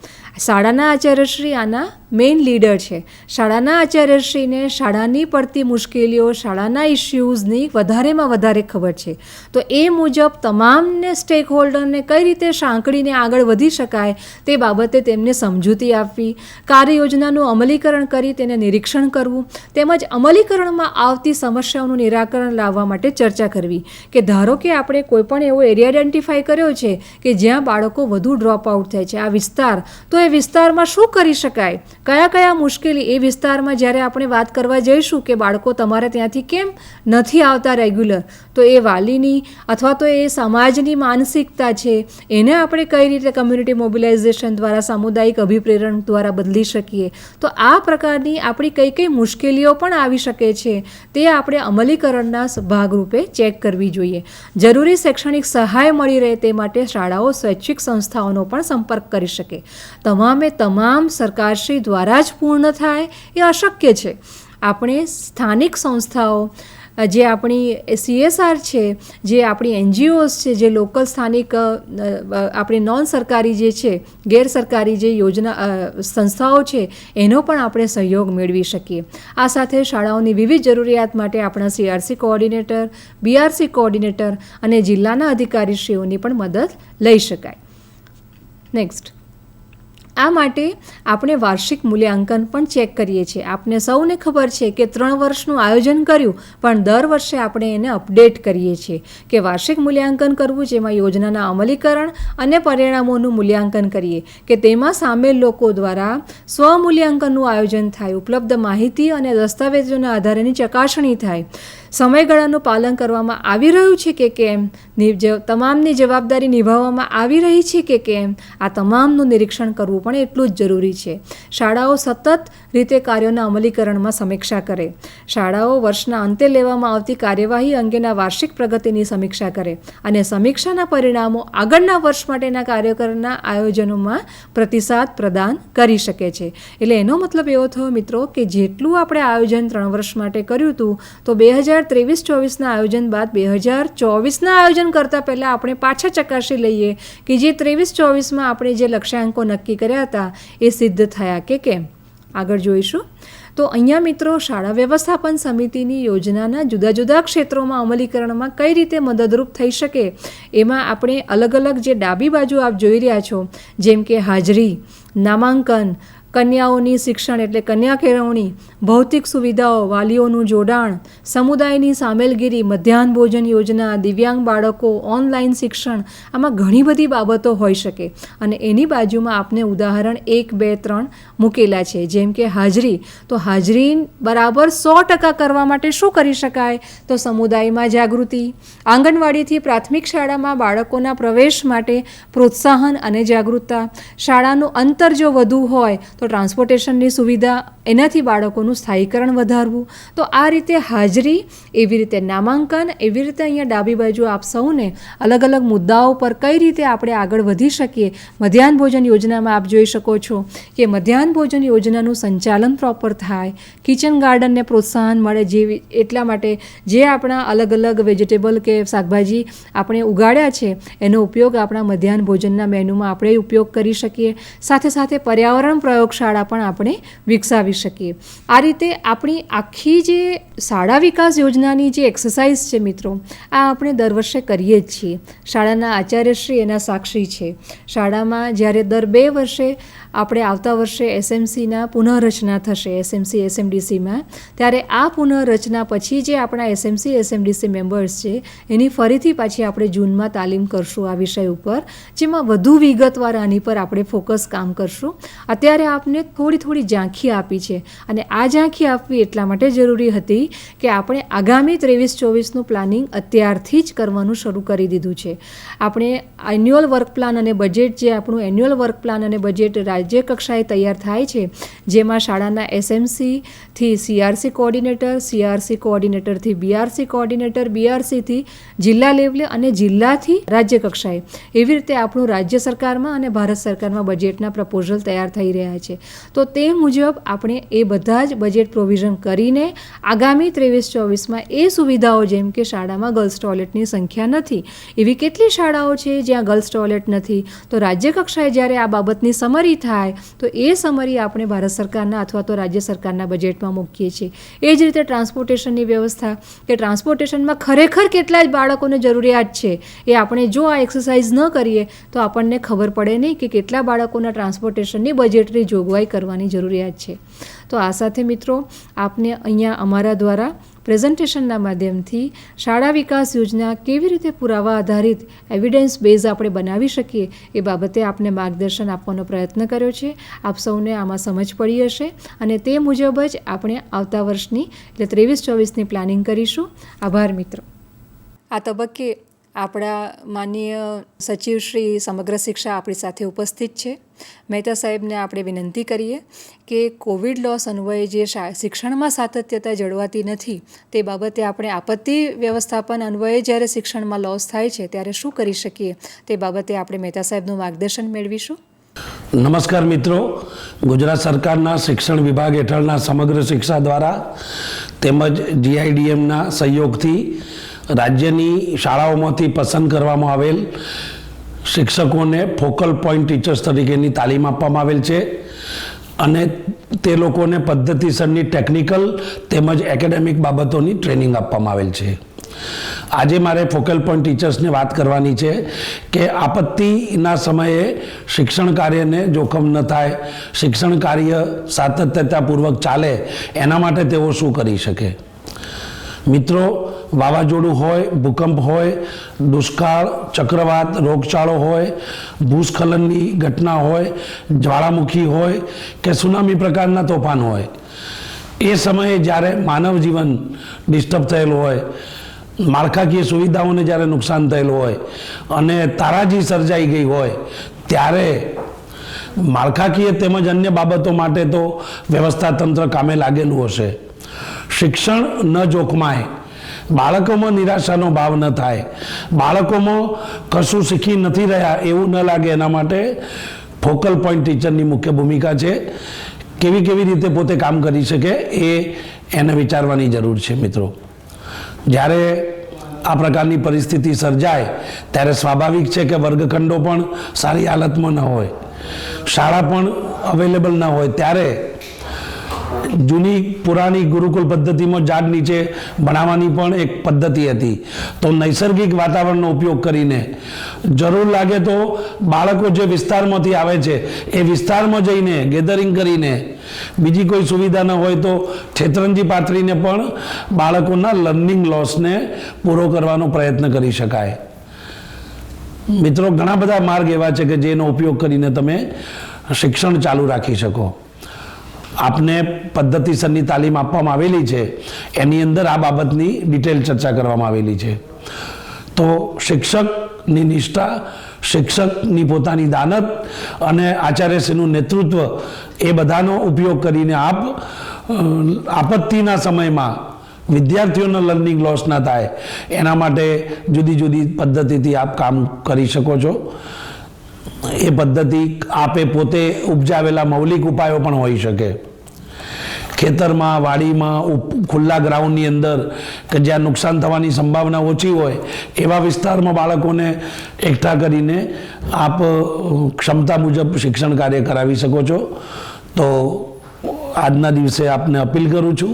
શાળાના આચાર્યશ્રી આના મેઇન લીડર છે. શાળાના આચાર્યશ્રીને શાળાની પડતી મુશ્કેલીઓ, શાળાના ઇસ્યુઝની વધારેમાં વધારે ખબર છે. તો એ મુજબ તમામને સ્ટેક હોલ્ડરને કઈ રીતે સાંકળીને આગળ વધી શકાય તે બાબતે તેમને સમજૂતી આપવી, કાર્ય યોજનાનું અમલીકરણ કરી તેને નિરીક્ષણ કરવું, તેમજ અમલીકરણમાં આવતી સમસ્યાઓનું નિરાકરણ લાવવા માટે ચર્ચા કરવી. કે ધારો કે આપણે કોઈપણ એવો એરિયા આઈડેન્ટિફાઈ કર્યો છે કે જ્યાં બાળકો વધુ ડ્રોપ આઉટ થાય છે, આ વિસ્તાર, તો એ વિસ્તારમાં શું કરી શકાય, કયા કયા મુશ્કેલી, એ વિસ્તારમાં જ્યારે આપણે વાત કરવા જઈશું કે બાળકો તમારે ત્યાંથી કેમ નથી આવતા રેગ્યુલર, તો એ વાલીની અથવા તો એ સમાજની માનસિકતા છે, એને આપણે કઈ રીતે કમ્યુનિટી મોબિલાઇઝેશન દ્વારા, સામુદાયિક અભિપ્રેરણ દ્વારા બદલી શકીએ. તો આ પ્રકારની આપણી કઈ કઈ મુશ્કેલીઓ પણ આવી શકે છે તે આપણે અમલીકરણના ભાગરૂપે ચેક કરવી જોઈએ. જરૂરી શૈક્ષણિક સહાય મળી રહે તે માટે શાળાઓ શૈક્ષિક સંસ્થાઓનો પણ સંપર્ક કરી શકે. તમામ સરકારશ્રી દ્વારા જ પૂર્ણ થાય એ અશક્ય છે. આપણે સ્થાનિક સંસ્થાઓ જે આપણી CSR છે, જે આપણી NGOs છે, જે લોકલ સ્થાનિક આપણી નોન સરકારી જે છે, ગેરસરકારી જે યોજના સંસ્થાઓ છે, એનો પણ આપણે સહયોગ મેળવી શકીએ. આ સાથે શાળાઓની વિવિધ જરૂરિયાત માટે આપણા CRC કોઓર્ડિનેટર, BRC કોઓર્ડિનેટર અને જિલ્લાના અધિકારીશ્રીઓની પણ મદદ લઈ શકાય. નેક્સ્ટ, આ માટે આપણે વાર્ષિક મૂલ્યાંકન પણ ચેક કરીએ છીએ. આપને સૌને ખબર છે કે 3 વર્ષનું આયોજન કર્યું, પણ દર વર્ષે આપણે એને અપડેટ કરીએ છીએ કે વાર્ષિક મૂલ્યાંકન કરવું, જેમાં યોજનાના અમલીકરણ અને પરિણામોનું મૂલ્યાંકન કરીએ, કે તેમાં સામેલ લોકો દ્વારા સ્વમૂલ્યાંકનનું આયોજન થાય, ઉપલબ્ધ માહિતી અને દસ્તાવેજોના આધારેની ચકાસણી થાય, સમયગાળાનું પાલન કરવામાં આવી રહ્યું છે કે કેમ, તમામની જવાબદારી નિભાવવામાં આવી રહી છે કે કેમ, આ તમામનું નિરીક્ષણ કરવું પણ એટલું જ જરૂરી છે. શાળાઓ સતત રીતે કાર્યોના અમલીકરણમાં સમીક્ષા કરે. શાળાઓ વર્ષના અંતે લેવામાં આવતી કાર્યવાહી અંગેના વાર્ષિક પ્રગતિની સમીક્ષા કરે અને સમીક્ષાના પરિણામો આગળના વર્ષ માટેના કાર્યક્રમના આયોજનોમાં પ્રતિસાદ પ્રદાન કરી શકે છે. એટલે એનો મતલબ એવો થયો મિત્રો કે જેટલું આપણે આયોજન 3 વર્ષ માટે કર્યું હતું, તો 2023-24ના આયોજન બાદ 2024ના આયોજન કરતાં પહેલાં આપણે પાછા ચકાસી લઈએ કે જે 23-24માં આપણે જે લક્ષ્યાંકો નક્કી કર્યા હતા એ સિદ્ધ થયા કે કેમ. આગળ જોઈશું. તો અહીંયા મિત્રો શાળા વ્યવસ્થાપન સમિતિની યોજનાના જુદા જુદા ક્ષેત્રોમાં અમલીકરણમાં કઈ રીતે મદદરૂપ થઈ શકે, એમાં આપણે અલગ અલગ જે ડાબી બાજુ આપ જોઈ રહ્યા છો, જેમ કે હાજરી, નામાંકન, કન્યાઓની શિક્ષણ એટલે કન્યા કેળવણી, ભૌતિક સુવિધાઓ, વાલીઓનું જોડાણ, સમુદાયની સામેલગીરી, મધ્યાહન ભોજન યોજના, દિવ્યાંગ બાળકો, ઓનલાઈન શિક્ષણ, આમાં ઘણી બધી બાબતો હોઈ શકે. અને એની બાજુમાં આપને ઉદાહરણ 1, 2, 3 મૂકેલા છે. જેમ કે હાજરી, તો હાજરી બરાબર 100% કરવા માટે શું કરી શકાય, તો સમુદાયમાં જાગૃતિ, આંગણવાડીથી પ્રાથમિક શાળામાં બાળકોના પ્રવેશ માટે પ્રોત્સાહન અને જાગૃતતા, શાળાનું અંતર જો વધુ હોય તો ટ્રાન્સપોર્ટેશનની સુવિધા, એનાથી બાળકોનું સ્થાયીકરણ વધારવું. તો આ રીતે હાજરી, એવી રીતે નામાંકન, એવી રીતે અહીંયા ડાબી બાજુ આપ સૌને અલગ અલગ મુદ્દાઓ પર કઈ રીતે આપણે આગળ વધી શકીએ. મધ્યાહન ભોજન યોજનામાં આપ જોઈ શકો છો કે મધ્યાહન ભોજન યોજનાનું સંચાલન પ્રોપર થાય, કિચન ગાર્ડનને પ્રોત્સાહન મળે, જેવી એટલા માટે જે આપણા અલગ અલગ વેજીટેબલ કે શાકભાજી આપણે ઉગાડ્યા છે એનો ઉપયોગ આપણા મધ્યાહન ભોજનના મેનુમાં આપણે ઉપયોગ કરી શકીએ. સાથે સાથે પર્યાવરણ પ્રયોગશાળા પણ આપણે વિકસાવી શકીએ. આ રીતે આપણી આખી જે શાળા વિકાસ યોજનાની જે એક્સરસાઇઝ છે મિત્રો, આ આપણે દર વર્ષે કરીએ જ છીએ. શાળાના આચાર્યશ્રી એના સાક્ષી છે. શાળામાં જ્યારે દર 2 વર્ષે આપણે આવતા વર્ષે SMCના પુનઃરચના થશે, SMC SMDCમાં, ત્યારે આ પુનઃરચના પછી જે આપણા SMC SMDC મેમ્બર્સ છે એની ફરીથી પાછી આપણે જૂનમાં તાલીમ કરશું આ વિષય ઉપર, જેમાં વધુ વિગતવાર આની પર આપણે ફોકસ કામ કરશું. અત્યારે આપને થોડી ઝાંખી આપી છે અને આ ઝાંખી આપવી એટલા માટે જરૂરી હતી કે આપણે આગામી 23-24નું પ્લાનિંગ અત્યારથી જ કરવાનું શરૂ કરી દીધું છે. આપણે એન્યુઅલ વર્ક પ્લાન અને બજેટ, જે આપણું એન્યુઅલ વર્ક પ્લાન અને બજેટ રાજ્ય કક્ષાએ તૈયાર થાય છે, જેમાં શાળાના SMCથી CRC કોઓર્ડિનેટર, CRC કોઓર્ડિનેટરથી BRC કોઓર્ડિનેટર, BRCથી જિલ્લા લેવલે અને જિલ્લાથી રાજ્ય કક્ષાએ, એવી રીતે આપણું રાજ્ય સરકારમાં અને ભારત સરકારમાં બજેટના પ્રપોઝલ તૈયાર થઈ રહ્યા છે. તો તે મુજબ આપણે એ બધા જ બજેટ પ્રોવિઝન કરીને આગામી 23-24માં એ સુવિધાઓ, જેમ કે શાળામાં ગર્લ્સ ટોયલેટની સંખ્યા નથી, એવી કેટલી શાળાઓ છે જ્યાં ગર્લ્સ ટોયલેટ નથી, તો રાજ્ય કક્ષાએ જ્યારે આ બાબતની સમરી થાય તો એ સમરી આપણે ભારત સરકારના અથવા તો રાજ્ય સરકારના બજેટમાં મૂકીએ છીએ. એ જ રીતે ટ્રાન્સપોર્ટેશનની વ્યવસ્થા, કે ટ્રાન્સપોર્ટેશનમાં ખરેખર કેટલા જ બાળકોને જરૂરિયાત છે, એ આપણે જો આ એક્સરસાઇઝ ન કરીએ તો આપણને ખબર પડે નહીં કે કેટલા બાળકોના ટ્રાન્સપોર્ટેશનની બજેટરી જોગવાઈ કરવાની જરૂરિયાત છે. તો આ સાથે મિત્રો આપને અહીંયા અમારા દ્વારા પ્રેઝન્ટેશનના માધ્યમથી શાળા વિકાસ યોજના કેવી રીતે પુરાવા આધારિત એવિડન્સ બેઝ આપણે બનાવી શકીએ એ બાબતે આપને માર્ગદર્શન આપવાનો પ્રયત્ન કર્યો છે. આપ સૌને આમાં સમજ પડી હશે અને તે મુજબ જ આપણે આવતા વર્ષની એટલે 23-24ની પ્લાનિંગ કરીશું. આભાર મિત્રો. આ તબક્કે આપણા માનનીય સચિવ શ્રી સમગ્ર શિક્ષા આપણી સાથે ઉપસ્થિત છે. મહેતા સાહેબને આપણે વિનંતી કરીએ કે કોવિડ લોસ અન્વયે જે શિક્ષણમાં સાતત્યતા જળવાતી નથી તે બાબતે આપણે આપત્તિ વ્યવસ્થાપન અન્વયે જ્યારે શિક્ષણમાં લોસ થાય છે ત્યારે શું કરી શકીએ તે બાબતે આપણે મહેતા સાહેબનું માર્ગદર્શન મેળવીશું. નમસ્કાર મિત્રો, ગુજરાત સરકારના શિક્ષણ વિભાગ હેઠળના સમગ્ર શિક્ષા દ્વારા તેમજ GIDMના સહયોગથી રાજ્યની શાળાઓમાંથી પસંદ કરવામાં આવેલ શિક્ષકોને ફોકલ પોઈન્ટ ટીચર્સ તરીકેની તાલીમ આપવામાં આવેલ છે અને તે લોકોને પદ્ધતિસરની ટેકનિકલ તેમજ એકેડેમિક બાબતોની ટ્રેનિંગ આપવામાં આવેલ છે. આજે મારે ફોકલ પોઈન્ટ ટીચર્સને વાત કરવાની છે કે આપત્તિના સમયે શિક્ષણ કાર્યને જોખમ ન થાય, શિક્ષણ કાર્ય સાતત્યતાપૂર્વક ચાલે, એના માટે તેઓ શું કરી શકે. મિત્રો, વાવાઝોડું હોય, ભૂકંપ હોય, દુષ્કાળ, ચક્રવાત, રોગચાળો હોય, ભૂસ્ખલનની ઘટના હોય, જ્વાળામુખી હોય કે સુનામી પ્રકારના તોફાન હોય, એ સમયે જ્યારે માનવ જીવન ડિસ્ટર્બ થયેલું હોય, માળખાકીય સુવિધાઓને જ્યારે નુકસાન થયેલું હોય અને તારાજી સર્જાઈ ગઈ હોય, ત્યારે માળખાકીય તેમજ અન્ય બાબતો માટે તો વ્યવસ્થા તંત્ર કામે લાગેલું હશે. શિક્ષણ ન જોખમાય, બાળકોમાં નિરાશાનો ભાવ ન થાય, બાળકોમાં કશું શીખી નથી રહ્યા એવું ન લાગે, એના માટે ફોકલ પોઈન્ટ ટીચરની મુખ્ય ભૂમિકા છે. કેવી રીતે પોતે કામ કરી શકે એને વિચારવાની જરૂર છે. મિત્રો, જ્યારે આ પ્રકારની પરિસ્થિતિ સર્જાય ત્યારે સ્વાભાવિક છે કે વર્ગખંડો પણ સારી હાલતમાં ન હોય, શાળા પણ અવેલેબલ ન હોય, ત્યારે જૂની પુરાણી ગુરુકુલ પદ્ધતિમાં ઝાડ નીચે ભણાવવાની પણ એક પદ્ધતિ હતી. તો નૈસર્ગિક વાતાવરણનો ઉપયોગ કરીને જરૂર લાગે તો બાળકો જે વિસ્તારમાંથી આવે છે એ વિસ્તારમાં જઈને ગેધરિંગ કરીને, બીજી કોઈ સુવિધા ન હોય તો છેતરંજી પાથરીને પણ બાળકોના લર્નિંગ લોસને પૂરો કરવાનો પ્રયત્ન કરી શકાય. મિત્રો, ઘણા બધા માર્ગ એવા છે કે જેનો ઉપયોગ કરીને તમે શિક્ષણ ચાલુ રાખી શકો. આપને પદ્ધતિસરની તાલીમ આપવામાં આવેલી છે, એની અંદર આ બાબતની ડિટેલ ચર્ચા કરવામાં આવેલી છે. તો શિક્ષકની નિષ્ઠા, શિક્ષકની પોતાની દાનત અને આચાર્યશ્રીનું નેતૃત્વ, એ બધાનો ઉપયોગ કરીને આપ આપત્તિના સમયમાં વિદ્યાર્થીઓનો લર્નિંગ લોસ ના થાય એના માટે જુદી જુદી પદ્ધતિથી આપ કામ કરી શકો છો. એ પદ્ધતિ આપે પોતે ઉપજાવેલા મૌલિક ઉપાયો પણ હોઈ શકે. ખેતરમાં, વાડીમાં, ખુલ્લા ગ્રાઉન્ડની અંદર કે જ્યાં નુકસાન થવાની સંભાવના ઓછી હોય એવા વિસ્તારમાં બાળકોને એકઠા કરીને આપ ક્ષમતા મુજબ શિક્ષણ કાર્ય કરાવી શકો છો. તો આજના દિવસે આપને અપીલ કરું છું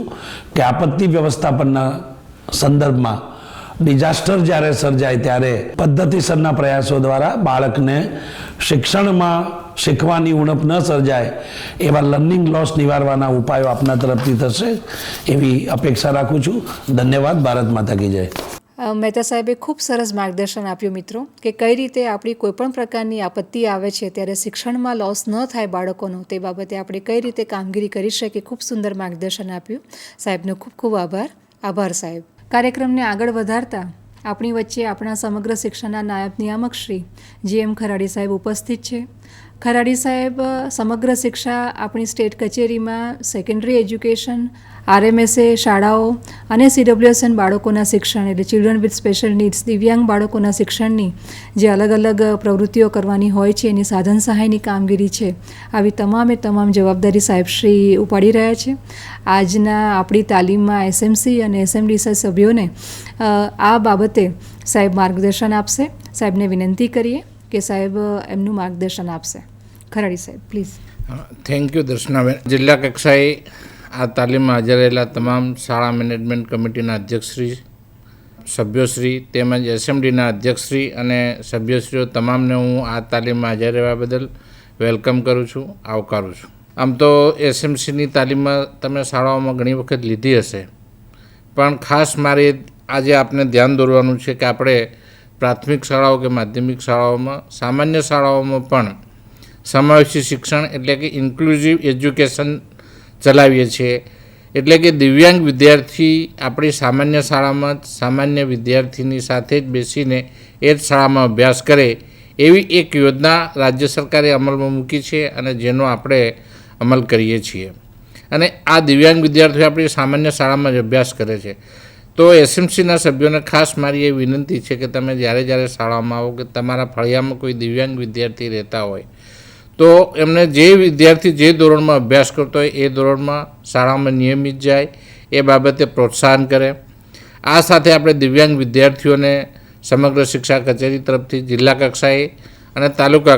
કે આપત્તિ વ્યવસ્થાપનના સંદર્ભમાં ડિઝાસ્ટર જ્યારે સર્જાય ત્યારે પદ્ધતિસરના પ્રયાસો દ્વારા બાળકને શિક્ષણમાં શીખવાની ઉણપ ન સર્જાય એવા લર્નિંગ લોસ નિવારવાના ઉપાયો આપના તરફથી થશે એવી અપેક્ષા રાખું છું. ધન્યવાદ. ભારત માતા કી જય. મહેતા સાહેબે ખૂબ સરસ માર્ગદર્શન આપ્યું મિત્રો, કે કઈ રીતે આપણી કોઈપણ પ્રકારની આપત્તિ આવે છે ત્યારે શિક્ષણમાં લોસ ન થાય બાળકોનો, તે બાબતે આપણે કઈ રીતે કામગીરી કરી શકીએ. ખૂબ સુંદર માર્ગદર્શન આપ્યું. સાહેબનો ખૂબ ખૂબ આભાર. આભાર સાહેબ. કાર્યક્રમને આગળ વધારતા આપણી વચ્ચે આપણા સમગ્ર શિક્ષણના નાયબ નિયામક શ્રી GM ખરાડી સાહેબ ઉપસ્થિત છે. ખરાડી સાહેબ સમગ્ર શિક્ષા આપણી સ્ટેટ કચેરીમાં સેકન્ડરી એજ્યુકેશન, RMSA શાળાઓ અને CWSN બાળકોના શિક્ષણ, એટલે ચિલ્ડ્રન વિથ સ્પેશિયલ નીડ્સ, દિવ્યાંગ બાળકોના શિક્ષણની જે અલગ અલગ પ્રવૃત્તિઓ કરવાની હોય છે એની સાધન સહાયની કામગીરી છે, આવી તમામ જવાબદારી સાહેબશ્રી ઉપાડી રહ્યા છે. આજના આપણી તાલીમમાં SMC અને SMDC સભ્યોને આ બાબતે સાહેબ માર્ગદર્શન આપશે. સાહેબને વિનંતી કરીએ કે સાહેબ એમનું માર્ગદર્શન આપશે. ખરાડી સાહેબ, પ્લીઝ. થેન્ક યુ દર્શનાબેન. જિલ્લા કક્ષાએ આ તાલીમમાં હાજર રહેલા તમામ શાળા મેનેજમેન્ટ કમિટીના અધ્યક્ષશ્રી, સભ્યોશ્રી તેમજ SMDના અધ્યક્ષશ્રી અને સભ્યશ્રીઓ તમામને હું આ તાલીમમાં હાજર રહેવા બદલ વેલકમ કરું છું, આવકારું છું. આમ તો SMCની તાલીમમાં તમે શાળાઓમાં ઘણી વખત લીધી હશે, પણ ખાસ મારે આજે આપને ધ્યાન દોરવાનું છે કે આપણે પ્રાથમિક શાળાઓ કે માધ્યમિક શાળાઓમાં, સામાન્ય શાળાઓમાં પણ સમાવેશી શિક્ષણ એટલે કે ઇન્ક્લુઝિવ એજ્યુકેશન ચલાવીએ છીએ. એટલે કે દિવ્યાંગ વિદ્યાર્થી આપણી સામાન્ય શાળામાં સામાન્ય વિદ્યાર્થીની સાથે જ બેસીને એ જ શાળામાં અભ્યાસ કરે એવી એક યોજના રાજ્ય સરકારે અમલમાં મૂકી છે અને જેનો આપણે અમલ કરીએ છીએ. અને આ દિવ્યાંગ વિદ્યાર્થીઓ આપણી સામાન્ય શાળામાં જ અભ્યાસ કરે છે. તો SMCના સભ્યોને ખાસ મારી એ વિનંતી છે કે તમે જ્યારે શાળામાં આવો કે તમારા ફળિયામાં કોઈ દિવ્યાંગ વિદ્યાર્થી રહેતા હોય તો એમને જે વિદ્યાર્થી જે ધોરણમાં અભ્યાસ કરતો હોય એ ધોરણમાં શાળામાં નિયમિત જાય એ બાબતે પ્રોત્સાહન કરે. આ સાથે આપણે દિવ્યાંગ વિદ્યાર્થીઓને સમગ્ર શિક્ષા કચેરી તરફથી જિલ્લા કક્ષાએ અને તાલુકા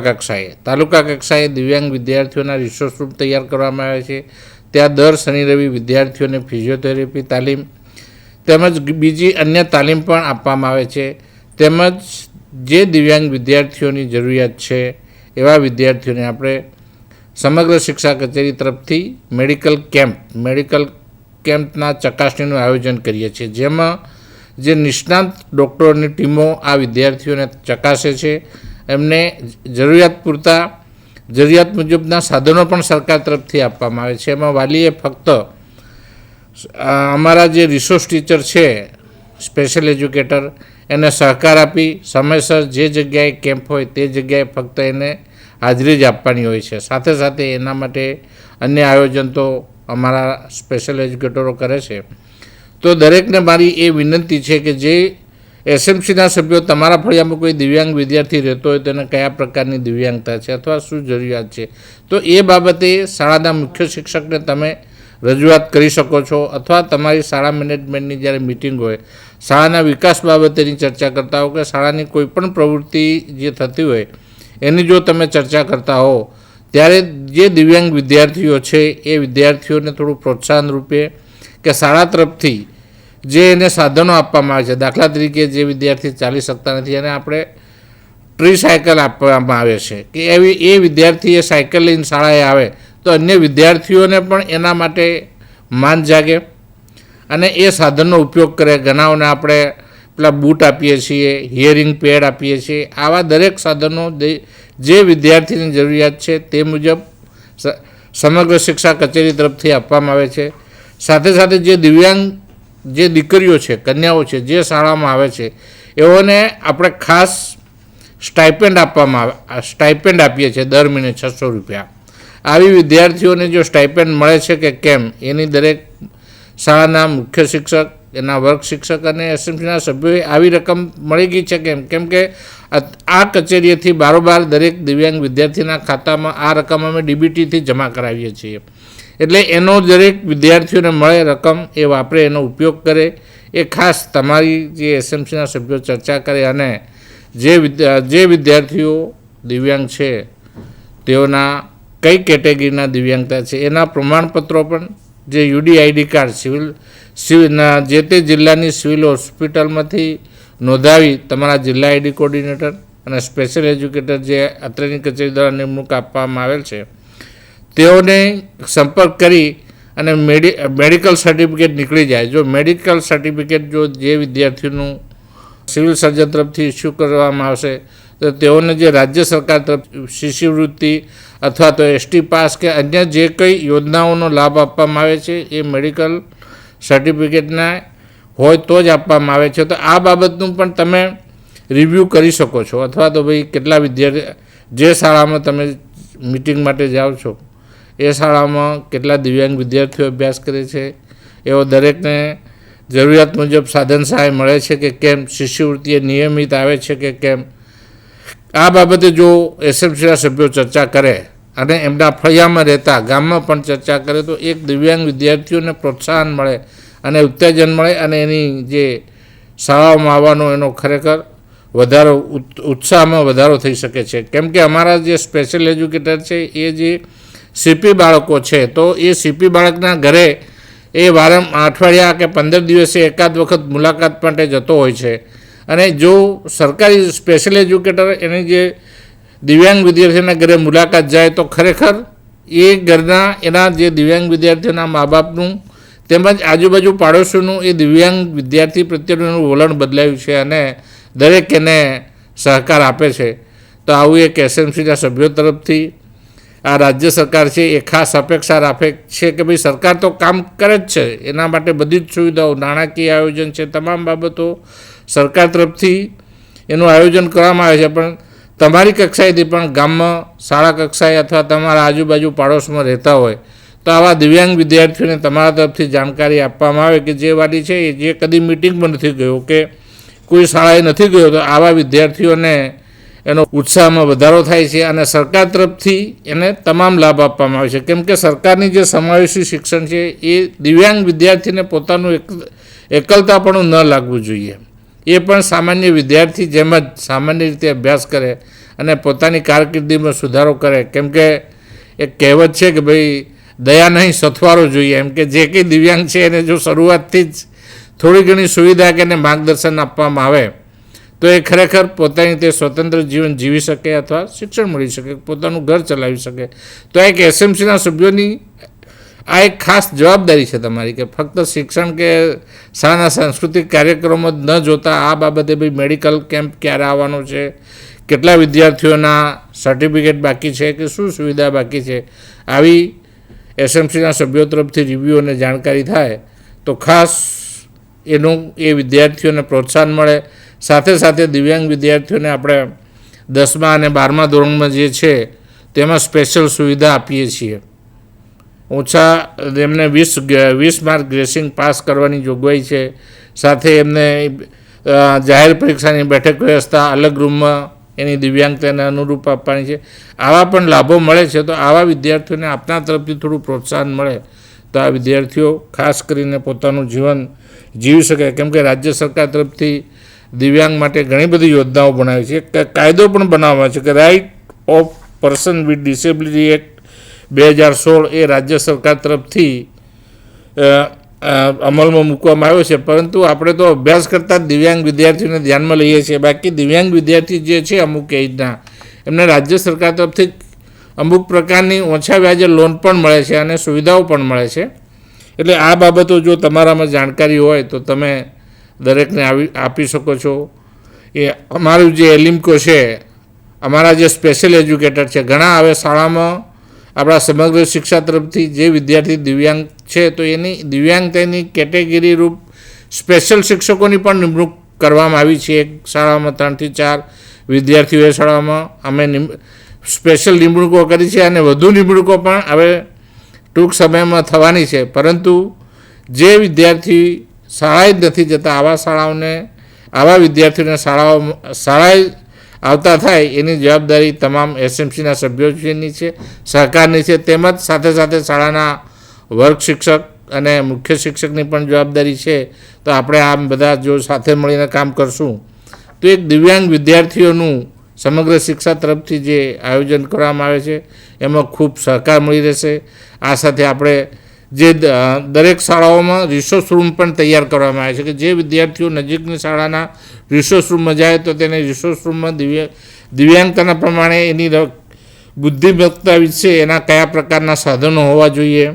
કક્ષાએ દિવ્યાંગ વિદ્યાર્થીઓના રિસોર્સ રૂમ તૈયાર કરવામાં આવે છે. ત્યાં દર શનિ રવિ વિદ્યાર્થીઓને ફિઝિયોથેરાપી તાલીમ તેમજ બીજી અન્ય તાલીમ પણ આપવામાં આવે છે. તેમજ જે દિવ્યાંગ વિદ્યાર્થીઓની જરૂરિયાત છે એવા વિદ્યાર્થીઓને આપણે સમગ્ર શિક્ષા કચેરી તરફથી મેડિકલ કેમ્પના ચકાસણીનું આયોજન કરીએ છીએ, જેમાં જે નિષ્ણાંત ડૉક્ટરોની ટીમો આ વિદ્યાર્થીઓને ચકાસે છે. એમને જરૂરિયાત મુજબના સાધનો પણ સરકાર તરફથી આપવામાં આવે છે. એમાં વાલીએ ફક્ત અમારા જે રિસોર્સ ટીચર છે, સ્પેશિયલ એજ્યુકેટર, એને સહકાર આપી સમયસર જે જગ્યાએ કેમ્પ હોય તે જગ્યાએ ફક્ત એને હાજરી જ આપવાની હોય છે. સાથે સાથે એના માટે અન્ય આયોજન તો અમારા સ્પેશિયલ એજ્યુકેટરો કરે છે. તો દરેકને મારી એ વિનંતી છે કે જે એસએમસીના સભ્યો તમારા ફળિયામાં કોઈ દિવ્યાંગ વિદ્યાર્થી રહેતો હોય તેને કયા પ્રકારની દિવ્યાંગતા છે અથવા શું જરૂરિયાત છે, તો એ બાબતે શાળાના મુખ્ય શિક્ષકને તમે રજૂઆત કરી શકો છો. અથવા તમારી શાળા મેનેજમેન્ટની જ્યારે મિટિંગ હોય, શાળાના વિકાસ બાબતેની ચર્ચા કરતા હો કે શાળાની કોઈ પણ પ્રવૃત્તિ જે થતી હોય એની જો તમે ચર્ચા કરતા હો, ત્યારે જે દિવ્યાંગ વિદ્યાર્થીઓ છે એ વિદ્યાર્થીઓને થોડું પ્રોત્સાહન રૂપે કે શાળા તરફથી જે એને સાધનો આપવામાં આવે છે, દાખલા તરીકે જે વિદ્યાર્થી ચાલી શકતા નથી એને આપણે ટ્રીસાયકલ આપવામાં આવે છે કે એ વિદ્યાર્થી એ સાયકલ લઈને શાળાએ આવે તો અન્ય વિદ્યાર્થીઓને પણ એના માટે માન જાગે અને એ સાધનનો ઉપયોગ કરે. ઘણાઓને આપણે પેલા બૂટ આપીએ છીએ, હિયરિંગ પેડ આપીએ છીએ. આવા દરેક સાધનો જે વિદ્યાર્થીની જરૂરિયાત છે તે મુજબ સમગ્ર શિક્ષા કચેરી તરફથી આપવામાં આવે છે. સાથે સાથે જે દિવ્યાંગ જે દીકરીઓ છે, કન્યાઓ છે, જે શાળામાં આવે છે એઓને આપણે ખાસ સ્ટાઇપેન્ડ આપીએ છીએ દર મહિને 600 રૂપિયા. આવી વિદ્યાર્થીઓને જો સ્ટાઇપેન્ડ મળે છે કે કેમ, એની દરેક શાળાના મુખ્ય શિક્ષક, એના વર્ગ શિક્ષક અને એસએમસીના સભ્યોએ આવી રકમ મળી ગઈ છે કેમ કે આ કચેરીએથી બારોબાર દરેક દિવ્યાંગ વિદ્યાર્થીના ખાતામાં આ રકમ અમે ડીબીટીથી જમા કરાવીએ છીએ. એટલે એનો દરેક વિદ્યાર્થીઓને મળે રકમ, એ વાપરે, એનો ઉપયોગ કરે, એ ખાસ તમારી જે એસએમસીના સભ્યો ચર્ચા કરે અને જે વિદ્યાર્થીઓ દિવ્યાંગ છે તેઓના કઈ કેટેગરીના દિવ્યાંગતા છે એના પ્રમાણપત્રો પણ જે યુડીઆઈડી કાર્ડ સિવિલના જે તે જિલ્લાની સિવિલ હોસ્પિટલમાંથી નોંધાવી તમારા જિલ્લા આઈડી કોઓર્ડિનેટર અને સ્પેશિયલ એજ્યુકેટર જે અત્રેની કચેરી દ્વારા નિમણૂક આપવામાં આવેલ છે તેઓને સંપર્ક કરી અને મેડિકલ સર્ટિફિકેટ નીકળી જાય. જો મેડિકલ સર્ટિફિકેટ જો જે વિદ્યાર્થીનું સિવિલ સર્જન તરફથી ઇસ્યુ કરવામાં આવશે તો તેઓને જે રાજ્ય સરકાર તરફ શિષ્યવૃત્તિ અથવા તો એસટી પાસ કે અન્ય જે કંઈ યોજનાઓનો લાભ આપવામાં આવે છે એ મેડિકલ સર્ટિફિકેટના હોય તો જ આપવામાં આવે છે. તો આ બાબતનું પણ તમે રિવ્યૂ કરી શકો છો. અથવા તો ભાઈ કેટલા વિદ્યાર્થી, જે શાળામાં તમે મિટિંગ માટે જાઓ છો એ શાળામાં કેટલા દિવ્યાંગ વિદ્યાર્થીઓ અભ્યાસ કરે છે, એવો દરેકને જરૂરિયાત મુજબ સાધન સહાય મળે છે કે કેમ, શિષ્યવૃત્તિ નિયમિત આવે છે કે કેમ, આ બાબતે જો એસએમસીના સભ્યો ચર્ચા કરે અને એમના ફળિયામાં રહેતા ગામમાં પણ ચર્ચા કરે તો એક દિવ્યાંગ વિદ્યાર્થીઓને પ્રોત્સાહન મળે અને ઉત્તેજન મળે અને એની જે શાળાઓમાં આવવાનો એનો ખરેખર ઉત્સાહમાં વધારો થઈ શકે છે. કેમ કે અમારા જે સ્પેશિયલ એજ્યુકેટર છે એ જે સીપી બાળકો છે તો એ સીપી બાળકના ઘરે એ અઠવાડિયા કે 15 દિવસે એકાદ વખત મુલાકાત માટે જતો હોય છે. અને જો સરકારી સ્પેશિયલ એજ્યુકેટર એની જે દિવ્યાંગ વિદ્યાર્થીના ઘરે મુલાકાત જાય તો ખરેખર એ ઘરના એના જે દિવ્યાંગ વિદ્યાર્થીઓના મા બાપનું તેમજ આજુબાજુ પાડોશીનું એ દિવ્યાંગ વિદ્યાર્થી પ્રત્યેનું એનું વલણ બદલાયું છે અને દરેક એને સહકાર આપે છે. તો આવું એક એસએમસીના સભ્યો તરફથી આ રાજ્ય સરકાર છે એ ખાસ અપેક્ષા રાખે છે કે ભાઈ સરકાર તો કામ કરે જ છે, એના માટે બધી જ સુવિધાઓ, નાણાકીય આયોજન છે, તમામ બાબતો સરકાર તરફથી એનું આયોજન કરવામાં આવે છે. પણ તમારી કક્ષાએથી પણ ગામમાં શાળા કક્ષાએ અથવા તમારા આજુબાજુ પાડોશમાં રહેતા હોય તો આવા દિવ્યાંગ વિદ્યાર્થીઓને તમારા તરફથી જાણકારી આપવામાં આવે કે જે વાલી છે એ જે કદી મિટિંગમાં નથી ગયો કે કોઈ શાળાએ નથી ગયો તો આવા વિદ્યાર્થીઓને એનો ઉત્સાહમાં વધારો થાય છે અને સરકાર તરફથી એને તમામ લાભ આપવામાં આવે છે. કેમ કે સરકારની જે સમાવેશી શિક્ષણ છે એ દિવ્યાંગ વિદ્યાર્થીને પોતાનું એકલતાપણું ન લાગવું જોઈએ. એ પણ સામાન્ય વિદ્યાર્થી જેમ જ સામાન્ય રીતે અભ્યાસ કરે અને પોતાની કારકિર્દીમાં સુધારો કરે. કેમ કે એક કહેવત છે કે ભાઈ દયા નહીં સથવારો જોઈએ, એમ કે જે કંઈ દિવ્યાંગ છે એને જો શરૂઆતથી જ થોડી ઘણી સુવિધા કે એને માર્ગદર્શન આપવામાં આવે તો એ ખરેખર પોતાની તે સ્વતંત્ર જીવન જીવી શકે અથવા શિક્ષણ મળી શકે, પોતાનું ઘર ચલાવી શકે. તો એક એસએમસીના સભ્યોની આ એક ખાસ જવાબદારી છે તમારી કે ફક્ત શિક્ષણ કે શાળાના સાંસ્કૃતિક કાર્યક્રમો જ ન જોતા આ બાબતે ભાઈ મેડિકલ કેમ્પ ક્યારે આવવાનો છે, કેટલા વિદ્યાર્થીઓના સર્ટિફિકેટ બાકી છે કે શું સુવિધા બાકી છે, આવી એસએમસીના સભ્યો તરફથી રિવ્યૂ અને જાણકારી થાય તો ખાસ એનું એ વિદ્યાર્થીઓને પ્રોત્સાહન મળે. સાથે સાથે દિવ્યાંગ વિદ્યાર્થીઓને આપણે 10મા અને 12મા ધોરણમાં જે છે તેમાં સ્પેશિયલ સુવિધા આપીએ છીએ. ઓછા એમને 20 માર્ક ગ્રેસિંગ પાસ કરવાની જોગવાઈ છે. સાથે એમને જાહેર પરીક્ષાની બેઠક વ્યવસ્થા અલગ રૂમમાં એની દિવ્યાંગતાને અનુરૂપ આપવાની છે. આવા પણ લાભો મળે છે. તો આવા વિદ્યાર્થીઓને આપના તરફથી થોડું પ્રોત્સાહન મળે તો આ વિદ્યાર્થીઓ ખાસ કરીને પોતાનું જીવન જીવી શકે. કેમ કે રાજ્ય સરકાર તરફથી દિવ્યાંગ માટે ઘણી બધી યોજનાઓ બનાવી છે. કાયદો પણ બનાવવામાં છે કે right of person with disability act 2016 એ રાજ્ય સરકાર તરફથી અમલમાં મૂકવામાં આવ્યો છે. પરંતુ આપણે તો અભ્યાસ કરતા દિવ્યાંગ વિદ્યાર્થીઓને ધ્યાનમાં લઈએ છીએ. બાકી દિવ્યાંગ વિદ્યાર્થી જે છે અમુક એજના એમને રાજ્ય સરકાર તરફથી અમુક પ્રકારની ઓછા વ્યાજે લોન પણ મળે છે અને સુવિધાઓ પણ મળે છે. એટલે આ બાબતો જો તમારામાં જાણકારી હોય તો તમે દરેકને આપી શકો છો. એ અમારું જે એલિમ્કો છે, અમારા જે સ્પેશિયલ એજ્યુકેટર છે, ઘણા હવે શાળામાં આપણા સમગ્ર શિક્ષા તરફથી જે વિદ્યાર્થી દિવ્યાંગ છે તો એની દિવ્યાંગતાની કેટેગરી રૂપ સ્પેશિયલ શિક્ષકોની પણ નિમણૂક કરવામાં આવી છે. એક શાળામાં 3 થી 4 વિદ્યાર્થીઓ એ શાળામાં અમે સ્પેશિયલ નિમણૂકો કરી છે અને વધુ નિમણૂકો પણ હવે ટૂંક સમયમાં થવાની છે. પરંતુ જે વિદ્યાર્થી શાળાએ જ નથી જતા આવા વિદ્યાર્થીઓને શાળાએ આવતા થાય એની જવાબદારી તમામ એસએમસીના સભ્યોની છે, સહકારની છે. તેમજ સાથે સાથે શાળાના વર્ગ શિક્ષક અને મુખ્ય શિક્ષકની પણ જવાબદારી છે. તો આપણે આમ બધા જો સાથે મળીને કામ કરશું તો એક દિવ્યાંગ વિદ્યાર્થીઓનું સમગ્ર શિક્ષા તરફથી જે આયોજન કરવામાં આવે છે એમાં ખૂબ સહકાર મળી રહેશે. આ સાથે આપણે જે દરેક શાળાઓમાં રિસોર્સ રૂમ પણ તૈયાર કરવામાં આવે છે કે જે વિદ્યાર્થીઓ નજીકની શાળાના રિસોર્સ રૂમમાં જાય તો તેને રિસોર્સ રૂમમાં દિવ્યાંગતાના પ્રમાણે એની બુદ્ધિમત્તા વિશે એના કયા પ્રકારના સાધનો હોવા જોઈએ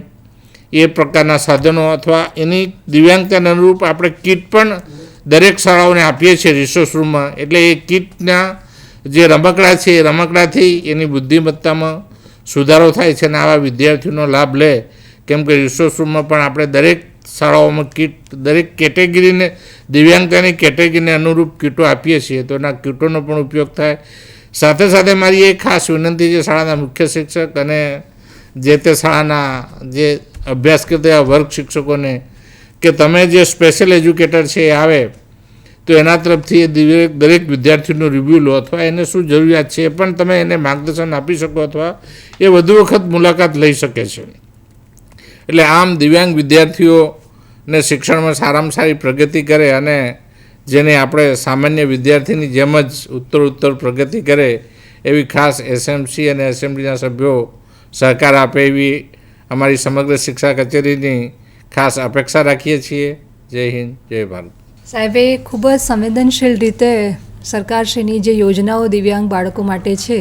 એ પ્રકારના સાધનો અથવા એની દિવ્યાંગતાને અનુરૂપ આપણે કીટ પણ દરેક શાળાઓને આપીએ છીએ રિસોર્સ રૂમમાં. એટલે એ કીટના જે રમકડા છે એ રમકડાથી એની બુદ્ધિમત્તામાં સુધારો થાય છે અને આવા વિદ્યાર્થીઓનો લાભ લે. કેમ કે રિસોર્સ રૂમમાં પણ આપણે દરેક શાળાઓમાં કીટ દરેક કેટેગરીને દિવ્યાંગતાની કેટેગરીને અનુરૂપ કીટો આપીએ છીએ તો એના કીટોનો પણ ઉપયોગ થાય. સાથે સાથે મારી એક ખાસ વિનંતી છે શાળાના મુખ્ય શિક્ષક અને જે તે શાળાના જે અભ્યાસ કરતા વર્ગ શિક્ષકોને કે તમે જે સ્પેશિયલ એજ્યુકેટર છે એ આવે તો એના તરફથી દરેક વિદ્યાર્થીનું રિવ્યૂ લો અથવા એને શું જરૂરિયાત છે એ પણ તમે એને માર્ગદર્શન આપી શકો અથવા એ વધુ વખત મુલાકાત લઈ શકે છે. એટલે આમ દિવ્યાંગ વિદ્યાર્થીઓને શિક્ષણમાં સારામાં સારી પ્રગતિ કરે અને જેને આપણે સામાન્ય વિદ્યાર્થીની જેમ જ ઉત્તર પ્રગતિ કરે એવી ખાસ એસએમસી અને એસએમડીના સભ્યો સહકાર આપે એવી અમારી સમગ્ર શિક્ષા કચેરીની ખાસ અપેક્ષા રાખીએ છીએ. જય હિન્દ, જય ભારત. સાહેબે ખૂબ જ સંવેદનશીલ રીતે સરકારશ્રીની જે યોજનાઓ દિવ્યાંગ બાળકો માટે છે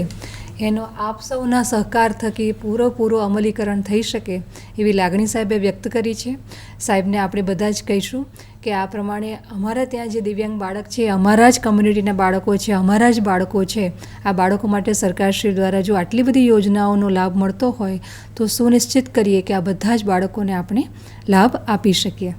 એનો આપ સૌના સહકાર થકી પૂરેપૂરું અમલીકરણ થઈ શકે એવી લાગણી સાહેબે વ્યક્ત કરી છે. સાહેબને આપણે બધા જ કહીશું કે આ પ્રમાણે અમારા ત્યાં જે દિવ્યાંગ બાળક છે અમારા જ કમ્યુનિટીના બાળકો છે, અમારા જ બાળકો છે. આ બાળકો માટે સરકારશ્રી દ્વારા જો આટલી બધી યોજનાઓનો લાભ મળતો હોય તો સુનિશ્ચિત કરીએ કે આ બધા જ બાળકોને આપણે લાભ આપી શકીએ.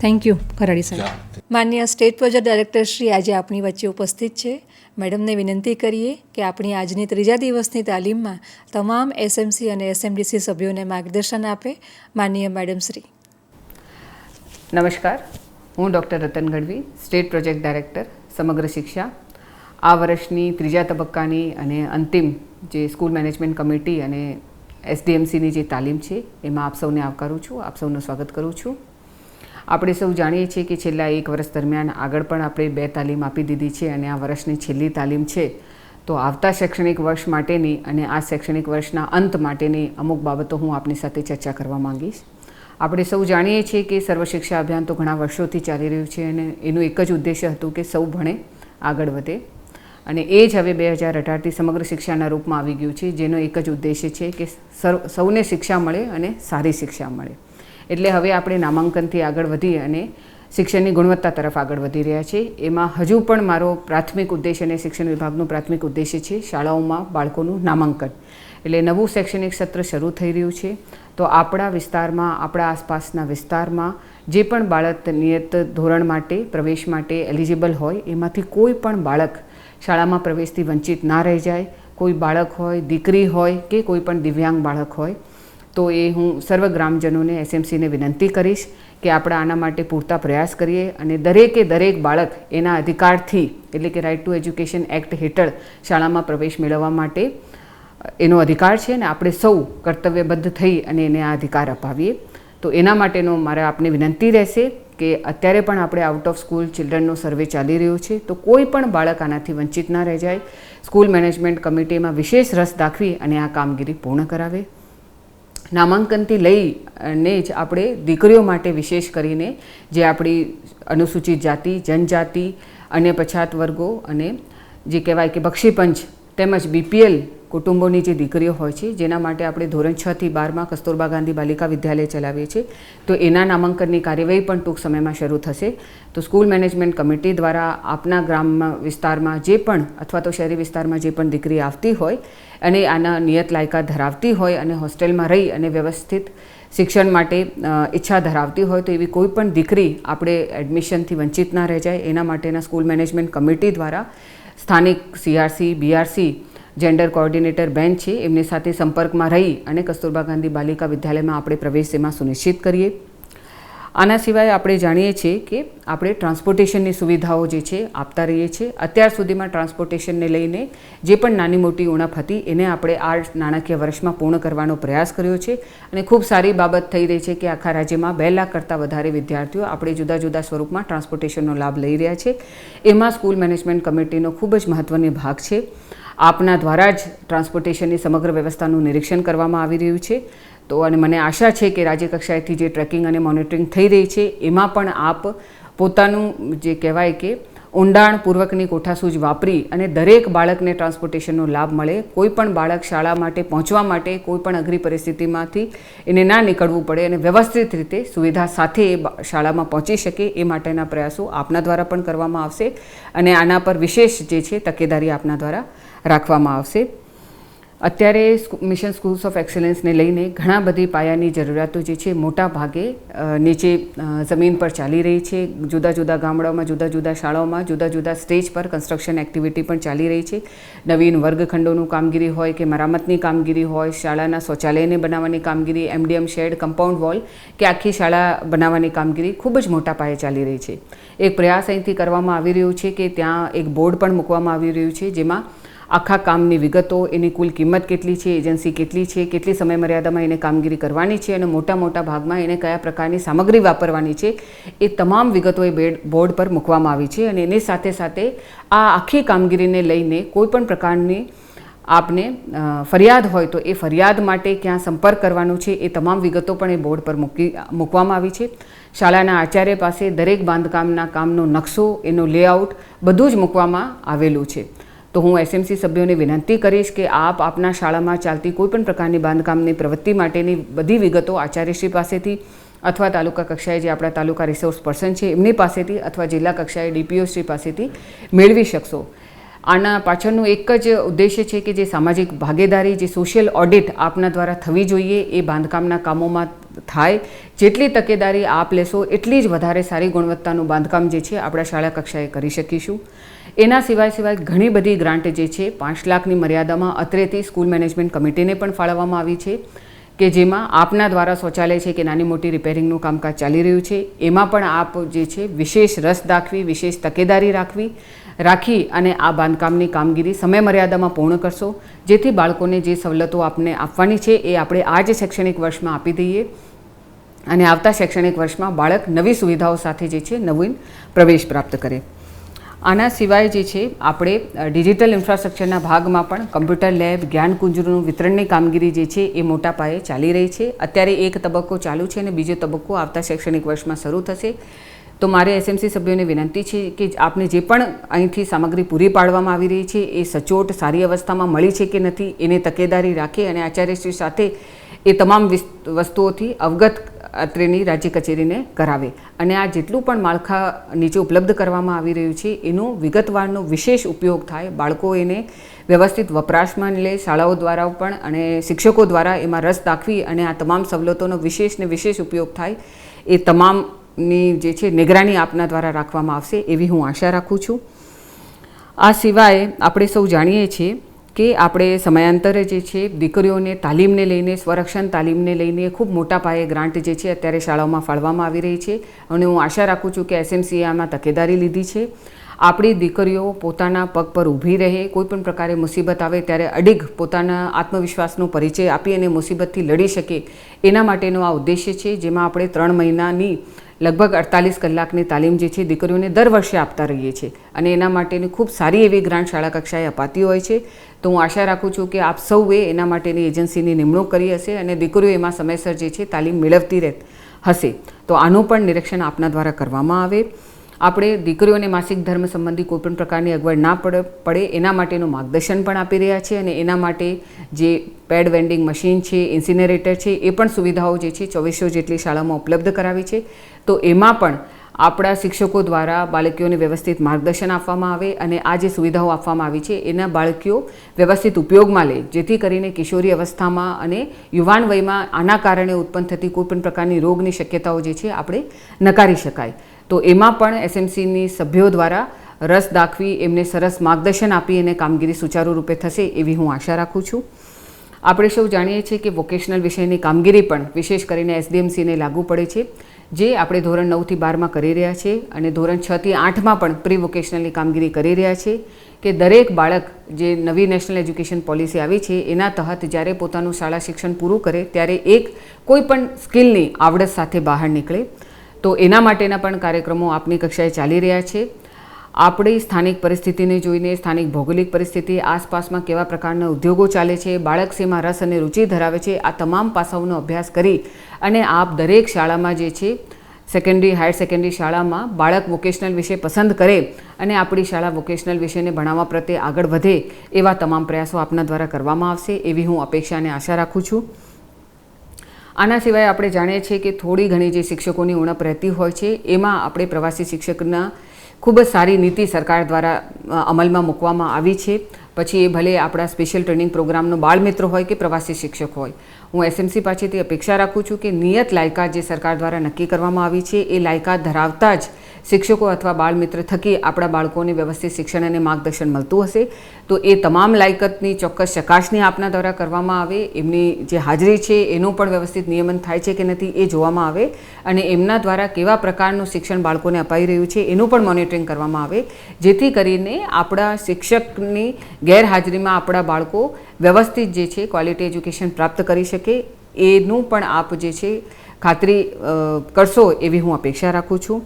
થેન્ક યુ ખરાડી સાહેબ. માનનીય સ્ટેટ પ્રોજેક્ટ ડાયરેક્ટર શ્રી આજે આપણી વચ્ચે ઉપસ્થિત છે. મેડમને વિનંતી કરીએ કે આપણી આજની 3જા દિવસની તાલીમમાં તમામ એસએમસી અને એસએમડીસી સભ્યોને માર્ગદર્શન આપે. માનનીય મેડમ શ્રી. નમસ્કાર, હું doctor Ratan Gadhvi, state project director સમગ્ર શિક્ષા. આ વર્ષની ત્રીજા તબક્કાની અને અંતિમ જે સ્કૂલ મેનેજમેન્ટ કમિટી અને SDMCની જે તાલીમ છે એમાં આપ સૌને આવકારું છું, આપ સૌનું સ્વાગત કરું છું. આપણે સૌ જાણીએ છીએ કે છેલ્લા 1 વર્ષ દરમિયાન આગળ પણ આપણે 2 તાલીમ આપી દીધી છે અને આ વર્ષની છેલ્લી તાલીમ છે. તો આવતા શૈક્ષણિક વર્ષ માટેની અને આ શૈક્ષણિક વર્ષના અંત માટેની અમુક બાબતો હું આપની સાથે ચર્ચા કરવા માંગીશ. આપણે સૌ જાણીએ છીએ કે સર્વ શિક્ષા અભિયાન તો ઘણા વર્ષોથી ચાલી રહ્યું છે અને એનું એક જ ઉદ્દેશ્ય હતું કે સૌ ભણે, આગળ વધે. અને એ જ હવે 2018થી સમગ્ર શિક્ષાના રૂપમાં આવી ગયું છે, જેનો એક જ ઉદ્દેશ્ય છે કે સૌને શિક્ષા મળે અને સારી શિક્ષા મળે. એટલે હવે આપણે નામાંકનથી આગળ વધી અને શિક્ષણની ગુણવત્તા તરફ આગળ વધી રહ્યા છે. એમાં હજુ પણ મારો પ્રાથમિક ઉદ્દેશ્ય અને શિક્ષણ વિભાગનો પ્રાથમિક ઉદ્દેશ્ય છે શાળાઓમાં બાળકોનું નામાંકન. એટલે નવું શૈક્ષણિક સત્ર શરૂ થઈ રહ્યું છે. તો આપણા વિસ્તારમાં, આપણા આસપાસના વિસ્તારમાં જે પણ બાળક નિયત ધોરણ માટે, પ્રવેશ માટે એલિજિબલ હોય, એમાંથી કોઈ પણ બાળક શાળામાં પ્રવેશથી વંચિત ના રહી જાય. કોઈ બાળક હોય, દીકરી હોય કે કોઈ પણ દિવ્યાંગ બાળક હોય, તો એ હું સર્વ ગ્રામજનોને, SMCને વિનંતી કરીશ કે આપણે આના માટે પૂરતા પ્રયાસ કરીએ અને દરેક બાળક એના અધિકારથી, એટલે કે રાઇટ ટુ એજ્યુકેશન એક્ટ હેઠળ શાળામાં પ્રવેશ મેળવવા માટે એનો અધિકાર છે અને આપણે સૌ કર્તવ્યબદ્ધ થઈ અને એને આ અધિકાર અપાવીએ. તો એના માટેનો મારે આપને વિનંતી રહેશે કે અત્યારે પણ આપણે આઉટ ઓફ સ્કૂલ ચિલ્ડ્રનનો સર્વે ચાલી રહ્યો છે, તો કોઈ પણ બાળક આનાથી વંચિત ના રહી જાય. સ્કૂલ મેનેજમેન્ટ કમિટીમાં વિશેષ રસ દાખવી અને આ કામગીરી પૂર્ણ કરાવે. નામાંકનથી લઈને જ આપણે દીકરીઓ માટે વિશેષ કરીને જે આપણી અનુસૂચિત જાતિ, જનજાતિ, અન્ય પછાત વર્ગો અને જે કહેવાય કે બક્ષીપંચ તેમજ BPL કુટુંબોની જે દીકરીઓ હોય છે, જેના માટે આપણે ધોરણ 6 થી 12માં કસ્તુરબા ગાંધી બાલિકા વિદ્યાલય ચલાવીએ છીએ, તો એના નામાંકનની કાર્યવાહી પણ ટૂંક સમયમાં શરૂ થશે. તો સ્કૂલ મેનેજમેન્ટ કમિટી દ્વારા આપના ગ્રામમાં, વિસ્તારમાં જે પણ અથવા તો શહેરી વિસ્તારમાં જે પણ દીકરી આવતી હોય અને આના નિયત લાયકાત ધરાવતી હોય અને હોસ્ટેલમાં રહી અને વ્યવસ્થિત શિક્ષણ માટે ઈચ્છા ધરાવતી હોય, તો એવી કોઈ પણ દીકરી આપણે એડમિશનથી વંચિત ના રહી જાય એના માટેના સ્કૂલ મેનેજમેન્ટ કમિટી દ્વારા સ્થાનિક CRC, BRC જેન્ડર કોઓર્ડિનેટર બેન છે એમની સાથે સંપર્કમાં રહી અને કસ્તુરબા ગાંધી બાલિકા વિદ્યાલયમાં આપણે પ્રવેશ એમાં સુનિશ્ચિત કરીએ. આના સિવાય આપણે જાણીએ છીએ કે આપણે ટ્રાન્સપોર્ટેશનની સુવિધાઓ જે છે આપતા રહીએ છીએ. અત્યાર સુધીમાં ટ્રાન્સપોર્ટેશનને લઈને જે પણ નાની મોટી ઉણપ હતી એને આપણે આ નાણાકીય વર્ષમાં પૂર્ણ કરવાનો પ્રયાસ કર્યો છે અને ખૂબ સારી બાબત થઈ રહી છે કે આખા રાજ્યમાં 2 લાખ કરતાં વધારે વિદ્યાર્થીઓ આપણે જુદા જુદા સ્વરૂપમાં ટ્રાન્સપોર્ટેશનનો લાભ લઈ રહ્યા છે. એમાં સ્કૂલ મેનેજમેન્ટ કમિટીનો ખૂબ જ મહત્ત્વનો ભાગ છે. આપના દ્વારા જ ટ્રાન્સપોર્ટેશનની સમગ્ર વ્યવસ્થાનું નિરીક્ષણ કરવામાં આવી રહ્યું છે. તો અને મને આશા છે કે રાજ્ય કક્ષાએથી જે ટ્રેકિંગ અને મોનિટરિંગ થઈ રહી છે એમાં પણ આપ પોતાનું જે કહેવાય કે ઊંડાણપૂર્વકની કોઠાસૂઝ વાપરી અને દરેક બાળકને ટ્રાન્સપોર્ટેશનનો લાભ મળે. કોઈ પણ બાળક શાળા માટે પહોંચવા માટે કોઈ પણ અઘરી પરિસ્થિતિમાંથી એને ના નીકળવું પડે અને વ્યવસ્થિત રીતે સુવિધા સાથે એ શાળામાં પહોંચી શકે એ માટેના પ્રયાસો આપના દ્વારા પણ કરવામાં આવશે અને આના પર વિશેષ જે છે તકેદારી આપના દ્વારા રાખવામાં આવશે. અત્યારે મિશન સ્કૂલ્સ ઓફ એક્સેલન્સને લઈને ઘણા બધી પાયાની જરૂરિયાતો જે છે મોટા ભાગે નીચે જમીન પર ચાલી રહી છે. જુદા જુદા ગામડાઓમાં, જુદા જુદા શાળાઓમાં, જુદા જુદા સ્ટેજ પર કન્સ્ટ્રક્શન એક્ટિવિટી પણ ચાલી રહી છે. નવીન વર્ગખંડોનું કામગીરી હોય કે મરામતની કામગીરી હોય, શાળાના શૌચાલયને બનાવવાની કામગીરી, MDM શેડ, કમ્પાઉન્ડ વોલ કે આખી શાળા બનાવવાની કામગીરી ખૂબ જ મોટા પાયે ચાલી રહી છે. એક પ્રયાસ અહીંથી કરવામાં આવી રહ્યો છે કે ત્યાં એક બોર્ડ પણ મૂકવામાં આવી રહ્યું છે જેમાં આખા કામની વિગતો, એની કુલ કિંમત કેટલી છે, એજન્સી કેટલી છે, કેટલી સમય મર્યાદામાં એને કામગીરી કરવાની છે અને મોટા ભાગમાં એને કયા પ્રકારની સામગ્રી વાપરવાની છે એ તમામ વિગતો એ બોર્ડ પર મૂકવામાં આવી છે. અને એની સાથે સાથે આ આખી કામગીરીને લઈને કોઈ પણ પ્રકારની આપને ફરિયાદ હોય તો એ ફરિયાદ માટે ક્યાં સંપર્ક કરવાનો છે એ તમામ વિગતો પણ એ બોર્ડ પર મૂકવામાં આવી છે. શાળાના આચાર્ય પાસે દરેક બાંધકામના કામનો નકશો, એનો લેઆઉટ બધું જ મૂકવામાં આવેલું છે. તો હું SMC સભ્યોને વિનંતી કરીશ કે આપ આપના શાળામાં ચાલતી કોઈપણ પ્રકારની બાંધકામની પ્રવૃત્તિ માટેની બધી વિગતો આચાર્યશ્રી પાસેથી અથવા તાલુકા કક્ષાએ જે આપણા તાલુકા રિસોર્સ પર્સન છે એમની પાસેથી અથવા જિલ્લા કક્ષાએ DPO શ્રી પાસેથી મેળવી શકશો. આના પાછળનું એક જ ઉદ્દેશ્ય છે કે જે સામાજિક ભાગીદારી, જે સોશિયલ ઓડિટ આપના દ્વારા થવી જોઈએ એ બાંધકામના કામોમાં થાય. જેટલી તકેદારી આપ લેશો એટલી જ વધારે સારી ગુણવત્તાનું બાંધકામ જે છે આપણા શાળા કક્ષાએ કરી શકીશું. એના સિવાય ઘણી બધી ગ્રાન્ટ જે છે 5 લાખની મર્યાદામાં અત્રેથી સ્કૂલ મેનેજમેન્ટ કમિટીને પણ ફાળવવામાં આવી છે કે જેમાં આપના દ્વારા શૌચાલય છે કે નાની મોટી રિપેરિંગનું કામકાજ ચાલી રહ્યું છે. એમાં પણ આપ જે છે વિશેષ રસ દાખવી, વિશેષ તકેદારી રાખવી રાખી અને આ બાંધકામની કામગીરી સમયમર્યાદામાં પૂર્ણ કરશો, જેથી બાળકોને જે સવલતો આપને આપવાની છે એ આપણે આ જ શૈક્ષણિક વર્ષમાં આપી દઈએ અને આવતા શૈક્ષણિક વર્ષમાં બાળક નવી સુવિધાઓ સાથે જે છે નવીન પ્રવેશ પ્રાપ્ત કરે. આના સિવાય જે છે આપણે ડિજિટલ ઇન્ફ્રાસ્ટ્રક્ચરના ભાગમાં પણ કમ્પ્યુટર લેબ, જ્ઞાનકુંજનું વિતરણની કામગીરી જે છે એ મોટા પાયે ચાલી રહી છે. અત્યારે એક તબક્કો ચાલુ છે અને બીજો તબક્કો આવતા શૈક્ષણિક વર્ષમાં શરૂ થશે. તો મારે એસએમસી સભ્યોને વિનંતી છે કે આપને જે પણ અહીંથી સામગ્રી પૂરી પાડવામાં આવી રહી છે એ સચોટ સારી અવસ્થામાં મળી છે કે નથી એને તકેદારી રાખે અને આચાર્યશ્રી સાથે એ તમામ વસ્તુઓથી અવગત અત્રેની રાજ્ય કચેરીને કરાવે અને આ જેટલું પણ માળખા નીચે ઉપલબ્ધ કરવામાં આવી રહ્યું છે એનો વિગતવારનો વિશેષ ઉપયોગ થાય, બાળકો એને વ્યવસ્થિત વપરાશમાં લે, શાળાઓ દ્વારા પણ અને શિક્ષકો દ્વારા એમાં રસ દાખવી અને આ તમામ સવલતોનો વિશેષ ઉપયોગ થાય એ તમામની જે છે નિગરાની આપના દ્વારા રાખવામાં આવશે એવી હું આશા રાખું છું. આ સિવાય આપણે સૌ જાણીએ છીએ કે આપણે સમયાંતરે જે છે દીકરીઓને તાલીમને લઈને, સ્વરક્ષણ તાલીમને લઈને ખૂબ મોટા પાયે ગ્રાન્ટ જે છે અત્યારે શાળાઓમાં ફાળવામાં આવી રહી છે અને હું આશા રાખું છું કે એસએમસીએ આમાં તકેદારી લીધી છે. આપણી દીકરીઓ પોતાના પગ પર ઊભી રહે, કોઈપણ પ્રકારે મુસીબત આવે ત્યારે અડીગ પોતાના આત્મવિશ્વાસનો પરિચય આપી અને મુસીબતથી લડી શકે એના માટેનો આ ઉદ્દેશ્ય છે, જેમાં આપણે 3 મહિનાની લગભગ 48 કલાકની તાલીમ જે છે દીકરીઓને દર વર્ષે આપતા રહીએ છીએ અને એના માટેની ખૂબ સારી એવી ગ્રાન્ટ શાળા કક્ષાએ અપાતી હોય છે. તો હું આશા રાખું છું કે આપ સૌએ એના માટેની એજન્સીની નિમણૂક કરી હશે અને દીકરીઓ એમાં સમયસર જે છે તાલીમ મેળવતી હશે. તો આનું પણ નિરીક્ષણ આપના દ્વારા કરવામાં આવે. આપણે દીકરીઓને માસિક ધર્મ સંબંધી કોઈપણ પ્રકારની અગવડ ના પડે એના માટેનું માર્ગદર્શન પણ આપી રહ્યા છે અને એના માટે જે પેડ વેન્ડિંગ મશીન છે, ઇન્સિનરેટર છે એ પણ સુવિધાઓ જે છે 2400 જેટલી શાળામાં ઉપલબ્ધ કરાવી છે. તો એમાં પણ આપણા શિક્ષકો દ્વારા બાળકીઓને વ્યવસ્થિત માર્ગદર્શન આપવામાં આવે અને આ જે સુવિધાઓ આપવામાં આવી છે એના બાળકીઓ વ્યવસ્થિત ઉપયોગમાં લે, જેથી કરીને કિશોરી અવસ્થામાં અને યુવાન વયમાં આના કારણે ઉત્પન્ન થતી કોઈપણ પ્રકારની રોગની શક્યતાઓ જે છે આપણે નકારી શકાય. તો એમાં પણ એસએમસીની સભ્યો દ્વારા રસ દાખવી એમને સરસ માર્ગદર્શન આપી અને કામગીરી સુચારુ રૂપે થશે એવી હું આશા રાખું છું. આપણે સૌ જાણીએ છીએ કે વોકેશનલ વિષયની કામગીરી પણ વિશેષ કરીને એસડીએમસીને લાગુ પડે છે, જે આપણે ધોરણ 9 થી 12માં કરી રહ્યા છે અને ધોરણ 6 થી 8માં પણ પ્રી વોકેશનલની કામગીરી કરી રહ્યા છે કે દરેક બાળક જે નવી નેશનલ એજ્યુકેશન પોલિસી આવી છે એના તહત જ્યારે પોતાનું શાળા શિક્ષણ પૂરું કરે ત્યારે એક કોઈ પણ સ્કિલની આવડત સાથે બહાર નીકળે. તો એના માટેના પણ કાર્યક્રમો આપની કક્ષાએ ચાલી રહ્યા છે. આપણી સ્થાનિક પરિસ્થિતિને જોઈને, સ્થાનિક ભૌગોલિક પરિસ્થિતિ, આસપાસમાં કેવા પ્રકારના ઉદ્યોગો ચાલે છે, બાળક શેમાં રસ અને રુચિ ધરાવે છે, આ તમામ પાસાઓનો અભ્યાસ કરી અને આપ દરેક શાળામાં જે છે સેકન્ડરી, હાયર સેકન્ડરી શાળામાં બાળક વોકેશનલ વિષય પસંદ કરે અને આપણી શાળા વોકેશનલ વિષયને ભણાવવા પ્રત્યે આગળ વધે એવા તમામ પ્રયાસો આપના દ્વારા કરવામાં આવશે એવી હું અપેક્ષા અને આશા રાખું છું. આના સિવાય આપણે જાણીએ છીએ કે થોડી ઘણી જે શિક્ષકોની ઉણપ રહેતી હોય છે એમાં આપણે પ્રવાસી શિક્ષકના ખૂબ જ સારી નીતિ સરકાર દ્વારા અમલમાં મૂકવામાં આવી છે. પછી એ ભલે આપણા સ્પેશિયલ ટ્રેનિંગ પ્રોગ્રામનો બાળમિત્ર હોય કે પ્રવાસી શિક્ષક હોય, હું એસએમસી પાસેથી અપેક્ષા રાખું છું કે નિયત લાયકાત જે સરકાર દ્વારા નક્કી કરવામાં આવી છે એ લાયકાત ધરાવતા જ શિક્ષકો અથવા બાળમિત્ર થકી આપણા બાળકોને વ્યવસ્થિત શિક્ષણ અને માર્ગદર્શન મળતું હશે. તો એ તમામ લાયકાતની ચોક્કસ ચકાસણી આપના દ્વારા કરવામાં આવે, એમની જે હાજરી છે એનું પણ વ્યવસ્થિત નિયમન થાય છે કે નથી એ જોવામાં આવે અને એમના દ્વારા કેવા પ્રકારનું શિક્ષણ બાળકોને અપાઈ રહ્યું છે એનું પણ મોનિટરિંગ કરવામાં આવે, જેથી કરીને આપણા શિક્ષકની ગેરહાજરીમાં આપણા બાળકો વ્યવસ્થિત જે છે ક્વોલિટી એજ્યુકેશન પ્રાપ્ત કરી શકે એનું પણ આપ જે છે ખાતરી કરશો એવી હું અપેક્ષા રાખું છું.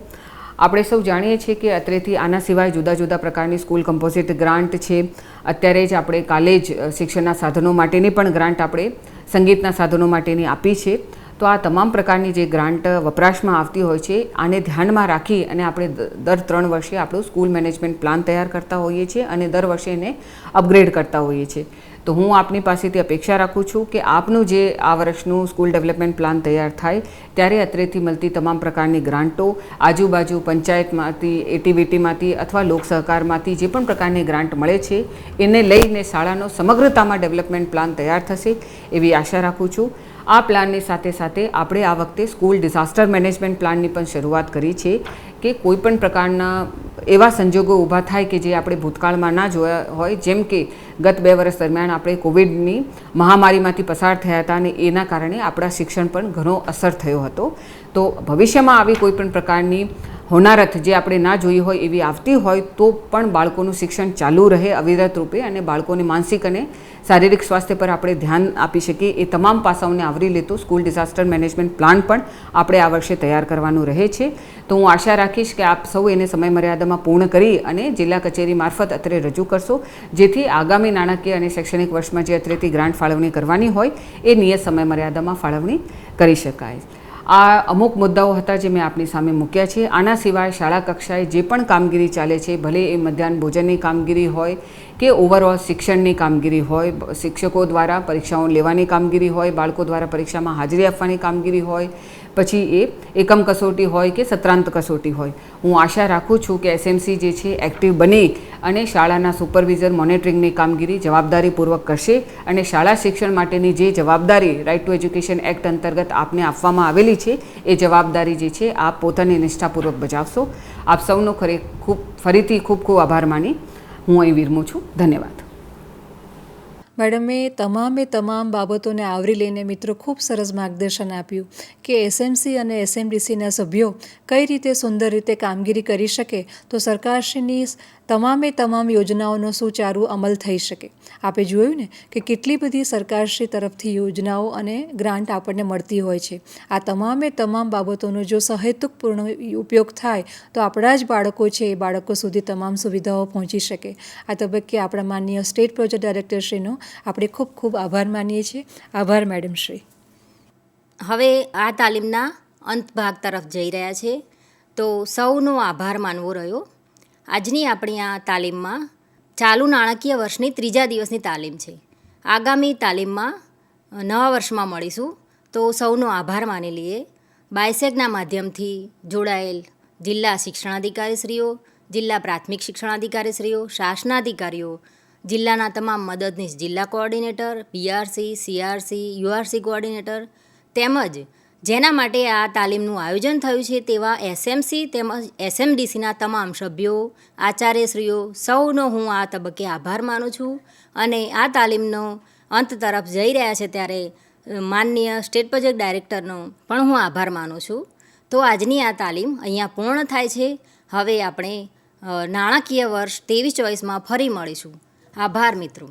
આપણે સૌ જાણીએ છીએ કે અત્રેથી આના સિવાય જુદા જુદા પ્રકારની સ્કૂલ કમ્પોઝિટ ગ્રાન્ટ છે. અત્યારે જ આપણે કાલે જ શિક્ષણના સાધનો માટેની પણ ગ્રાન્ટ આપણે સંગીતના સાધનો માટેની આપી છે. તો આ તમામ પ્રકારની જે ગ્રાન્ટ વપરાશમાં આવતી હોય છે આને ધ્યાનમાં રાખી અને આપણે દર 3 વર્ષે આપણું સ્કૂલ મેનેજમેન્ટ પ્લાન તૈયાર કરતા હોઈએ છીએ અને દર વર્ષે એને અપગ્રેડ કરતા હોઈએ છીએ. તો હું આપની પાસેથી અપેક્ષા રાખું છું કે આપનું જે આ વર્ષનું સ્કૂલ ડેવલપમેન્ટ પ્લાન તૈયાર થાય ત્યારે અત્રેથી મળતી તમામ પ્રકારની ગ્રાન્ટો આજુબાજુ પંચાયતમાંથી, એટીવીટીમાંથી અથવા લોક સહકારમાંથી જે પણ પ્રકારની ગ્રાન્ટ મળે છે એને લઈને શાળાનો સમગ્રતામાં ડેવલપમેન્ટ પ્લાન તૈયાર થશે એવી આશા રાખું છું. આ પ્લાનની સાથે સાથે આપણે આ વખતે સ્કૂલ ડિઝાસ્ટર મેનેજમેન્ટ પ્લાનની પણ શરૂઆત કરી છે કે કોઈપણ પ્રકારના એવા સંજોગો ઊભા થાય કે જે આપણે ભૂતકાળમાં ના જોયા હોય, જેમ કે ગત 2 વર્ષ દરમિયાન આપણે કોવિડની મહામારીમાંથી પસાર થયા હતા અને એના કારણે આપણા શિક્ષણ પર ઘણો અસર થયો હતો. તો ભવિષ્યમાં આવી કોઈપણ પ્રકારની હોનારત જે આપણે ના જોઈ હોય એવી આવતી હોય તો પણ બાળકોનું શિક્ષણ ચાલુ રહે અવિરત રૂપે અને બાળકોને માનસિક અને શારીરિક સ્વાસ્થ્ય પર આપણે ધ્યાન આપી શકીએ એ તમામ પાસાઓને આવરી લેતો સ્કૂલ ડિઝાસ્ટર મેનેજમેન્ટ પ્લાન પણ આપણે આ વર્ષે તૈયાર કરવાનું રહે છે. તો હું આશા રાખીશ કે આપ સૌ એને સમયમર્યાદામાં પૂર્ણ કરી અને જિલ્લા કચેરી મારફત અત્રે રજૂ કરશો, જેથી આગામી નાણાકીય અને શૈક્ષણિક વર્ષમાં જે અત્રેથી ગ્રાન્ટ ફાળવણી કરવાની હોય એ નિયત સમયમર્યાદામાં ફાળવણી કરી શકાય. આ અમુક મુદ્દાઓ હતા જે મેં આપની સામે મૂક્યા છે. આના સિવાય શાળા કક્ષાએ જે પણ કામગીરી ચાલે છે, ભલે એ મધ્યાહન ભોજનની કામગીરી હોય કે ઓવરઓલ શિક્ષણની કામગીરી હોય, શિક્ષકો દ્વારા પરીક્ષાઓ લેવાની કામગીરી હોય, બાળકો દ્વારા પરીક્ષામાં હાજરી આપવાની કામગીરી હોય, પછી એ એકમ કસોટી હોય કે સત્રાંત કસોટી હોય, હું આશા રાખું છું કે એસએમસી જે છે એક્ટિવ બની અને શાળાના સુપરવિઝન મોનિટરિંગની કામગીરી જવાબદારીપૂર્વક કરશે અને શાળા શિક્ષણ માટેની જે જવાબદારી રાઇટ ટુ એજ્યુકેશન એક્ટ અંતર્ગત આપને આપવામાં આવેલી છે એ જવાબદારી જે છે આપ પોતાની નિષ્ઠાપૂર્વક બજાવશો. આપ સૌનો ફરીથી ખૂબ ખૂબ આભાર માની હું અહીં વિરમું છું. ધન્યવાદ. મેડમે તમામ બાબતોને આવરી લઈને મિત્રો ખૂબ સરસ માર્ગદર્શન આપ્યું કે એસએમસી અને એસએમડીસીના સભ્યો કઈ રીતે સુંદર રીતે કામગીરી કરી શકે તો સરકારશ્રીની તમામ યોજનાઓનો સુચારુ અમલ થઈ શકે. આપણે જોયું ને કે કેટલી બધી સરકારશ્રી તરફથી યોજનાઓ અને ગ્રાન્ટ આપણને મળતી હોય છે. આ તમામ બાબતોનો જો સહેતુકપૂર્ણ ઉપયોગ થાય તો આપણા જ બાળકો છે એ બાળકો સુધી તમામ સુવિધાઓ પહોંચી શકે. આ તબક્કે આપણા માનનીય સ્ટેટ પ્રોજેક્ટ ડાયરેક્ટરશ્રીનો આપણે ખૂબ ખૂબ આભાર માનીએ છીએ. આભાર મેડમ શ્રી. હવે આ તાલીમના અંત ભાગ તરફ જઈ રહ્યા છે, તો સૌનો આભાર માનવો રહ્યો. આજની આપણી આ તાલીમમાં ચાલુ નાણાકીય વર્ષની 3જા દિવસની તાલીમ છે. આગામી તાલીમમાં નવા વર્ષમાં મળીશું, તો સૌનો આભાર માની લઈએ. બાયસેગના માધ્યમથી જોડાયેલ જિલ્લા શિક્ષણાધિકારીશ્રીઓ, જિલ્લા પ્રાથમિક શિક્ષણાધિકારીશ્રીઓ, શાસનાધિકારીઓ, જિલ્લાના તમામ મદદનીશ જિલ્લા coordinator, PRC, CRC, URC coordinator તેમજ જેના માટે આ તાલીમનું આયોજન થયું છે તેવા એસએમસી તેમજ એસએમડીસીના તમામ સભ્યો, આચાર્યશ્રીઓ સૌનો હું આ તબક્કે આભાર માનું છું. અને આ તાલીમનો અંત તરફ જઈ રહ્યા છે ત્યારે માનનીય સ્ટેટ પ્રોજેક્ટ ડાયરેક્ટરનો પણ હું આભાર માનું છું. તો આજની આ તાલીમ અહીંયા પૂર્ણ થાય છે. હવે આપણે નાણાકીય વર્ષ 23-24માં ફરી મળીશું. આભાર મિત્રો.